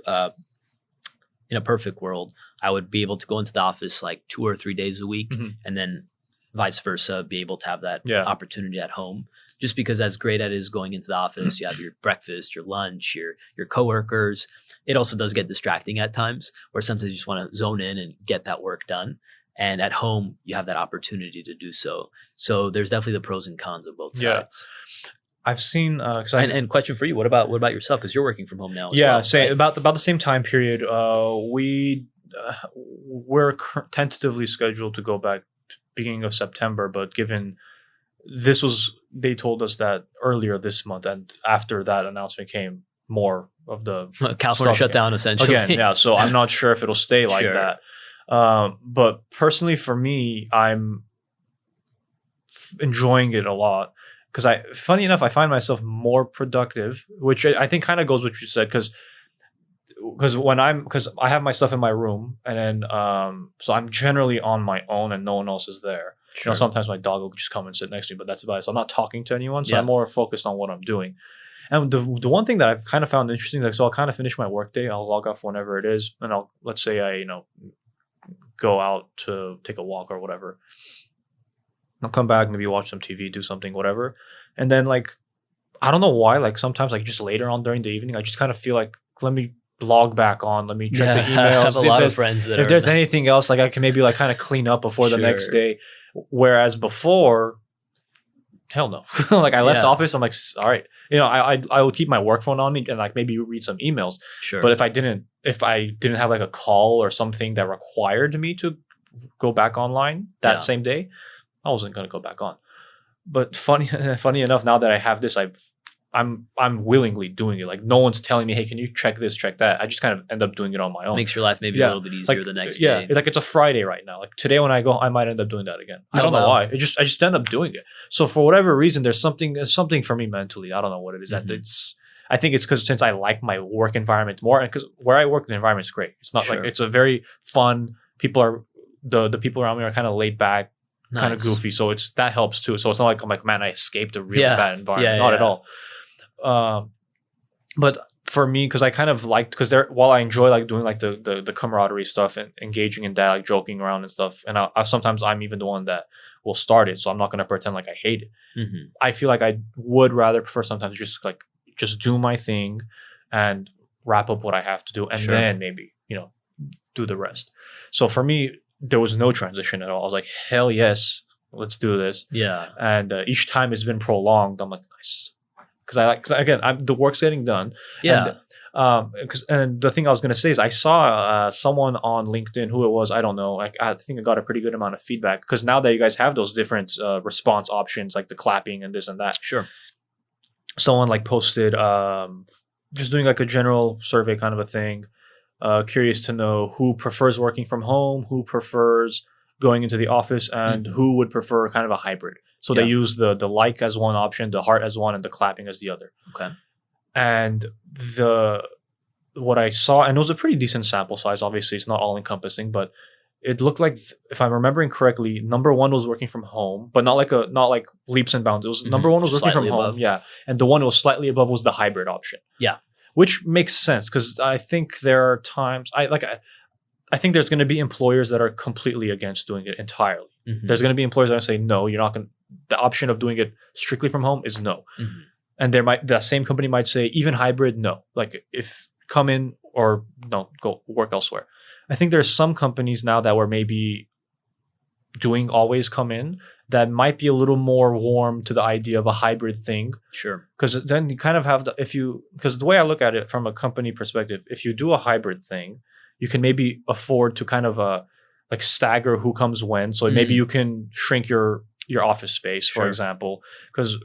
in a perfect world, I would be able to go into the office like 2 or 3 days a week, and then vice versa, be able to have that opportunity at home. Just because as great as it is going into the office, you have your breakfast, your lunch, your coworkers. It also does get distracting at times where sometimes you just want to zone in and get that work done. And at home, you have that opportunity to do so. So there's definitely the pros and cons of both sides. I've seen and question for you, what about yourself? Because you're working from home now as well. Right? about the same time period. We're tentatively scheduled to go back beginning of September, but given they told us that earlier this month, and after that announcement came more of the California shutdown essentially. Again, so I'm not sure if it'll stay like that. But personally for me, I'm enjoying it a lot because funny enough, I find myself more productive, which I think kind of goes with what you said, because I have my stuff in my room, and then so I'm generally on my own and no one else is there. Sometimes my dog will just come and sit next to me, but that's about it. So I'm not talking to anyone. So I'm more focused on what I'm doing. And the one thing that I've kind of found interesting, so I'll kind of finish my workday. I'll log off whenever it is, and let's say I go out to take a walk or whatever. I'll come back, maybe watch some TV, do something, whatever. And then I don't know why, sometimes just later on during the evening, I just kind of feel like, let me log back on, let me check the emails. I have a lot of friends that if there's anything else, I can maybe kind of clean up before the next day. Whereas before, hell no. I left office, I'm like, all right. I will keep my work phone on me and maybe read some emails. Sure. But if I didn't have a call or something that required me to go back online that same day, I wasn't going to go back on. But funny enough, now that I have this, I'm willingly doing it. No one's telling me, hey, can you check this, check that? I just kind of end up doing it on my own. Makes your life maybe a little bit easier the next day. Yeah, it's a Friday right now. Today when I go, I might end up doing that again. I don't know why. I just end up doing it. So for whatever reason, there's something for me mentally. I don't know what it is. I think it's because since I like my work environment more, and because where I work, the environment is great. It's not it's a very fun. People are the people around me are kind of laid back, kind of goofy. So that helps too. So it's not like I'm like, man, I escaped a really bad environment. Not at all. But for me, because I kind of because while I enjoy doing the camaraderie stuff and engaging in that, joking around and stuff, and sometimes I'm even the one that will start it, so I'm not going to pretend like I hate it. I feel like I would rather prefer sometimes just do my thing and wrap up what I have to do, and then maybe do the rest. So for me, there was no transition at all. I was like, hell yes, let's do this. Yeah. And each time it's been prolonged, I'm like, nice. because again, the work's getting done. Yeah. And the thing I was going to say is I saw someone on LinkedIn who it was, I don't know, like I think I got a pretty good amount of feedback because now that you guys have those different response options like the clapping and this and that. Sure. Someone like posted just doing like a general survey kind of a thing. Curious to know who prefers working from home, who prefers going into the office, and who would prefer kind of a hybrid. So they use the like as one option, the heart as one, and the clapping as the other. Okay. And what I saw, and it was a pretty decent sample size. Obviously, it's not all encompassing, but it looked like, if I'm remembering correctly, number one was working from home, but not like leaps and bounds. It was number one was working from home, and the one that was slightly above was the hybrid option. Yeah, which makes sense because I think there are times I think there's going to be employers that are completely against doing it entirely. There's going to be employers that are going to say no, you're not going. The option of doing it strictly from home is no. And that same company might say even hybrid, no. Like if come in or no, go work elsewhere. I think there's some companies now that were maybe doing always come in that might be a little more warm to the idea of a hybrid thing. Sure. Because then you kind of have because the way I look at it from a company perspective, if you do a hybrid thing, you can maybe afford to kind of like stagger who comes when. So maybe you can shrink your office space, for example, because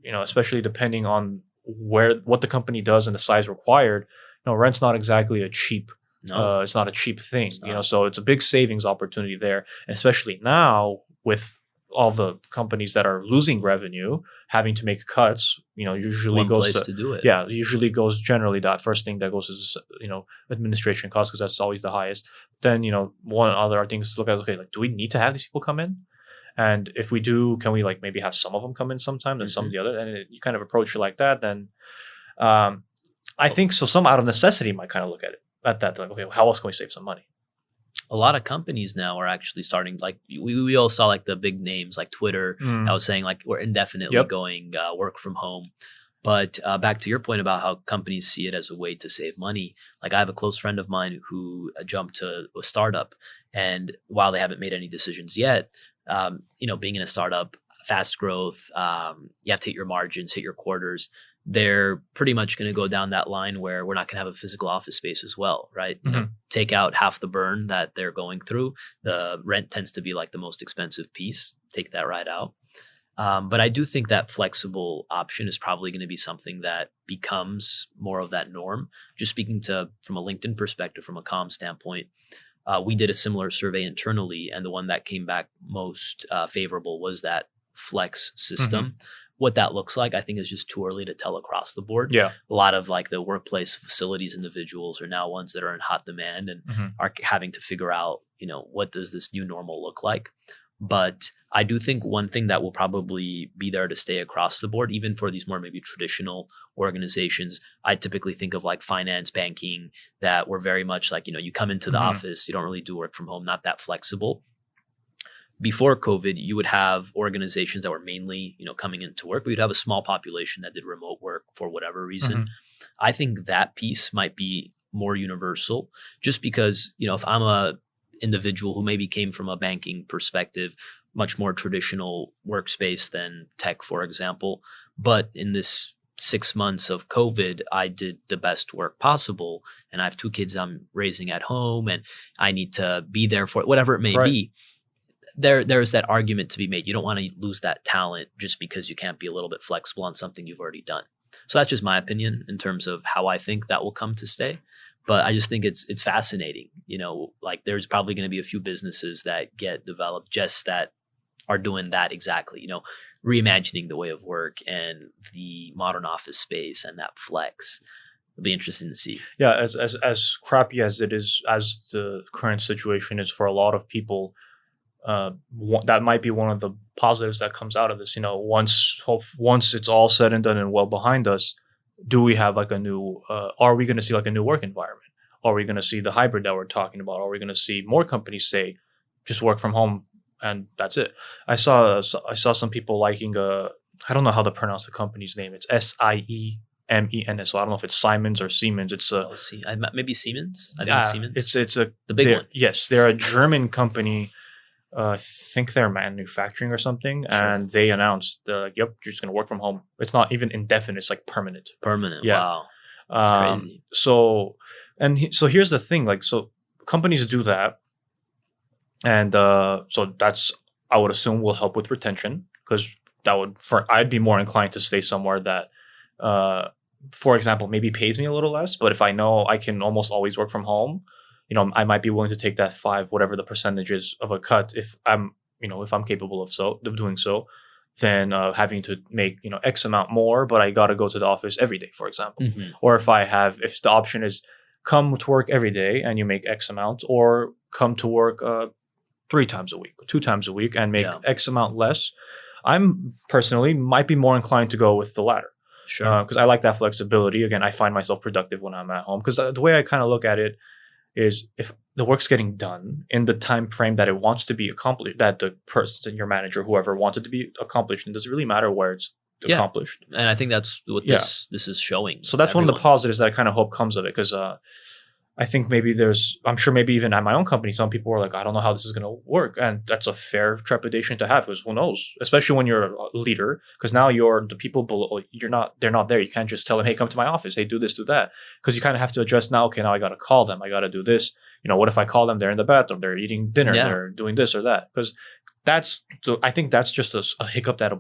especially depending on what the company does and the size required, rent's not exactly a cheap. No. It's not a cheap thing, so it's a big savings opportunity there, and especially now with all the companies that are losing revenue, having to make cuts, usually one goes place to do it. Yeah, usually goes generally that first thing that goes is administration costs because that's always the highest. Then one other thing is to look at, okay, like do we need to have these people come in? And if we do, can we like maybe have some of them come in sometime and some of the other? And you kind of approach it like that. Then I think so. Some out of necessity might kind of look at that like, okay, how else can we save some money? A lot of companies now are actually starting, like we all saw like the big names like Twitter. I was saying like we're indefinitely going work from home. But back to your point about how companies see it as a way to save money. Like I have a close friend of mine who jumped to a startup, and while they haven't made any decisions yet, being in a startup, fast growth, you have to hit your margins, hit your quarters. They're pretty much going to go down that line where we're not going to have a physical office space as well, right? Take out half the burn that they're going through. The rent tends to be like the most expensive piece. Take that right out. But I do think that flexible option is probably going to be something that becomes more of that norm. Just speaking from a LinkedIn perspective, from a comm standpoint, we did a similar survey internally, and the one that came back most favorable was that flex system. What that looks like, I think, is just too early to tell across the board. Yeah, a lot of like the workplace facilities individuals are now ones that are in hot demand and are having to figure out, what does this new normal look like? But I do think one thing that will probably be there to stay across the board, even for these more maybe traditional organizations, I typically think of like finance, banking, that were very much like, you come into the office, you don't really do work from home, not that flexible. Before COVID, you would have organizations that were mainly, coming into work, but you'd have a small population that did remote work for whatever reason. I think that piece might be more universal just because, if I'm a individual who maybe came from a banking perspective, much more traditional workspace than tech, for example, but in this 6 months of COVID, I did the best work possible. And I have 2 kids I'm raising at home and I need to be there for it, whatever it may be. There's that argument to be made. You don't want to lose that talent just because you can't be a little bit flexible on something you've already done. So that's just my opinion in terms of how I think that will come to stay. But I just think it's fascinating. Like there's probably going to be a few businesses that get developed just that are doing that exactly, reimagining the way of work and the modern office space and that flex. It'll be interesting to see. Yeah, as crappy as it is, as the current situation is for a lot of people, that might be one of the positives that comes out of this. Once it's all said and done and well behind us, do we have like a new? Are we going to see like a new work environment? Are we going to see the hybrid that we're talking about? Are we going to see more companies say, just work from home and that's it? I saw some people liking I don't know how to pronounce the company's name. It's SIEMENS. So I don't know if it's Simons or Siemens. It's maybe Siemens. I think it's Siemens. It's the big one. Yes, they're a German company. I think they're manufacturing or something, Sure. and they announced, yep, you're just going to work from home. It's not even indefinite; it's like permanent. Permanent. Yeah. Wow. That's crazy. So, so here's the thing: like, so companies do that, and so that's, I would assume, will help with retention, because I'd be more inclined to stay somewhere that, for example, maybe pays me a little less, but if I know I can almost always work from home, I might be willing to take that 5, whatever the percentage is of a cut, if I'm capable of doing so, than having to make X amount more, but I got to go to the office every day, for example. Mhm. Or if the option is come to work every day and you make X amount, or come to work 3 times a week, 2 times a week, and make Yeah. X amount less, I'm personally might be more inclined to go with the latter. Sure. Because I like that flexibility. Again, I find myself productive when I'm at home. Because the way I kind of look at it is, if the work's getting done in the time frame that it wants to be accomplished, that the person, your manager, whoever wants it to be accomplished, and does it really matter where it's Yeah. accomplished? And I think that's what Yeah. this is showing. So that's one of the everyone. positives that I kind of hope comes of it. Because I think I'm sure maybe even at my own company, some people are like, I don't know how this is going to work. And that's a fair trepidation to have, because who knows, especially when you're a leader, because now the people below, they're not there. You can't just tell them, hey, come to my office. Hey, do this, do that. Because you kind of have to adjust now. Okay, now I got to call them. I got to do this. What if I call them? They're in the bathroom. They're eating dinner. Yeah. They're doing this or that. Because I think that's just a hiccup that,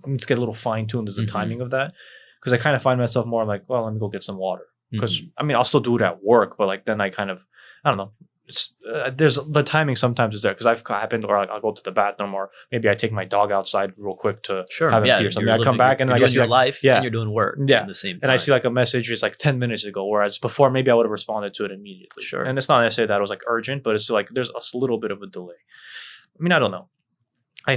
let's get a little fine tuned, is the Mhm. timing of that. Because I kind of find myself more like, well, let me go get some water. Because Mhm. I'll still do it at work, but like then I don't know. It's there's the timing sometimes is there, because I've happened, or I'll go to the bathroom, or maybe I take my dog outside real quick to Sure. have him Yeah. pee or something. you're I come living- back and you're I doing see your like, life, yeah. and you're doing work Yeah. at the same time. and I see like a message is like 10 minutes ago, whereas before maybe I would have responded to it immediately. Sure. And it's not necessarily that it was like urgent, but it's like there's a little bit of a delay. I don't know. I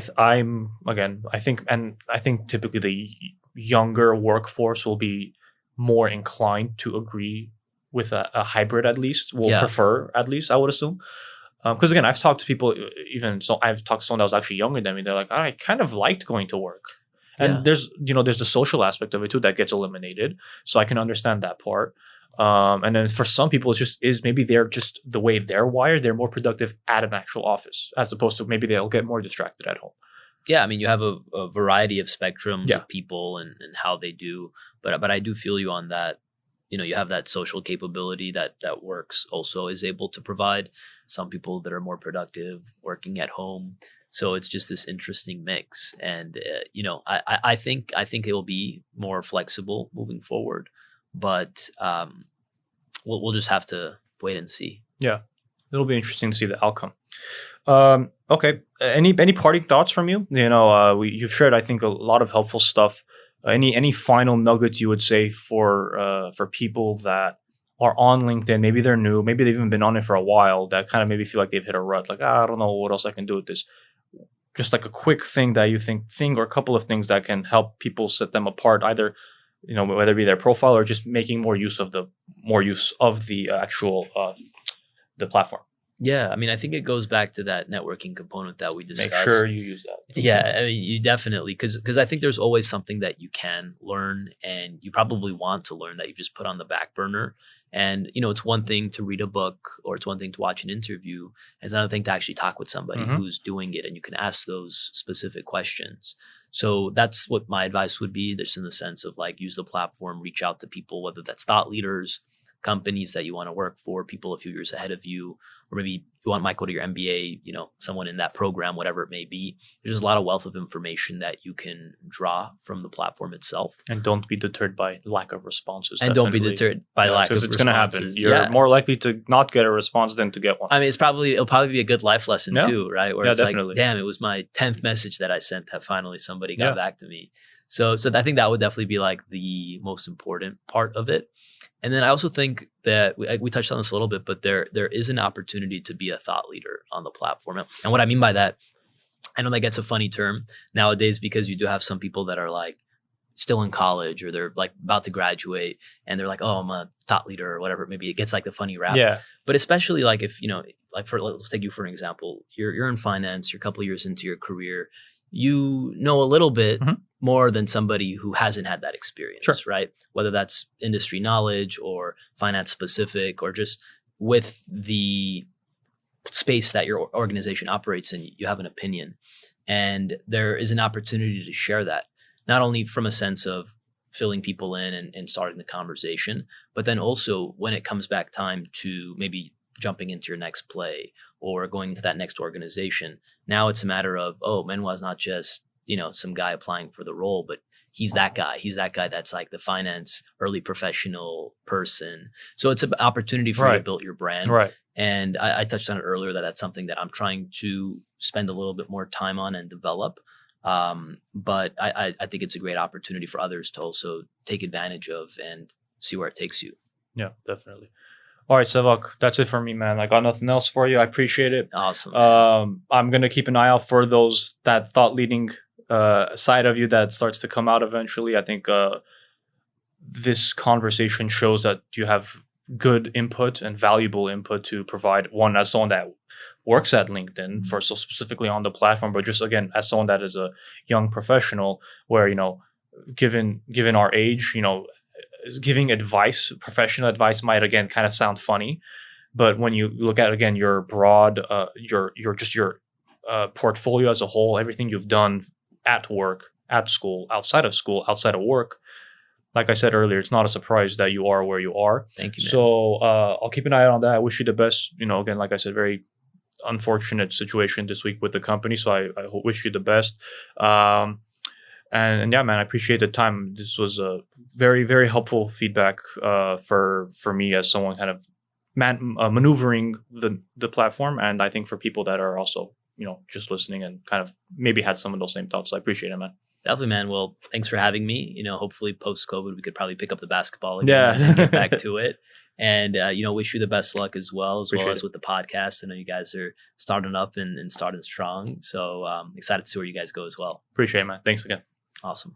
think typically the younger workforce will be more inclined to agree with a hybrid, at least. Will Yeah. prefer, at least, I would assume. Because again, I've talked to people, I've talked to someone that was actually younger than me. They're like, I kind of liked going to work. And Yeah. there's the social aspect of it too that gets eliminated. So I can understand that part. And then for some people, maybe they're just the way they're wired. They're more productive at an actual office, as opposed to maybe they'll get more distracted at home. Yeah, I mean, you have a variety of spectrums Yeah. of people and how they do, but I do feel you on that. You have that social capability that works also is able to provide. Some people that are more productive working at home, so it's just this interesting mix. And I think it will be more flexible moving forward, but we'll just have to wait and see. It'll be interesting to see the outcome. Okay. Any parting thoughts from you? You've shared, I think, a lot of helpful stuff. Any final nuggets you would say for people that are on LinkedIn? Maybe they're new, maybe they've even been on it for a while, that kind of maybe feel like they've hit a rut. Like, I don't know what else I can do with this. Just like a quick thing that you think or a couple of things that can help people set them apart, either whether it be their profile or just making more use of the actual the platform. Yeah, I mean, I think it goes back to that networking component that we discussed. Make sure you use that. Yeah, I mean, you definitely, because I think there's always something that you can learn, and you probably want to learn that you just put on the back burner. And it's one thing to read a book, or it's one thing to watch an interview. It's another thing to actually talk with somebody Mhm. who's doing it, and you can ask those specific questions. So that's what my advice would be. Just in the sense of like, use the platform, reach out to people, whether that's thought leaders, companies that you want to work for, people a few years ahead of you, or maybe you might go to your MBA, someone in that program, whatever it may be. There's just a lot of wealth of information that you can draw from the platform itself. And don't be deterred by lack of responses. And don't be deterred by lack of responses. Because it's going to happen. You're Yeah. more likely to not get a response than to get one. I mean, it'll probably be a good life lesson Yeah. too, right? Where Yeah, it's definitely. like, damn, it was my 10th message that I sent that finally somebody got Yeah. back to me. So I think that would definitely be like the most important part of it. And then I also think that we touched on this a little bit, but there is an opportunity to be a thought leader on the platform. And what I mean by that, I know that gets a funny term nowadays, because you do have some people that are like still in college, or they're like about to graduate, and they're like, oh, I'm a thought leader or whatever. Maybe it gets like the funny rap. Yeah. But especially like if, let's take you for an example. You're in finance, you're a couple of years into your career, you know a little bit Mhm. more than somebody who hasn't had that experience, Sure. right? Whether that's industry knowledge or finance specific, or just with the space that your organization operates in, you have an opinion. And there is an opportunity to share that, not only from a sense of filling people in and starting the conversation, but then also when it comes back time to maybe jumping into your next play or going to that next organization. Now it's a matter of, oh, Manuel's not just, some guy applying for the role, but he's that guy. He's that guy that's like the finance early professional person. So it's an opportunity for you to build your brand. Right. And I touched on it earlier that that's something that I'm trying to spend a little bit more time on and develop. But I think it's a great opportunity for others to also take advantage of and see where it takes you. Yeah, definitely. All right, Sevag, that's it for me, man. I got nothing else for you. I appreciate it. Awesome. I'm going to keep an eye out for that thought leading side of you that starts to come out eventually. I think this conversation shows that you have good input and valuable input to provide, one, as someone that works at LinkedIn, for so specifically on the platform, but just again, as someone that is a young professional where, given our age, giving advice, professional advice might again kind of sound funny, but when you look at again your broad, your portfolio as a whole, everything you've done at work, at school, outside of work, like I said earlier, it's not a surprise that you are where you are. Thank you, man. So I'll keep an eye out on that. I wish you the best. Again, like I said, very unfortunate situation this week with the company. So I wish you the best. And yeah, man, I appreciate the time. This was a very, very helpful feedback for me as someone kind of maneuvering the platform. And I think for people that are also, just listening and kind of maybe had some of those same thoughts. So I appreciate it, man. Definitely, man. Well, thanks for having me. Hopefully post-COVID, we could probably pick up the basketball again and get back to it. And, wish you the best luck as well as with the podcast. I know you guys are starting up and starting strong. So excited to see where you guys go as well. Appreciate it, man. Thanks again. Awesome.